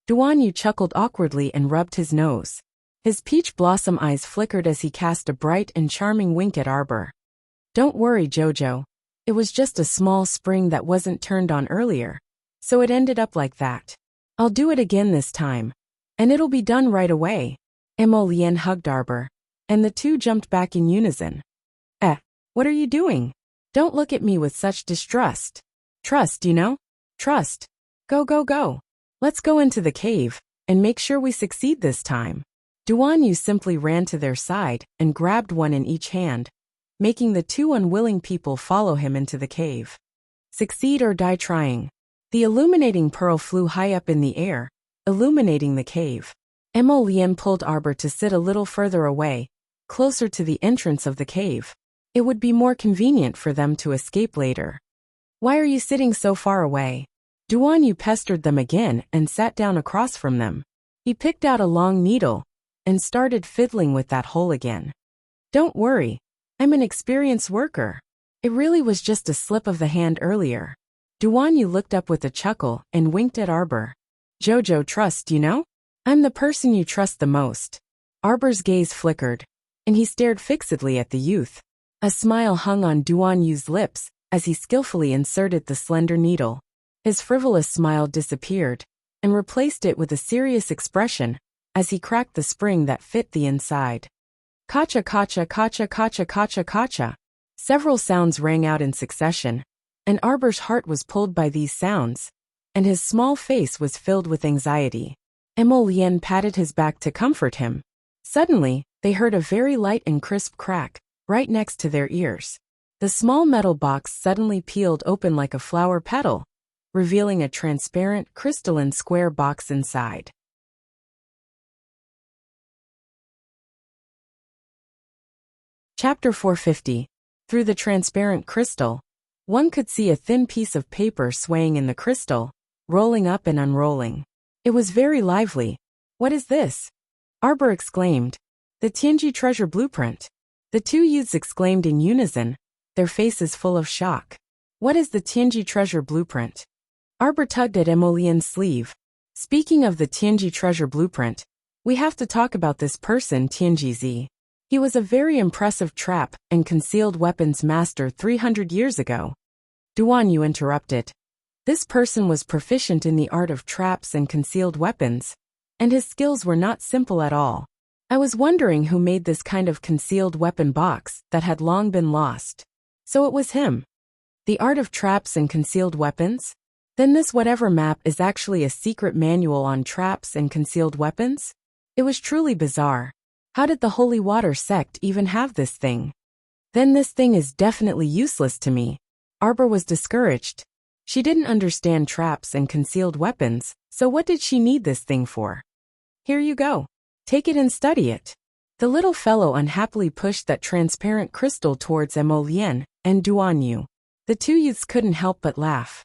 Duanyu chuckled awkwardly and rubbed his nose. His peach blossom eyes flickered as he cast a bright and charming wink at Arbor. Don't worry, Jojo. It was just a small spring that wasn't turned on earlier, so it ended up like that. I'll do it again this time, and it'll be done right away. Emolien hugged Arbor, and the two jumped back in unison. What are you doing? Don't look at me with such distrust. Trust, you know? Trust. Go. Let's go into the cave, and make sure we succeed this time. Duanyu simply ran to their side and grabbed one in each hand, making the two unwilling people follow him into the cave. Succeed or die trying. The illuminating pearl flew high up in the air, illuminating the cave. Emolien pulled Arbor to sit a little further away, closer to the entrance of the cave. It would be more convenient for them to escape later. Why are you sitting so far away? Duanyu pestered them again and sat down across from them. He picked out a long needle and started fiddling with that hole again. Don't worry, I'm an experienced worker. It really was just a slip of the hand earlier. Duanyu looked up with a chuckle and winked at Arbor. Jojo, trust, you know? I'm the person you trust the most. Arbor's gaze flickered, and he stared fixedly at the youth. A smile hung on Duanyu's lips as he skillfully inserted the slender needle. His frivolous smile disappeared, and replaced it with a serious expression as he cracked the spring that fit the inside. Kacha, kacha, kacha, kacha, kacha, kacha. Several sounds rang out in succession, and Arbor's heart was pulled by these sounds, and his small face was filled with anxiety. Emolien patted his back to comfort him. Suddenly, they heard a very light and crisp crack, right next to their ears. The small metal box suddenly peeled open like a flower petal, revealing a transparent, crystalline square box inside. Chapter 450. Through the transparent crystal, one could see a thin piece of paper swaying in the crystal, rolling up and unrolling. It was very lively. What is this? Arbor exclaimed. The Tianji treasure blueprint. The two youths exclaimed in unison, their faces full of shock. What is the Tianji treasure blueprint? Arbor tugged at Emolien's sleeve. Speaking of the Tianji treasure blueprint, we have to talk about this person, Tianji Z. He was a very impressive trap and concealed weapons master 300 years ago. Duanyu interrupted. This person was proficient in the art of traps and concealed weapons, and his skills were not simple at all. I was wondering who made this kind of concealed weapon box that had long been lost. So it was him. The art of traps and concealed weapons? Then this whatever map is actually a secret manual on traps and concealed weapons? It was truly bizarre. How did the holy water sect even have this thing? Then this thing is definitely useless to me. Arbor was discouraged. She didn't understand traps and concealed weapons, so what did she need this thing for? Here you go. Take it and study it. The little fellow unhappily pushed that transparent crystal towards Emolien and Duanyu. The two youths couldn't help but laugh.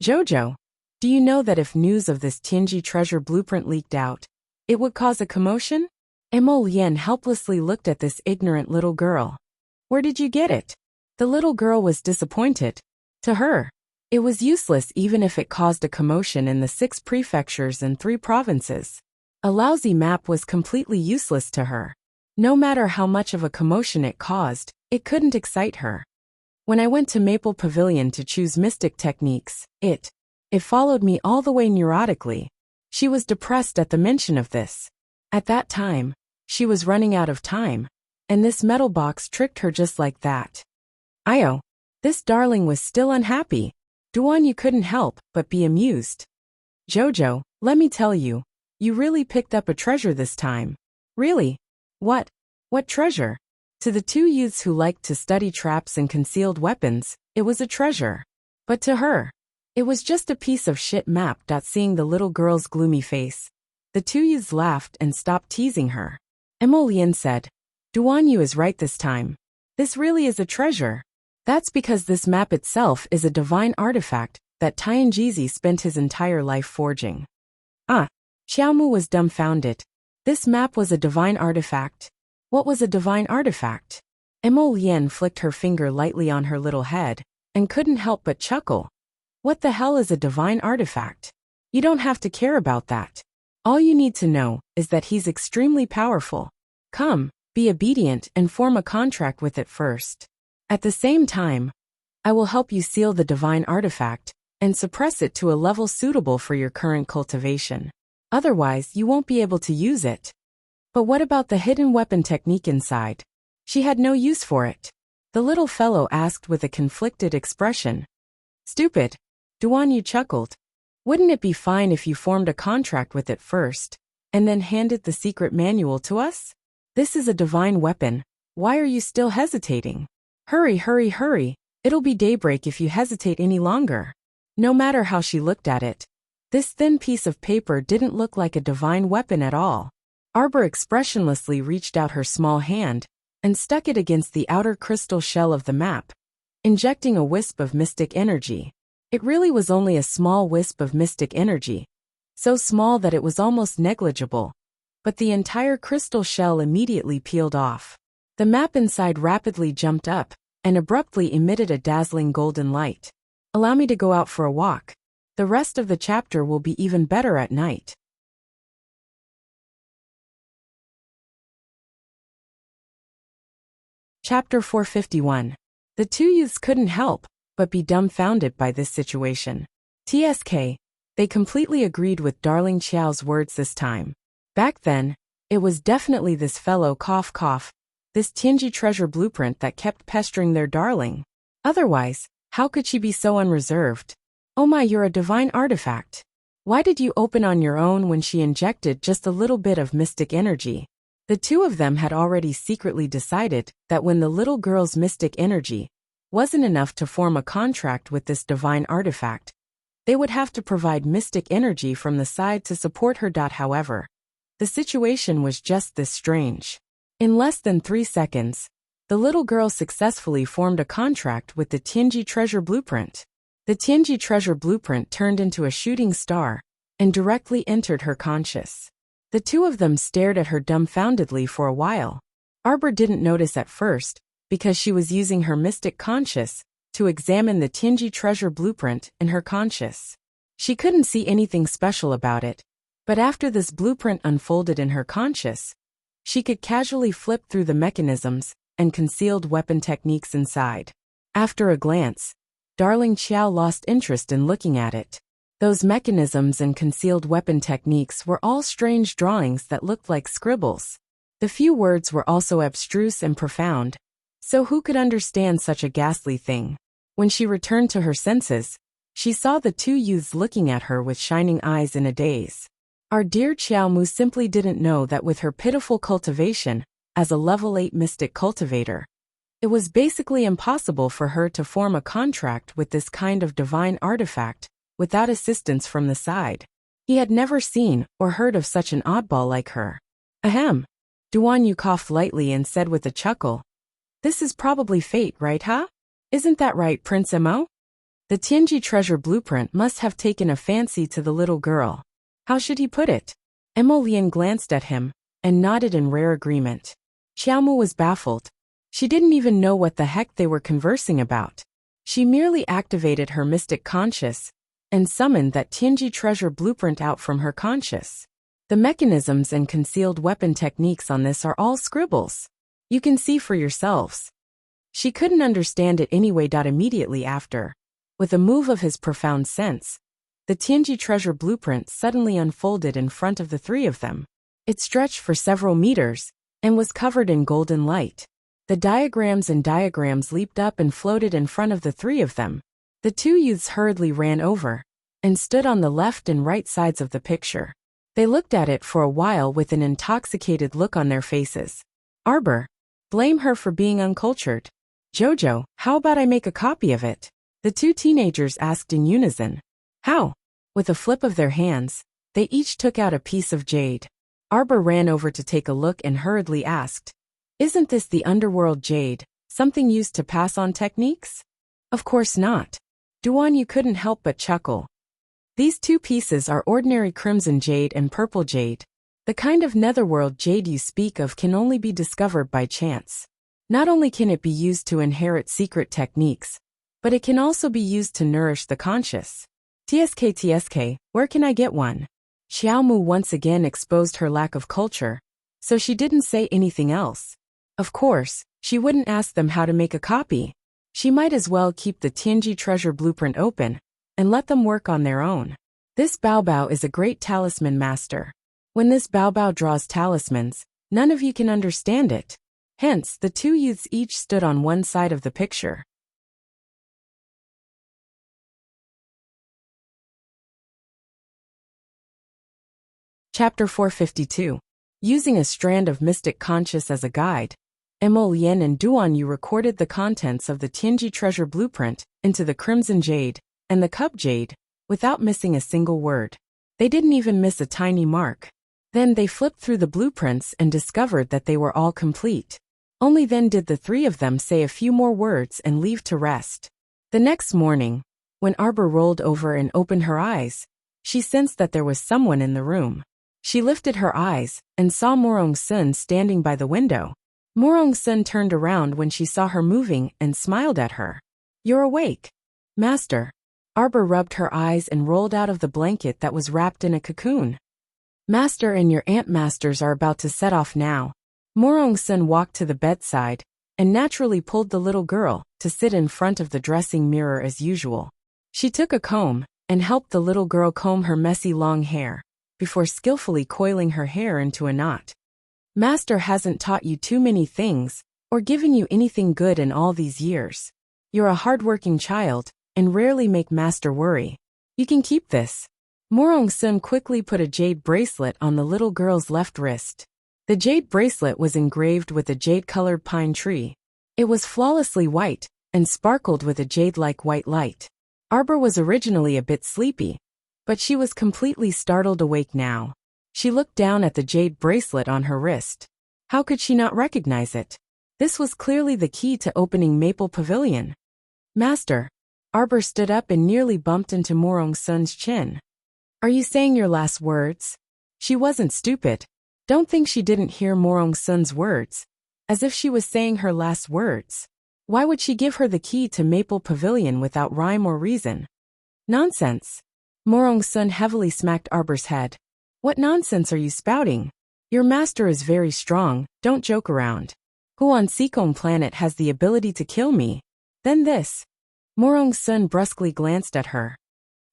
Jojo, do you know that if news of this Tianji treasure blueprint leaked out, it would cause a commotion? Emolien helplessly looked at this ignorant little girl. Where did you get it? The little girl was disappointed. To her, it was useless even if it caused a commotion in the 6 prefectures and 3 provinces. A lousy map was completely useless to her. No matter how much of a commotion it caused, it couldn't excite her. When I went to Maple Pavilion to choose mystic techniques, it followed me all the way neurotically. She was depressed at the mention of this. At that time, she was running out of time, and this metal box tricked her just like that. Io, this darling was still unhappy. Duanyu couldn't help but be amused. Jojo, let me tell you, you really picked up a treasure this time. Really? What? What treasure? To the two youths who liked to study traps and concealed weapons, it was a treasure. But to her, it was just a piece of shit map. Seeing the little girl's gloomy face, the two youths laughed and stopped teasing her. Emolien said, Duanyu is right this time. This really is a treasure. That's because this map itself is a divine artifact that Tianjizi spent his entire life forging. Xiaomu was dumbfounded. This map was a divine artifact. What was a divine artifact? Emolien flicked her finger lightly on her little head and couldn't help but chuckle. What the hell is a divine artifact? You don't have to care about that. All you need to know is that he's extremely powerful. Come, be obedient and form a contract with it first. At the same time, I will help you seal the divine artifact and suppress it to a level suitable for your current cultivation. Otherwise, you won't be able to use it. But what about the hidden weapon technique inside? She had no use for it. The little fellow asked with a conflicted expression. Stupid. Duanyu chuckled. Wouldn't it be fine if you formed a contract with it first, and then handed the secret manual to us? This is a divine weapon. Why are you still hesitating? Hurry, hurry, hurry. It'll be daybreak if you hesitate any longer. No matter how she looked at it, this thin piece of paper didn't look like a divine weapon at all. Arbor expressionlessly reached out her small hand and stuck it against the outer crystal shell of the map, injecting a wisp of mystic energy. It really was only a small wisp of mystic energy, so small that it was almost negligible, but the entire crystal shell immediately peeled off. The map inside rapidly jumped up and abruptly emitted a dazzling golden light. Allow me to go out for a walk. The rest of the chapter will be even better at night. Chapter 451. The two youths couldn't help but be dumbfounded by this situation. TSK, they completely agreed with Darling Qiao's words this time. Back then, it was definitely this fellow this Tianji treasure blueprint that kept pestering their darling. Otherwise, how could she be so unreserved? Oh my, you're a divine artifact. Why did you open on your own when she injected just a little bit of mystic energy? The two of them had already secretly decided that when the little girl's mystic energy wasn't enough to form a contract with this divine artifact, they would have to provide mystic energy from the side to support her. However, the situation was just this strange. In less than 3 seconds, the little girl successfully formed a contract with the Tianji treasure blueprint. The Tianji treasure blueprint turned into a shooting star and directly entered her conscious. The two of them stared at her dumbfoundedly for a while. Arbor didn't notice at first, because she was using her mystic conscious to examine the Tianji treasure blueprint in her conscious. She couldn't see anything special about it, but after this blueprint unfolded in her conscious, she could casually flip through the mechanisms and concealed weapon techniques inside. After a glance, Darling Qiao lost interest in looking at it. Those mechanisms and concealed weapon techniques were all strange drawings that looked like scribbles. The few words were also abstruse and profound, so who could understand such a ghastly thing? When she returned to her senses, she saw the two youths looking at her with shining eyes in a daze. Our dear Xiaomu simply didn't know that with her pitiful cultivation, as a level 8 mystic cultivator, it was basically impossible for her to form a contract with this kind of divine artifact without assistance from the side. He had never seen or heard of such an oddball like her. Ahem. Duan Yu coughed lightly and said with a chuckle, "This is probably fate, right, huh? Isn't that right, Prince Mo?" The Tianji treasure blueprint must have taken a fancy to the little girl. How should he put it? Mo Lian glanced at him and nodded in rare agreement. Xiaomu was baffled. She didn't even know what the heck they were conversing about. She merely activated her mystic conscious and summoned that Tianji treasure blueprint out from her conscious. The mechanisms and concealed weapon techniques on this are all scribbles. You can see for yourselves. She couldn't understand it anyway. Immediately after, with a move of his profound sense, the Tianji treasure blueprint suddenly unfolded in front of the three of them. It stretched for several meters and was covered in golden light. The diagrams leaped up and floated in front of the three of them. The two youths hurriedly ran over and stood on the left and right sides of the picture. They looked at it for a while with an intoxicated look on their faces. Arbor, blame her for being uncultured. Jojo, how about I make a copy of it? The two teenagers asked in unison. How? With a flip of their hands, they each took out a piece of jade. Arbor ran over to take a look and hurriedly asked, "Isn't this the underworld jade, something used to pass on techniques?" Of course not. Duan Yu couldn't help but chuckle. These two pieces are ordinary crimson jade and purple jade. The kind of netherworld jade you speak of can only be discovered by chance. Not only can it be used to inherit secret techniques, but it can also be used to nourish the conscious. TSK, where can I get one? Xiaomu once again exposed her lack of culture, so she didn't say anything else. Of course, she wouldn't ask them how to make a copy. She might as well keep the Tianji treasure blueprint open and let them work on their own. This Baobao is a great talisman master. When this Baobao draws talismans, none of you can understand it. Hence, the two youths each stood on one side of the picture. Chapter 452. Using a strand of mystic conscious as a guide, Mo Lian and Duan Yu recorded the contents of the Tianji treasure blueprint into the crimson jade and the cup jade without missing a single word. They didn't even miss a tiny mark. Then they flipped through the blueprints and discovered that they were all complete. Only then did the three of them say a few more words and leave to rest. The next morning, when Arbor rolled over and opened her eyes, she sensed that there was someone in the room. She lifted her eyes and saw Morong Sun standing by the window. Morong Sun turned around when she saw her moving and smiled at her. "You're awake, Master." Arbor rubbed her eyes and rolled out of the blanket that was wrapped in a cocoon. "Master and your Ant Masters are about to set off now." Morong Sun walked to the bedside and naturally pulled the little girl to sit in front of the dressing mirror as usual. She took a comb and helped the little girl comb her messy long hair before skillfully coiling her hair into a knot. "Master hasn't taught you too many things or given you anything good in all these years. You're a hardworking child and rarely make Master worry. You can keep this." Morong Sun quickly put a jade bracelet on the little girl's left wrist. The jade bracelet was engraved with a jade-colored pine tree. It was flawlessly white and sparkled with a jade-like white light. Arbor was originally a bit sleepy, but she was completely startled awake now. She looked down at the jade bracelet on her wrist. How could she not recognize it? This was clearly the key to opening Maple Pavilion. "Master." Arbor stood up and nearly bumped into Morong Sun's chin. "Are you saying your last words?" She wasn't stupid. Don't think she didn't hear Morong Sun's words. As if she was saying her last words. Why would she give her the key to Maple Pavilion without rhyme or reason? Nonsense. Morong Sun heavily smacked Arbor's head. "What nonsense are you spouting? Your master is very strong, don't joke around. Huan Sikong planet has the ability to kill me. Then this." Morong Sun brusquely glanced at her.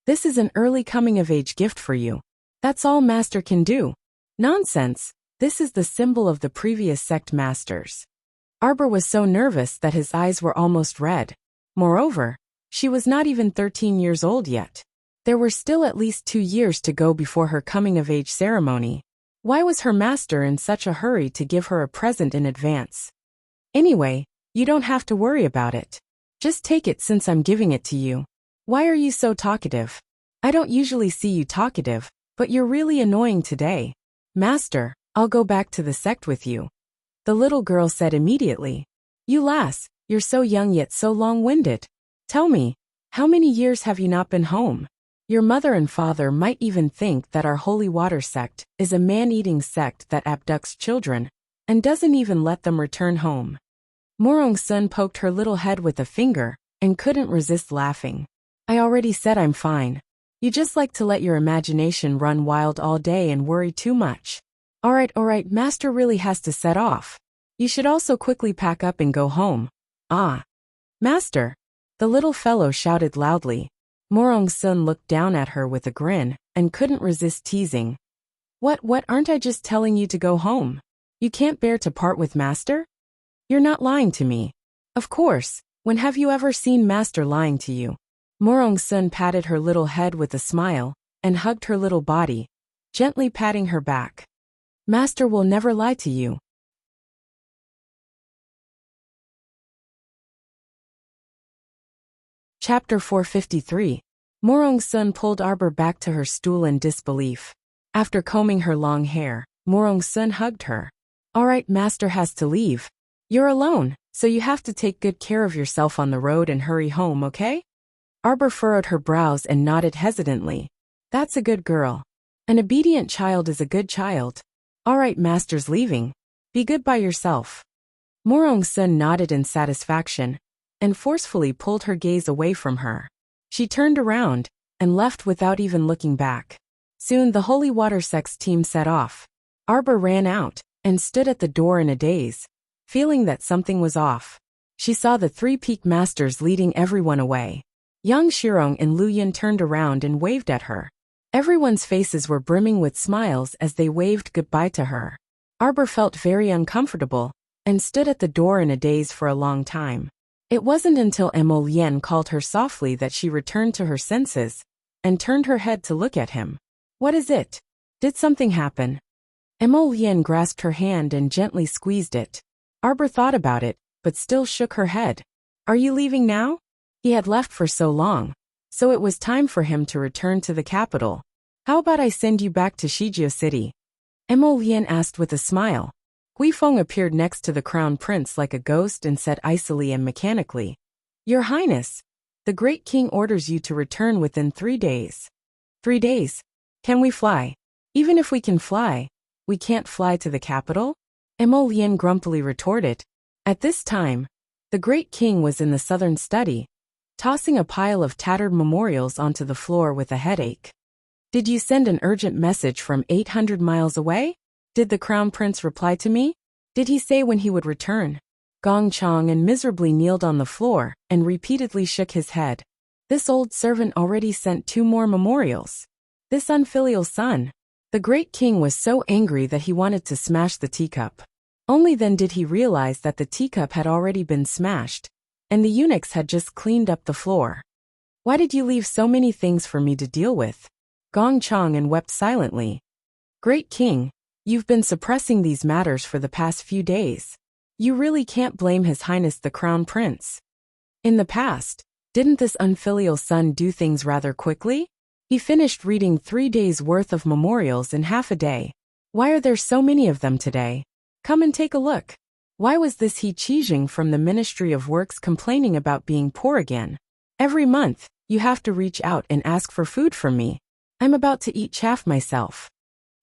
"This is an early coming-of-age gift for you. That's all master can do." "Nonsense. This is the symbol of the previous sect masters." Arbor was so nervous that his eyes were almost red. Moreover, she was not even 13 years old yet. There were still at least 2 years to go before her coming-of-age ceremony. Why was her master in such a hurry to give her a present in advance? Anyway, you don't have to worry about it. Just take it since I'm giving it to you. Why are you so talkative? I don't usually see you talkative, but you're really annoying today. Master, I'll go back to the sect with you. The little girl said immediately. You lass, you're so young yet so long-winded. Tell me, how many years have you not been home? Your mother and father might even think that our holy water sect is a man-eating sect that abducts children and doesn't even let them return home. Morong Sun poked her little head with a finger and couldn't resist laughing. I already said I'm fine. You just like to let your imagination run wild all day and worry too much. Alright, Master really has to set off. You should also quickly pack up and go home. Ah. Master! The little fellow shouted loudly. Morong Sun looked down at her with a grin and couldn't resist teasing. What, aren't I just telling you to go home? You can't bear to part with Master? You're not lying to me. Of course, when have you ever seen Master lying to you? Morong Sun patted her little head with a smile and hugged her little body, gently patting her back. Master will never lie to you. Chapter 453. Morong Sun pulled Arbor back to her stool in disbelief. After combing her long hair, Morong Sun hugged her. Alright, Master has to leave. You're alone, so you have to take good care of yourself on the road and hurry home, okay? Arbor furrowed her brows and nodded hesitantly. That's a good girl. An obedient child is a good child. Alright, Master's leaving. Be good by yourself. Morong Sun nodded in satisfaction and forcefully pulled her gaze away from her. She turned around and left without even looking back. Soon the Holy Water Sect's team set off. Arbor ran out and stood at the door in a daze, feeling that something was off. She saw the 3 peak masters leading everyone away. Yang Shirong and Lu Yin turned around and waved at her. Everyone's faces were brimming with smiles as they waved goodbye to her. Arbor felt very uncomfortable and stood at the door in a daze for a long time. It wasn't until Mo Lien called her softly that she returned to her senses and turned her head to look at him. What is it? Did something happen? Mo Lien grasped her hand and gently squeezed it. Arbor thought about it, but still shook her head. Are you leaving now? He had left for so long, so it was time for him to return to the capital. How about I send you back to Shijio City? Mo Lien asked with a smile. Guifeng appeared next to the crown prince like a ghost and said icily and mechanically, Your Highness, the great king orders you to return within 3 days. 3 days? Can we fly? Even if we can fly, we can't fly to the capital? Mo Lien grumpily retorted. At this time, the great king was in the southern study, tossing a pile of tattered memorials onto the floor with a headache. Did you send an urgent message from 800 miles away? Did the crown prince reply to me? Did he say when he would return? Gong Chang and miserably kneeled on the floor and repeatedly shook his head. This old servant already sent 2 more memorials. This unfilial son. The great king was so angry that he wanted to smash the teacup. Only then did he realize that the teacup had already been smashed, and the eunuchs had just cleaned up the floor. Why did you leave so many things for me to deal with? Gong Chang and wept silently. Great king, you've been suppressing these matters for the past few days. You really can't blame His Highness the Crown Prince. In the past, didn't this unfilial son do things rather quickly? He finished reading 3 days' worth of memorials in half a day. Why are there so many of them today? Come and take a look. Why was this He Qijing from the Ministry of Works complaining about being poor again? Every month, you have to reach out and ask for food from me. I'm about to eat chaff myself.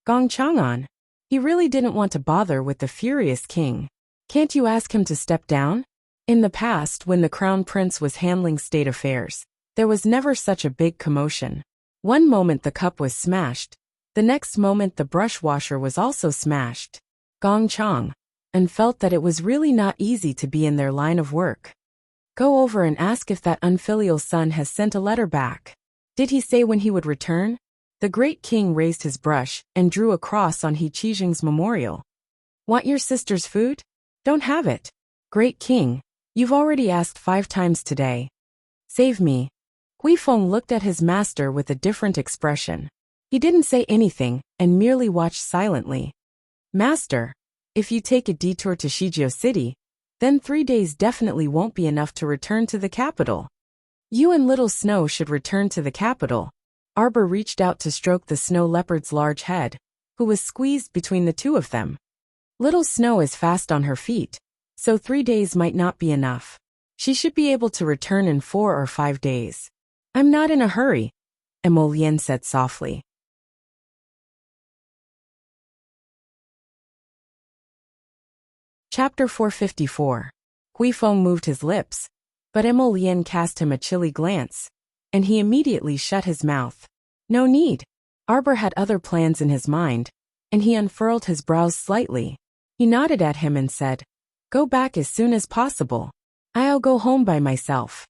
Gong Chang'an. He really didn't want to bother with the furious king. Can't you ask him to step down? In the past, when the crown prince was handling state affairs, there was never such a big commotion. One moment the cup was smashed, the next moment the brush washer was also smashed. Gong Chang, and felt that it was really not easy to be in their line of work. Go over and ask if that unfilial son has sent a letter back. Did he say when he would return? The great king raised his brush and drew a cross on He Qijing's memorial. Want your sister's food? Don't have it. Great king, you've already asked 5 times today. Save me. Feng looked at his master with a different expression. He didn't say anything and merely watched silently. Master, if you take a detour to Shijio City, then 3 days definitely won't be enough to return to the capital. You and Little Snow should return to the capital. Arbor reached out to stroke the snow leopard's large head, who was squeezed between the two of them. Little Snow is fast on her feet, so 3 days might not be enough. She should be able to return in 4 or 5 days. I'm not in a hurry, Emolien said softly. Chapter 454. Feng moved his lips, but Emolien cast him a chilly glance, and he immediately shut his mouth. No need. Arbor had other plans in his mind, and he unfurled his brows slightly. He nodded at him and said, Go back as soon as possible. I'll go home by myself.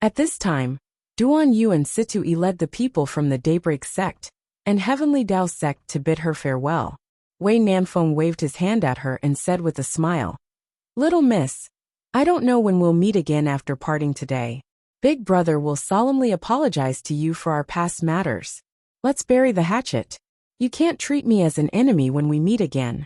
At this time, Duan Yu and Situi led the people from the Daybreak sect and Heavenly Tao sect to bid her farewell. Wei Nanfeng waved his hand at her and said with a smile, Little miss, I don't know when we'll meet again after parting today. Big brother will solemnly apologize to you for our past matters. Let's bury the hatchet. You can't treat me as an enemy when we meet again.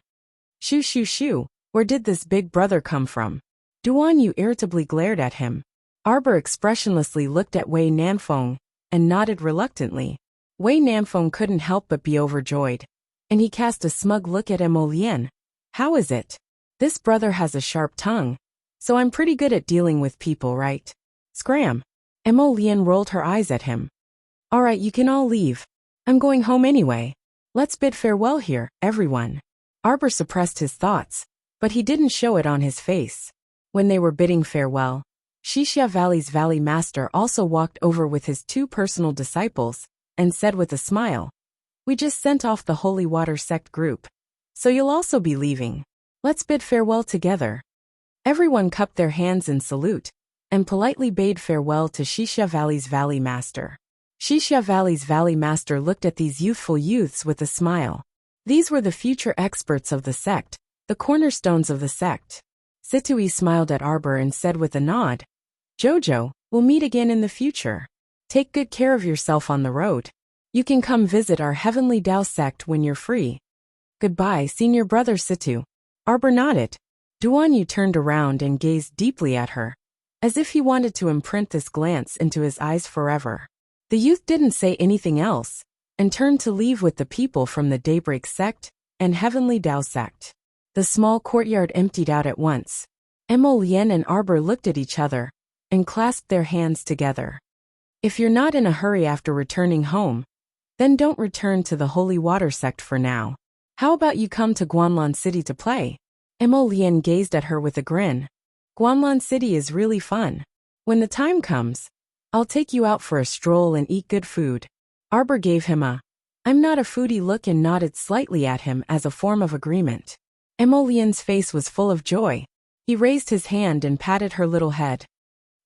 Shoo shoo shoo, where did this big brother come from? Duan Yu irritably glared at him. Arbor expressionlessly looked at Wei Nanfeng and nodded reluctantly. Wei Nanfeng couldn't help but be overjoyed, and he cast a smug look at Emolien. How is it? This brother has a sharp tongue, so I'm pretty good at dealing with people, right? Scram. Emolien rolled her eyes at him. All right, you can all leave. I'm going home anyway. Let's bid farewell here, everyone. Arbor suppressed his thoughts, but he didn't show it on his face. When they were bidding farewell, Shixia Valley's Valley Master also walked over with his 2 personal disciples and said with a smile, We just sent off the Holy Water Sect group, so you'll also be leaving. Let's bid farewell together. Everyone cupped their hands in salute and politely bade farewell to Shixia Valley's Valley Master. Shixia Valley's Valley Master looked at these youthful youths with a smile. These were the future experts of the sect, the cornerstones of the sect. Situi smiled at Arbor and said with a nod, Jojo, we'll meet again in the future. Take good care of yourself on the road. You can come visit our Heavenly Tao sect when you're free. Goodbye, senior brother Situ. Arbor nodded. Duan Yu turned around and gazed deeply at her, as if he wanted to imprint this glance into his eyes forever. The youth didn't say anything else, and turned to leave with the people from the Daybreak sect and Heavenly Tao sect. The small courtyard emptied out at once. Emolien and Arbor looked at each other and clasped their hands together. If you're not in a hurry after returning home, then don't return to the Holy Water sect for now. How about you come to Guanlan City to play? Emolien gazed at her with a grin. Guanlan City is really fun. When the time comes, I'll take you out for a stroll and eat good food. Arbor gave him a, I'm not a foodie look and nodded slightly at him as a form of agreement. Emolien's face was full of joy. He raised his hand and patted her little head.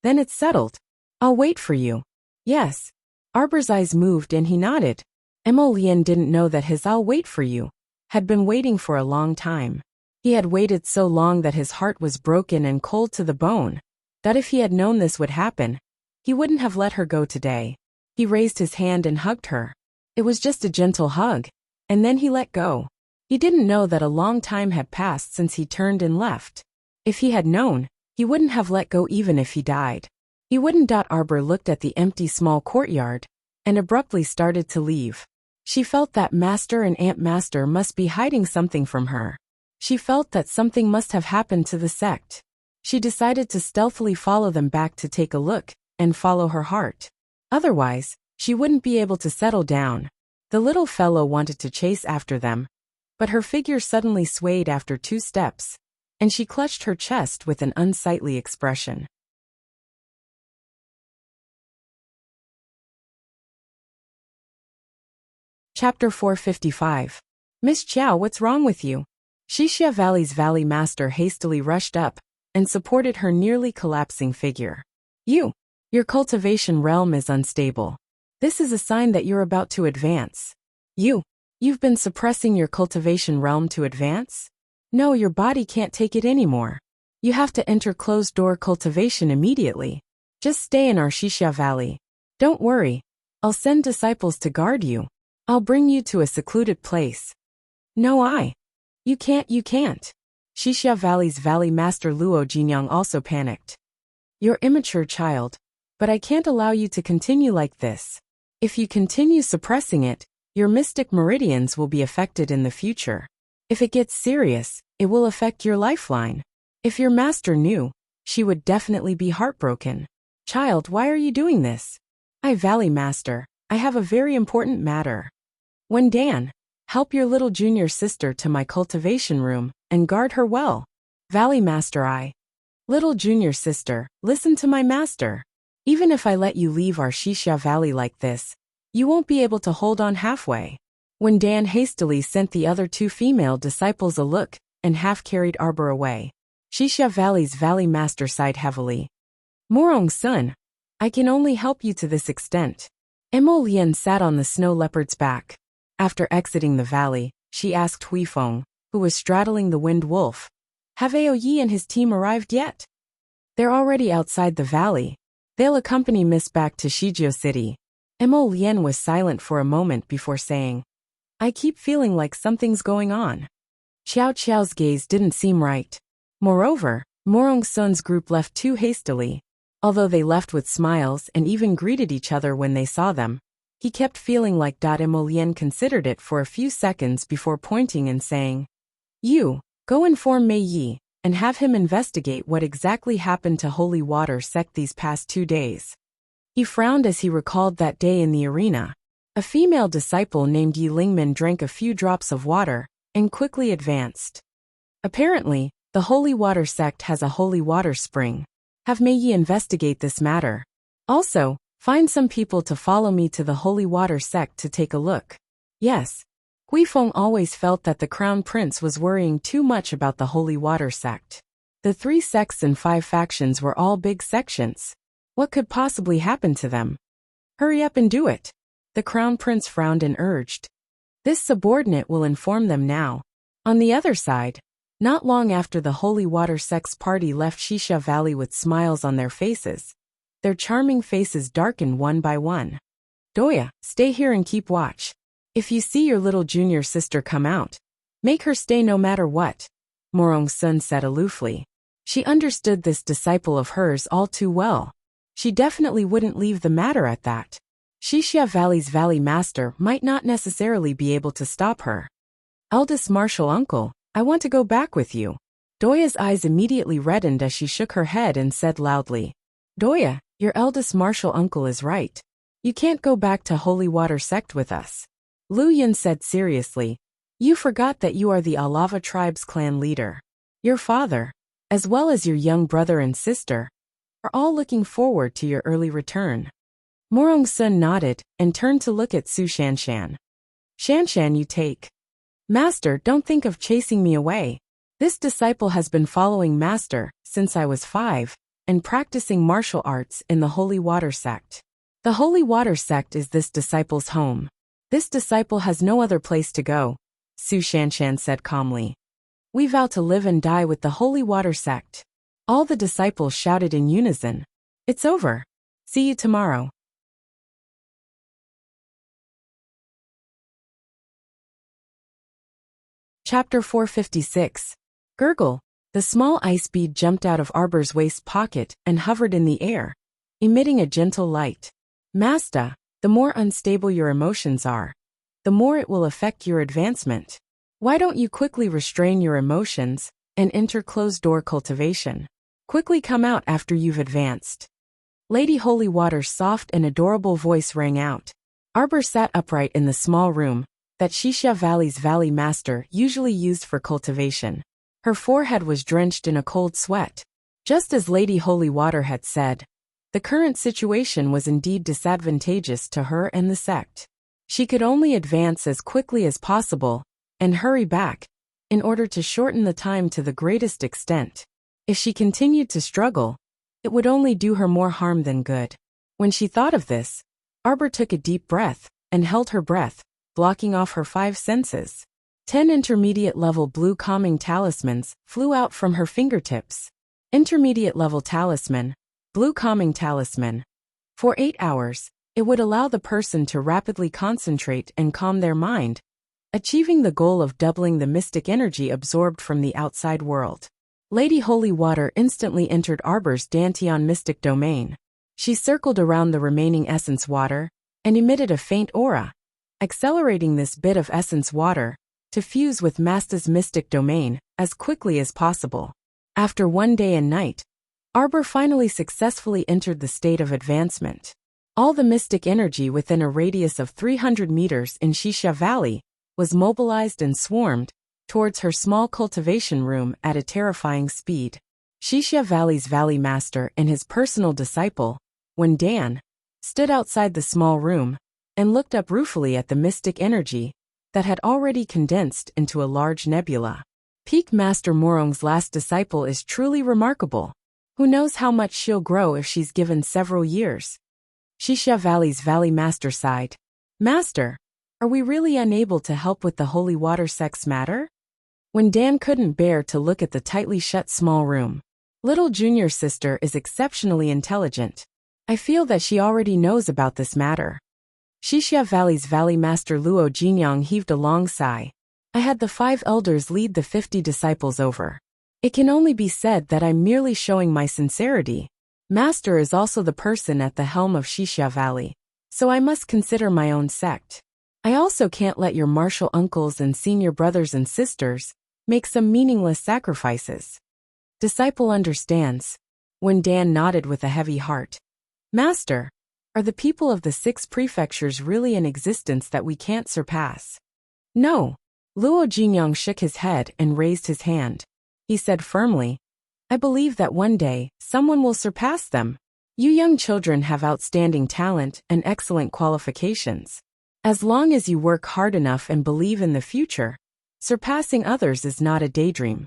Then it's settled. I'll wait for you. Yes. Arbor's eyes moved and he nodded. Emolien didn't know that his I'll wait for you had been waiting for a long time. He had waited so long that his heart was broken and cold to the bone, that if he had known this would happen, he wouldn't have let her go today. He raised his hand and hugged her. It was just a gentle hug, and then he let go. He didn't know that a long time had passed since he turned and left. If he had known, he wouldn't have let go even if he died. He wouldn't. Arbor looked at the empty small courtyard and abruptly started to leave. She felt that Master and Aunt Master must be hiding something from her. She felt that something must have happened to the sect. She decided to stealthily follow them back to take a look and follow her heart. Otherwise, she wouldn't be able to settle down. The little fellow wanted to chase after them, but her figure suddenly swayed after 2 steps, and she clutched her chest with an unsightly expression. Chapter 455. Miss Chow, what's wrong with you? Shixia Valley's Valley Master hastily rushed up and supported her nearly collapsing figure. Your cultivation realm is unstable. This is a sign that you're about to advance. You've been suppressing your cultivation realm to advance? No, your body can't take it anymore. You have to enter closed-door cultivation immediately. Just stay in our Shixia Valley. Don't worry. I'll send disciples to guard you. I'll bring you to a secluded place. No. You can't. Xixia Valley's Valley Master Luo Jinyang also panicked. You're immature, child. But I can't allow you to continue like this. If you continue suppressing it, your mystic meridians will be affected in the future. If it gets serious, it will affect your lifeline. If your master knew, she would definitely be heartbroken. Child, why are you doing this? Valley Master, I have a very important matter. When Dan, help your little junior sister to my cultivation room, and guard her well. Valley Master, Little junior sister, listen to my master. Even if I let you leave our Xixia Valley like this, you won't be able to hold on halfway. When Dan hastily sent the other 2 female disciples a look, and half-carried Arbor away, Xixia Valley's Valley Master sighed heavily. Morong-sun, I can only help you to this extent. Emo Lien sat on the snow leopard's back. After exiting the valley, she asked Huifeng, who was straddling the wind wolf, have Aoyi and his team arrived yet? They're already outside the valley. They'll accompany Miss back to Shijiao City. Emo Lien was silent for a moment before saying, I keep feeling like something's going on. Xiao Qiao's gaze didn't seem right. Moreover, Morong-sun's group left too hastily. Although they left with smiles and even greeted each other when they saw them, he kept feeling like Emo Lien considered it for a few seconds before pointing and saying, You, go inform Mei Yi, and have him investigate what exactly happened to Holy Water Sect these past 2 days. He frowned as he recalled that day in the arena. A female disciple named Yi Lingmin drank a few drops of water, and quickly advanced. Apparently, the Holy Water Sect has a holy water spring. Have Mei Yi investigate this matter. Also, find some people to follow me to the Holy Water Sect to take a look. Yes. Huifeng always felt that the Crown Prince was worrying too much about the Holy Water Sect. The 3 sects and 5 factions were all big sections. What could possibly happen to them? Hurry up and do it. The Crown Prince frowned and urged. This subordinate will inform them now. On the other side, not long after the Holy Water Sect's party left Xixia Valley with smiles on their faces, their charming faces darkened one by one. Doya, stay here and keep watch. If you see your little junior sister come out, make her stay no matter what, Morong-sun said aloofly. She understood this disciple of hers all too well. She definitely wouldn't leave the matter at that. Xixia Valley's Valley Master might not necessarily be able to stop her. Eldest martial uncle, I want to go back with you. Doya's eyes immediately reddened as she shook her head and said loudly, Doya, your eldest martial uncle is right. You can't go back to Holy Water Sect with us. Lu Yun said seriously, you forgot that you are the Alava tribe's clan leader. Your father, as well as your young brother and sister, are all looking forward to your early return. Morong-sun nodded and turned to look at Su Shanshan. Shanshan, you take. Master, don't think of chasing me away. This disciple has been following Master since I was 5, and practicing martial arts in the Holy Water Sect. The Holy Water Sect is this disciple's home. This disciple has no other place to go, Su Shanshan said calmly. We vow to live and die with the Holy Water Sect. All the disciples shouted in unison. It's over. See you tomorrow. Chapter 456. Gurgle. The small ice bead jumped out of Arbor's waist pocket and hovered in the air, emitting a gentle light. Master, the more unstable your emotions are, the more it will affect your advancement. Why don't you quickly restrain your emotions and enter closed-door cultivation? Quickly come out after you've advanced. Lady Holy Water's soft and adorable voice rang out. Arbor sat upright in the small room that Xixia Valley's Valley Master usually used for cultivation. Her forehead was drenched in a cold sweat. Just as Lady Holy Water had said, the current situation was indeed disadvantageous to her and the sect. She could only advance as quickly as possible and hurry back in order to shorten the time to the greatest extent. If she continued to struggle, it would only do her more harm than good. When she thought of this, Arbor took a deep breath and held her breath, blocking off her 5 senses. 10 intermediate-level blue calming talismans flew out from her fingertips. Intermediate-level talisman, blue calming talisman. For 8 hours, It would allow the person to rapidly concentrate and calm their mind, achieving the goal of doubling the mystic energy absorbed from the outside world. Lady Holy Water instantly entered Arbor's Danteon mystic domain. She circled around the remaining essence water and emitted a faint aura, accelerating this bit of essence water to fuse with Masta's mystic domain as quickly as possible. After 1 day and night, Arbor finally successfully entered the state of advancement. All the mystic energy within a radius of 300 meters in Shisha Valley was mobilized and swarmed towards her small cultivation room at a terrifying speed. Shisha Valley's Valley Master and his personal disciple, when Dan, stood outside the small room and looked up ruefully at the mystic energy that had already condensed into a large nebula. Peak Master Morong's last disciple is truly remarkable. Who knows how much she'll grow if she's given several years? Shisha Valley's Valley Master sighed. Master, are we really unable to help with the holy water sex matter? When Dan couldn't bear to look at the tightly shut small room. Little junior sister is exceptionally intelligent. I feel that she already knows about this matter. Shisha Valley's Valley Master Luo Jinyang heaved a long sigh. I had the 5 elders lead the 50 disciples over. It can only be said that I'm merely showing my sincerity. Master is also the person at the helm of Shisha Valley, so I must consider my own sect. I also can't let your martial uncles and senior brothers and sisters make some meaningless sacrifices. Disciple understands. When Dan nodded with a heavy heart. Master, are the people of the 6 prefectures really in existence that we can't surpass? No. Luo Jinyang shook his head and raised his hand. He said firmly, I believe that one day, someone will surpass them. You young children have outstanding talent and excellent qualifications. As long as you work hard enough and believe in the future, surpassing others is not a daydream.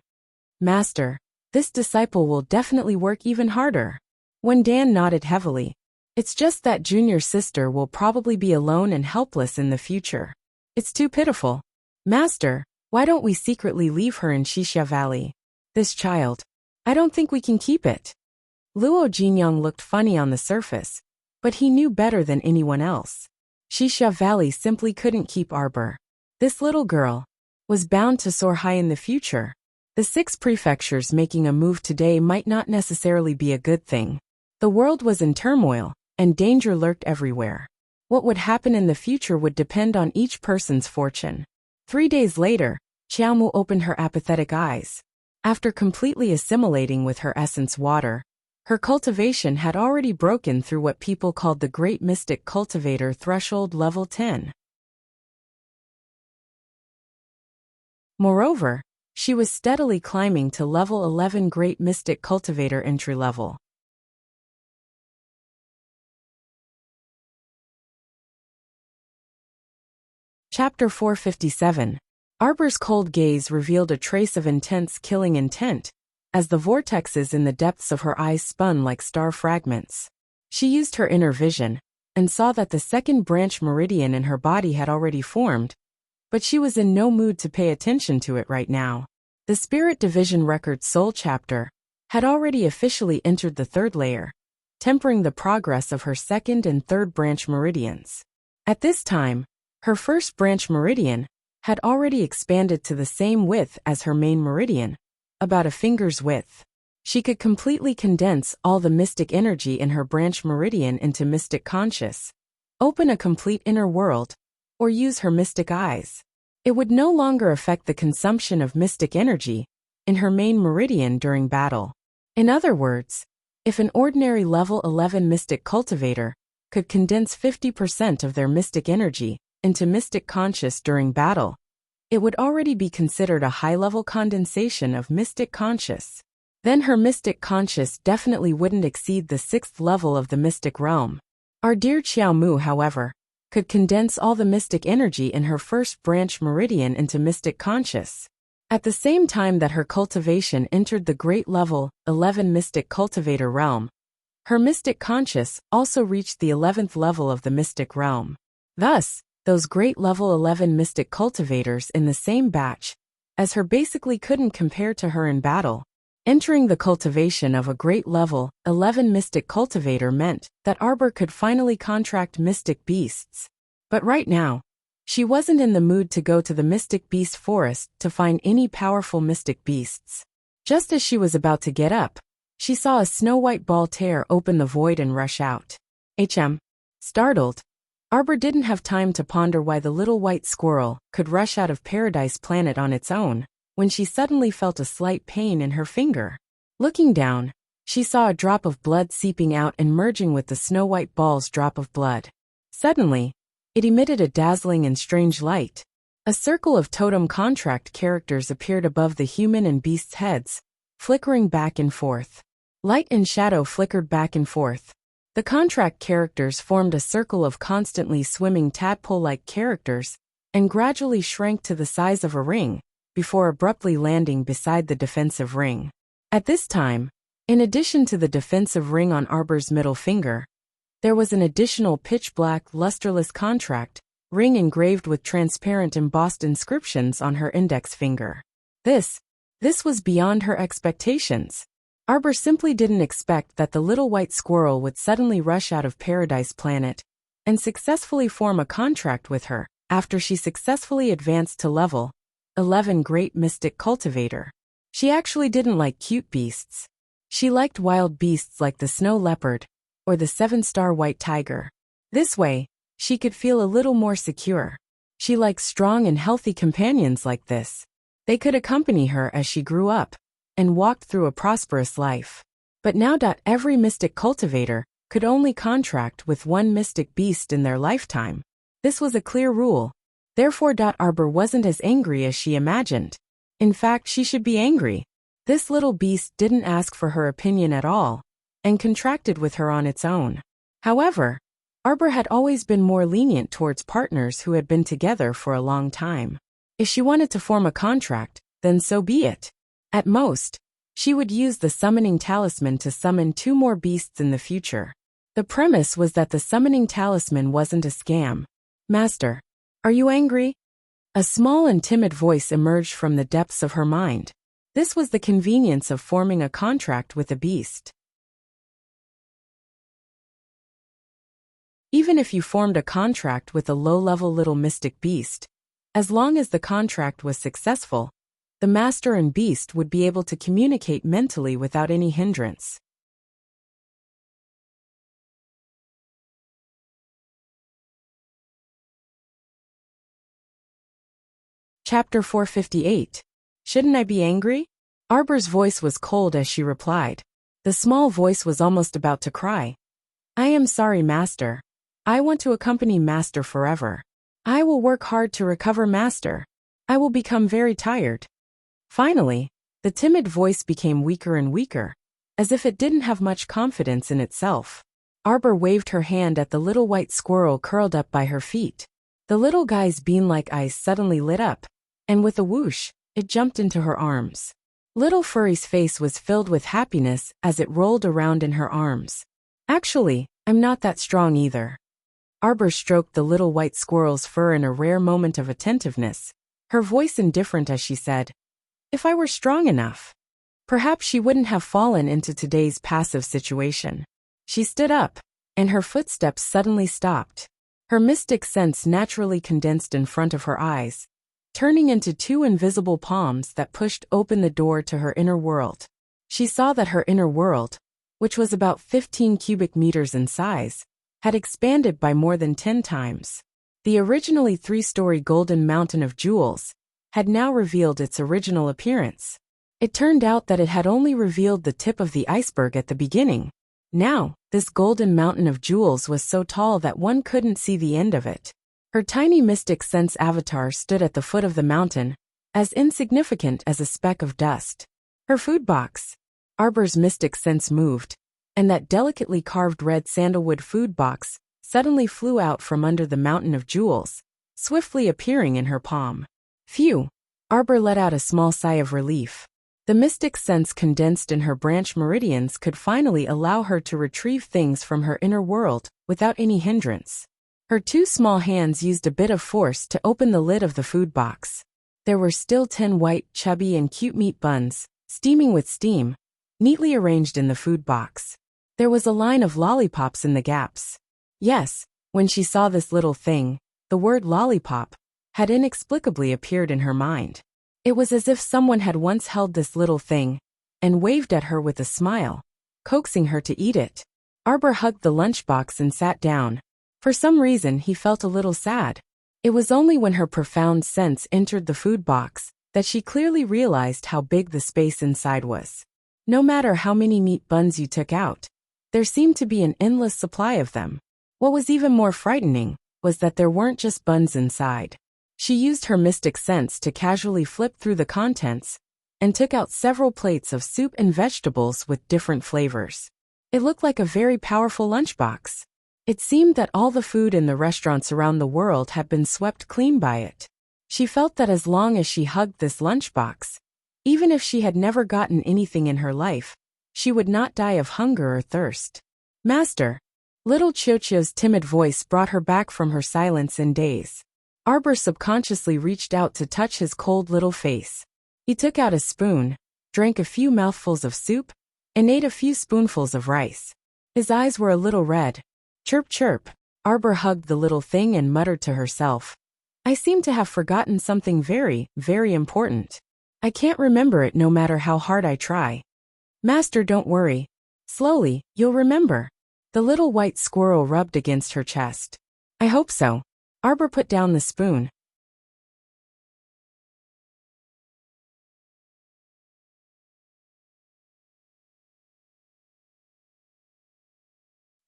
Master, this disciple will definitely work even harder. When Dan nodded heavily, it's just that junior sister will probably be alone and helpless in the future. It's too pitiful. Master, why don't we secretly leave her in Shisha Valley? This child. I don't think we can keep it. Luo Jinyang looked funny on the surface, but he knew better than anyone else. Shisha Valley simply couldn't keep Arbor. This little girl was bound to soar high in the future. The 6 prefectures making a move today might not necessarily be a good thing. The world was in turmoil, and danger lurked everywhere. What would happen in the future would depend on each person's fortune. 3 days later, Xiaomu opened her apathetic eyes. After completely assimilating with her essence water, her cultivation had already broken through what people called the Great Mystic Cultivator threshold level 10. Moreover, she was steadily climbing to level 11 Great Mystic Cultivator entry level. Chapter 457. Arbor's cold gaze revealed a trace of intense killing intent, as the vortexes in the depths of her eyes spun like star fragments. She used her inner vision, and saw that the second branch meridian in her body had already formed, but she was in no mood to pay attention to it right now. The Spirit Division Record Soul Chapter had already officially entered the 3rd layer, tempering the progress of her 2nd and 3rd branch meridians. At this time, her 1st branch meridian had already expanded to the same width as her main meridian, about a finger's width. She could completely condense all the mystic energy in her branch meridian into mystic conscious, open a complete inner world, or use her mystic eyes. It would no longer affect the consumption of mystic energy in her main meridian during battle. In other words, if an ordinary level 11 mystic cultivator could condense 50% of their mystic energy into mystic conscious during battle, it would already be considered a high-level condensation of mystic conscious. Then her mystic conscious definitely wouldn't exceed the 6th level of the mystic realm. Our dear Xiaomu, however, could condense all the mystic energy in her 1st branch meridian into mystic conscious. At the same time that her cultivation entered the great level 11 mystic cultivator realm, her mystic conscious also reached the 11th level of the mystic realm. Thus, those great level 11 mystic cultivators in the same batch as her basically couldn't compare to her in battle. Entering the cultivation of a great level 11 mystic cultivator meant that Arbor could finally contract mystic beasts. But right now, she wasn't in the mood to go to the mystic beast forest to find any powerful mystic beasts. Just as she was about to get up, she saw a snow-white ball tear open the void and rush out. Startled, Arbor didn't have time to ponder why the little white squirrel could rush out of Paradise Planet on its own, when she suddenly felt a slight pain in her finger. Looking down, she saw a drop of blood seeping out and merging with the snow-white ball's drop of blood. Suddenly, it emitted a dazzling and strange light. A circle of totem contract characters appeared above the human and beast's heads, flickering back and forth. Light and shadow flickered back and forth. The contract characters formed a circle of constantly swimming tadpole-like characters and gradually shrank to the size of a ring, before abruptly landing beside the defensive ring. At this time, in addition to the defensive ring on Arbor's middle finger, there was an additional pitch-black, lusterless contract ring engraved with transparent embossed inscriptions on her index finger. This was beyond her expectations. Arbor simply didn't expect that the little white squirrel would suddenly rush out of Paradise Planet and successfully form a contract with her after she successfully advanced to level 11 Great Mystic Cultivator. She actually didn't like cute beasts. She liked wild beasts like the snow leopard or the 7-star white tiger. This way, she could feel a little more secure. She liked strong and healthy companions like this. They could accompany her as she grew up and walked through a prosperous life. But now every mystic cultivator could only contract with one mystic beast in their lifetime. This was a clear rule. Therefore, Arbor wasn't as angry as she imagined. In fact, she should be angry. This little beast didn't ask for her opinion at all, and contracted with her on its own. However, Arbor had always been more lenient towards partners who had been together for a long time. If she wanted to form a contract, then so be it. At most, she would use the summoning talisman to summon 2 more beasts in the future. The premise was that the summoning talisman wasn't a scam. "Master, are you angry?" A small and timid voice emerged from the depths of her mind. This was the convenience of forming a contract with a beast. Even if you formed a contract with a low-level little mystic beast, as long as the contract was successful, the master and beast would be able to communicate mentally without any hindrance. Chapter 458. Shouldn't I be angry? Arbor's voice was cold as she replied. The small voice was almost about to cry. "I am sorry, Master. I want to accompany Master forever. I will work hard to recover Master. I will become very tired." Finally, the timid voice became weaker and weaker, as if it didn't have much confidence in itself. Arbor waved her hand at the little white squirrel curled up by her feet. The little guy's bean-like eyes suddenly lit up, and with a whoosh, it jumped into her arms. Little Furry's face was filled with happiness as it rolled around in her arms. "Actually, I'm not that strong either." Arbor stroked the little white squirrel's fur in a rare moment of attentiveness, her voice indifferent as she said, "If I were strong enough, perhaps she wouldn't have fallen into today's passive situation." She stood up, and her footsteps suddenly stopped. Her mystic sense naturally condensed in front of her eyes, turning into 2 invisible palms that pushed open the door to her inner world. She saw that her inner world, which was about 15 cubic meters in size, had expanded by more than 10 times. The originally 3-story golden mountain of jewels had now revealed its original appearance. It turned out that it had only revealed the tip of the iceberg at the beginning. Now, this golden mountain of jewels was so tall that one couldn't see the end of it. Her tiny mystic sense avatar stood at the foot of the mountain, as insignificant as a speck of dust. Her food box. Arbor's mystic sense moved, and that delicately carved red sandalwood food box suddenly flew out from under the mountain of jewels, swiftly appearing in her palm. Phew! Arbor let out a small sigh of relief. The mystic sense condensed in her branch meridians could finally allow her to retrieve things from her inner world without any hindrance. Her 2 small hands used a bit of force to open the lid of the food box. There were still 10 white, chubby and cute meat buns, steaming with steam, neatly arranged in the food box. There was a line of lollipops in the gaps. Yes, when she saw this little thing, the word lollipop had inexplicably appeared in her mind. It was as if someone had once held this little thing and waved at her with a smile, coaxing her to eat it. Arbor hugged the lunchbox and sat down. For some reason, he felt a little sad. It was only when her profound sense entered the food box that she clearly realized how big the space inside was. No matter how many meat buns you took out, there seemed to be an endless supply of them. What was even more frightening was that there weren't just buns inside. She used her mystic sense to casually flip through the contents and took out several plates of soup and vegetables with different flavors. It looked like a very powerful lunchbox. It seemed that all the food in the restaurants around the world had been swept clean by it. She felt that as long as she hugged this lunchbox, even if she had never gotten anything in her life, she would not die of hunger or thirst. Master! Little Chocho's timid voice brought her back from her silence and daze. Arbor subconsciously reached out to touch his cold little face. He took out a spoon, drank a few mouthfuls of soup, and ate a few spoonfuls of rice. His eyes were a little red. Chirp chirp. Arbor hugged the little thing and muttered to herself. I seem to have forgotten something very, very important. I can't remember it no matter how hard I try. Master, don't worry. Slowly, you'll remember. The little white squirrel rubbed against her chest. I hope so. Arbor put down the spoon.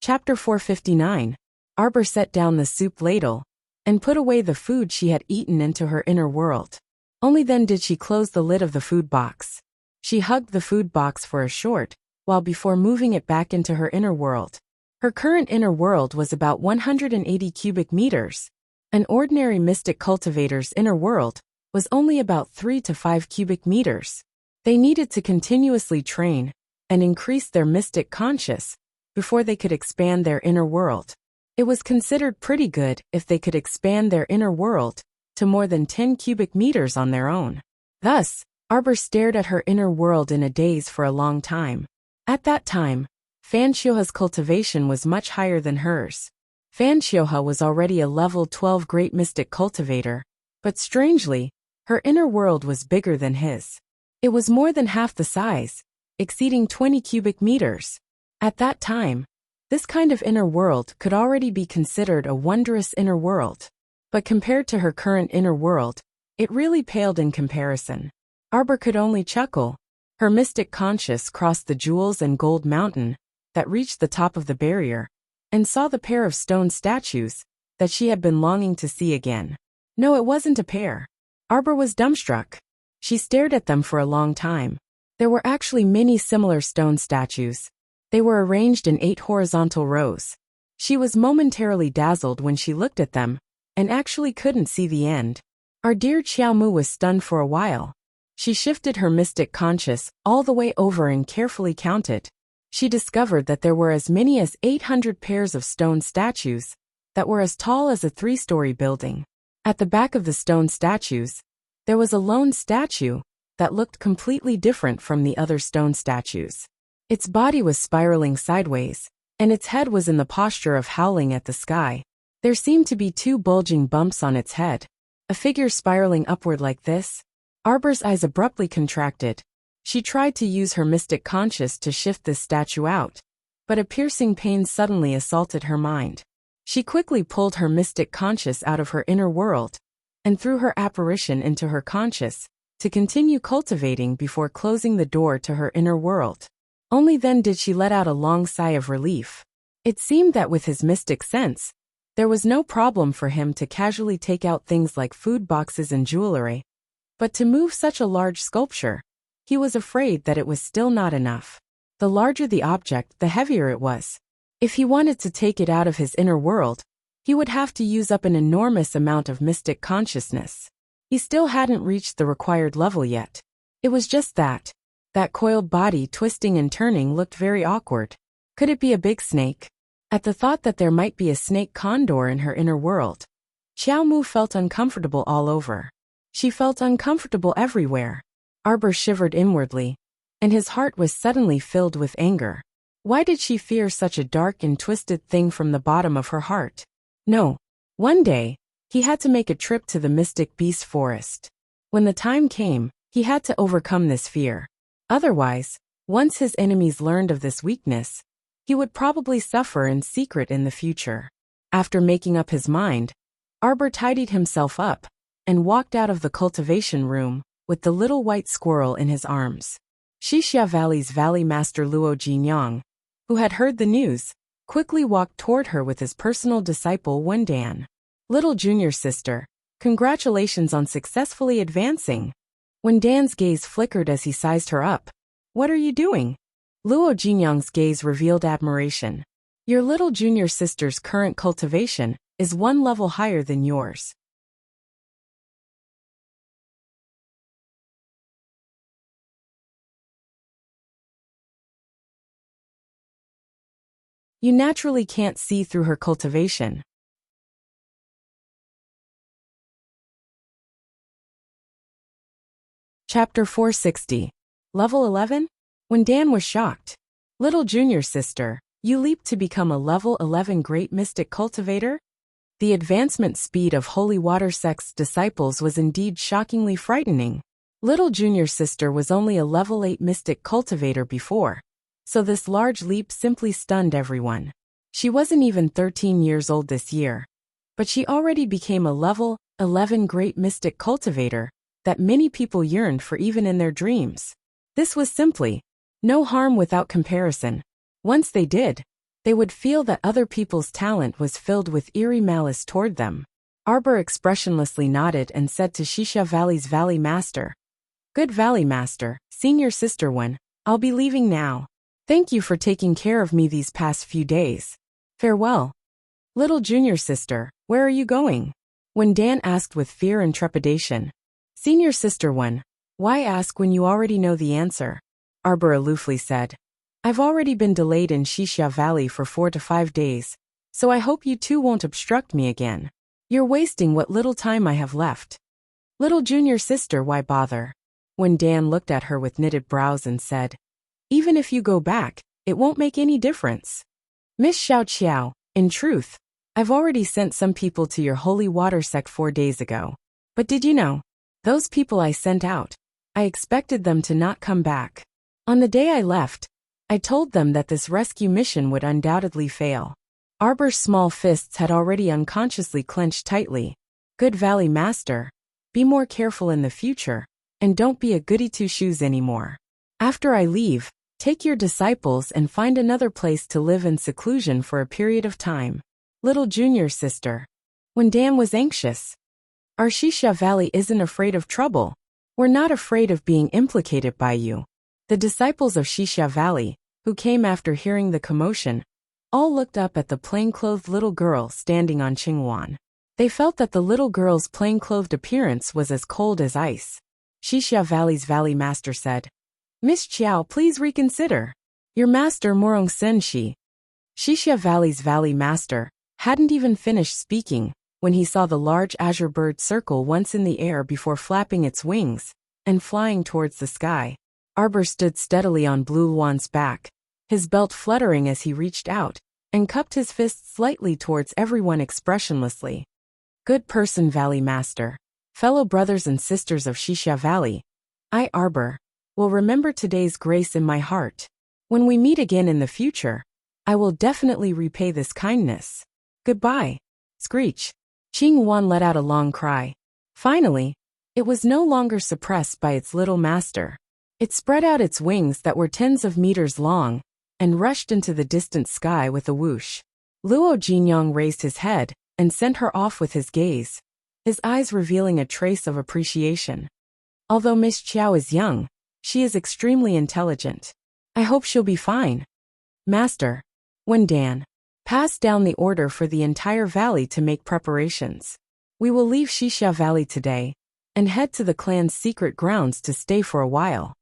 Chapter 459. Arbor set down the soup ladle and put away the food she had eaten into her inner world. Only then did she close the lid of the food box. She hugged the food box for a short while before moving it back into her inner world. Her current inner world was about 180 cubic meters. An ordinary mystic cultivator's inner world was only about 3 to 5 cubic meters. They needed to continuously train and increase their mystic conscious before they could expand their inner world. It was considered pretty good if they could expand their inner world to more than 10 cubic meters on their own. Thus, Arbor stared at her inner world in a daze for a long time. At that time, Fanxioha's cultivation was much higher than hers. Fanxioha was already a level 12 great mystic cultivator, but strangely, her inner world was bigger than his. It was more than half the size, exceeding 20 cubic meters. At that time, this kind of inner world could already be considered a wondrous inner world. But compared to her current inner world, it really paled in comparison. Arbor could only chuckle. Her mystic conscious crossed the jewels and gold mountain that reached the top of the barrier, and saw the pair of stone statues that she had been longing to see again. No, it wasn't a pair. Arbor was dumbstruck. She stared at them for a long time. There were actually many similar stone statues. They were arranged in 8 horizontal rows. She was momentarily dazzled when she looked at them, and actually couldn't see the end. Our dear Xiaomu was stunned for a while. She shifted her mystic conscious all the way over and carefully counted. She discovered that there were as many as 800 pairs of stone statues that were as tall as a 3-story building. At the back of the stone statues, there was a lone statue that looked completely different from the other stone statues. Its body was spiraling sideways, and its head was in the posture of howling at the sky. There seemed to be 2 bulging bumps on its head. A figure spiraling upward like this? Arbor's eyes abruptly contracted. She tried to use her mystic conscious to shift this statue out, but a piercing pain suddenly assaulted her mind. She quickly pulled her mystic conscious out of her inner world and threw her apparition into her conscious to continue cultivating before closing the door to her inner world. Only then did she let out a long sigh of relief. It seemed that with his mystic sense, there was no problem for him to casually take out things like food boxes and jewelry. But to move such a large sculpture, he was afraid that it was still not enough. The larger the object, the heavier it was. If he wanted to take it out of his inner world, he would have to use up an enormous amount of mystic consciousness. He still hadn't reached the required level yet. It was just that coiled body twisting and turning looked very awkward. Could it be a big snake? At the thought that there might be a snake condor in her inner world, Xiaomu felt uncomfortable all over. She felt uncomfortable everywhere. Arbor shivered inwardly. and his heart was suddenly filled with anger. Why did she fear such a dark and twisted thing from the bottom of her heart? No. One day, he had to make a trip to the mystic beast forest. When the time came, he had to overcome this fear. Otherwise, once his enemies learned of this weakness, he would probably suffer in secret in the future. After making up his mind, Arbor tidied himself up and walked out of the cultivation room with the little white squirrel in his arms. Xixia Valley's Valley Master Luo Jinyang, who had heard the news, quickly walked toward her with his personal disciple Wendan. Little junior sister, congratulations on successfully advancing. Wendan's gaze flickered as he sized her up. What are you doing? Luo Jinyang's gaze revealed admiration. Your little junior sister's current cultivation is one level higher than yours. You naturally can't see through her cultivation. Chapter 460. Level 11? When Dan was shocked. Little junior sister, you leaped to become a level 11 great mystic cultivator? The advancement speed of Holy Water Sect's disciples was indeed shockingly frightening. Little junior sister was only a level 8 mystic cultivator before, so this large leap simply stunned everyone. She wasn't even 13 years old this year, but she already became a level 11 great mystic cultivator that many people yearned for even in their dreams. This was simply no harm without comparison. Once they did, they would feel that other people's talent was filled with eerie malice toward them. Arbor expressionlessly nodded and said to Xixia Valley's Valley Master, Good Valley Master, Senior Sister One, I'll be leaving now. Thank you for taking care of me these past few days. Farewell. Little junior sister, where are you going? When Dan asked with fear and trepidation. Senior Sister One, why ask when you already know the answer? Arbor aloofly said. I've already been delayed in Xixia Valley for 4 to 5 days, so I hope you two won't obstruct me again. You're wasting what little time I have left. Little junior sister, why bother? When Dan looked at her with knitted brows and said, Even if you go back, it won't make any difference. Miss Xiao Qiao, in truth, I've already sent some people to your holy water sect 4 days ago. But did you know? Those people I sent out, I expected them to not come back. On the day I left, I told them that this rescue mission would undoubtedly fail. Arbor's small fists had already unconsciously clenched tightly. Good Valley Master, be more careful in the future, and don't be a goody two-shoes anymore. After I leave, take your disciples and find another place to live in seclusion for a period of time. Little junior sister. When Dan was anxious. Our Xixia Valley isn't afraid of trouble. We're not afraid of being implicated by you. The disciples of Xixia Valley, who came after hearing the commotion, all looked up at the plainclothed little girl standing on Qingwan. They felt that the little girl's plainclothed appearance was as cold as ice. Xixia Valley's Valley Master said, Miss Qiao, please reconsider. Your master Morong Senshi. Xixia Valley's Valley Master hadn't even finished speaking when he saw the large azure bird circle once in the air before flapping its wings and flying towards the sky. Arbor stood steadily on Blue Luan's back, his belt fluttering as he reached out and cupped his fist slightly towards everyone expressionlessly. Good person, Valley Master. Fellow brothers and sisters of Xixia Valley, I, Arbor, will remember today's grace in my heart. When we meet again in the future, I will definitely repay this kindness. Goodbye. Screech. Qingwan let out a long cry. Finally, it was no longer suppressed by its little master. It spread out its wings that were tens of meters long and rushed into the distant sky with a whoosh. Luo Jinyang raised his head and sent her off with his gaze, his eyes revealing a trace of appreciation. Although Miss Qiao is young, she is extremely intelligent. I hope she'll be fine. Master. When Dan passed down the order for the entire valley to make preparations. We will leave Xixia Valley today and head to the clan's secret grounds to stay for a while.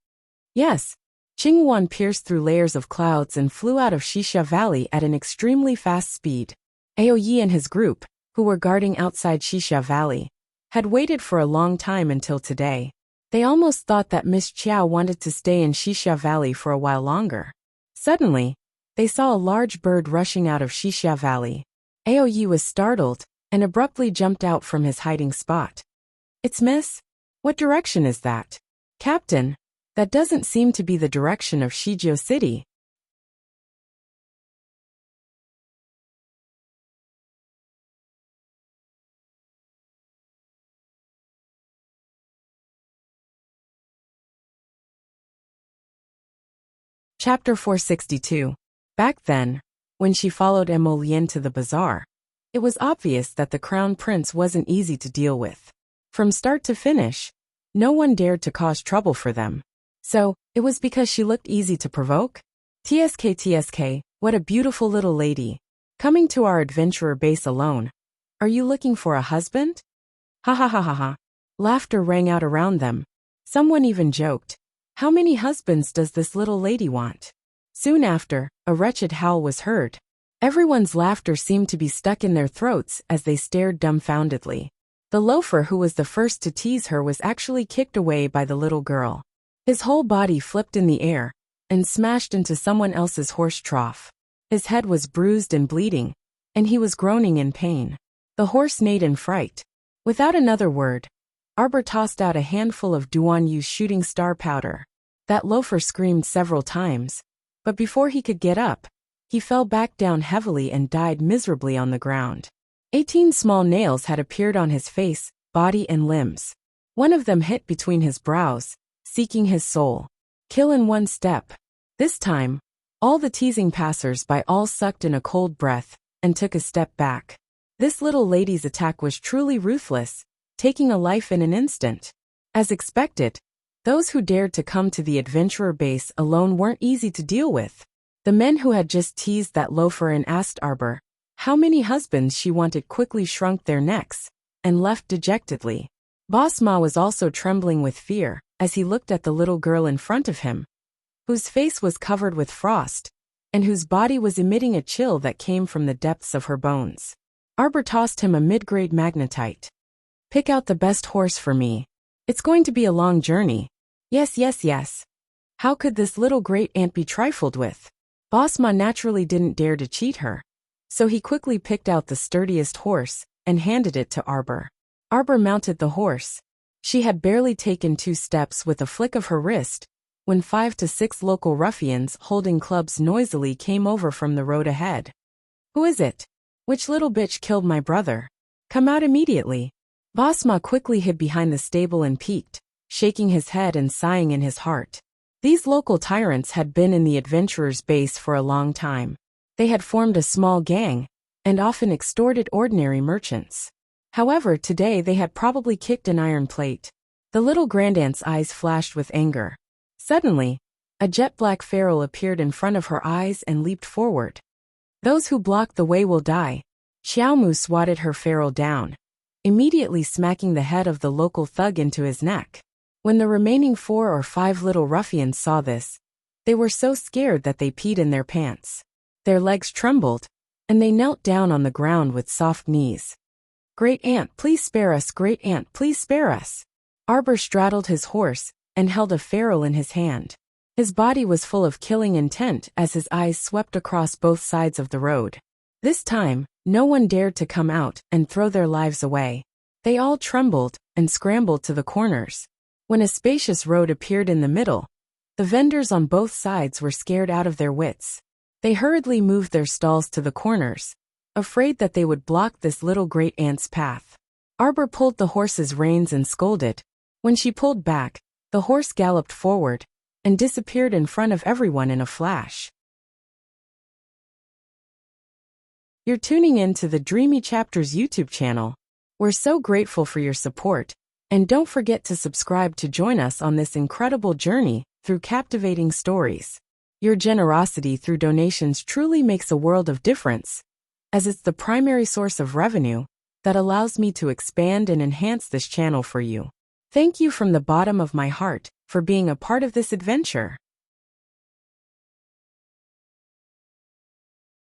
Yes. Qingwan pierced through layers of clouds and flew out of Xixia Valley at an extremely fast speed. Aoyi and his group, who were guarding outside Xixia Valley, had waited for a long time until today. They almost thought that Miss Chiao wanted to stay in Xixia Valley for a while longer. Suddenly, they saw a large bird rushing out of Xixia Valley. Aoyi was startled and abruptly jumped out from his hiding spot. "It's Miss? What direction is that?" "Captain, that doesn't seem to be the direction of Shijiao City." Chapter 462. Back then, when she followed Emolien to the bazaar, it was obvious that the crown prince wasn't easy to deal with. From start to finish, no one dared to cause trouble for them. So, it was because she looked easy to provoke? TSK, what a beautiful little lady. Coming to our adventurer base alone. Are you looking for a husband? Ha ha ha ha ha. Laughter rang out around them. Someone even joked, "How many husbands does this little lady want?" Soon after, a wretched howl was heard. Everyone's laughter seemed to be stuck in their throats as they stared dumbfoundedly. The loafer who was the first to tease her was actually kicked away by the little girl. His whole body flipped in the air and smashed into someone else's horse trough. His head was bruised and bleeding, and he was groaning in pain. The horse neighed in fright. Without another word, Arbor tossed out a handful of Duan Yu's shooting star powder. That loafer screamed several times, but before he could get up, he fell back down heavily and died miserably on the ground. 18 small nails had appeared on his face, body and limbs. One of them hit between his brows, seeking his soul. Kill in one step. This time, all the teasing passers-by all sucked in a cold breath and took a step back. This little lady's attack was truly ruthless, taking a life in an instant. As expected, those who dared to come to the adventurer base alone weren't easy to deal with. The men who had just teased that loafer and asked Arbor how many husbands she wanted quickly shrunk their necks and left dejectedly. Boss Ma was also trembling with fear as he looked at the little girl in front of him, whose face was covered with frost and whose body was emitting a chill that came from the depths of her bones. Arbor tossed him a mid-grade magnetite. "Pick out the best horse for me. It's going to be a long journey." Yes. How could this little great aunt be trifled with? Boss Ma naturally didn't dare to cheat her, so he quickly picked out the sturdiest horse and handed it to Arbor. Arbor mounted the horse. She had barely taken 2 steps with a flick of her wrist when 5 to 6 local ruffians holding clubs noisily came over from the road ahead. "Who is it? Which little bitch killed my brother? Come out immediately." Boss Ma quickly hid behind the stable and peeked, shaking his head and sighing in his heart. These local tyrants had been in the adventurers' base for a long time. They had formed a small gang and often extorted ordinary merchants. However, today they had probably kicked an iron plate. The little grandaunt's eyes flashed with anger. Suddenly, a jet-black feral appeared in front of her eyes and leaped forward. "Those who block the way will die." Xiaomu swatted her feral down, immediately smacking the head of the local thug into his neck. When the remaining 4 or 5 little ruffians saw this, they were so scared that they peed in their pants. Their legs trembled, and they knelt down on the ground with soft knees. "Great aunt, please spare us, great aunt, please spare us." Arbor straddled his horse and held a feral in his hand. His body was full of killing intent as his eyes swept across both sides of the road. This time, no one dared to come out and throw their lives away. They all trembled and scrambled to the corners. When a spacious road appeared in the middle, the vendors on both sides were scared out of their wits. They hurriedly moved their stalls to the corners, afraid that they would block this little great aunt's path. Arbor pulled the horse's reins and scolded. When she pulled back, the horse galloped forward and disappeared in front of everyone in a flash. You're tuning in to the Dreamy Chapters YouTube channel. We're so grateful for your support, and don't forget to subscribe to join us on this incredible journey through captivating stories. Your generosity through donations truly makes a world of difference, as it's the primary source of revenue that allows me to expand and enhance this channel for you. Thank you from the bottom of my heart for being a part of this adventure.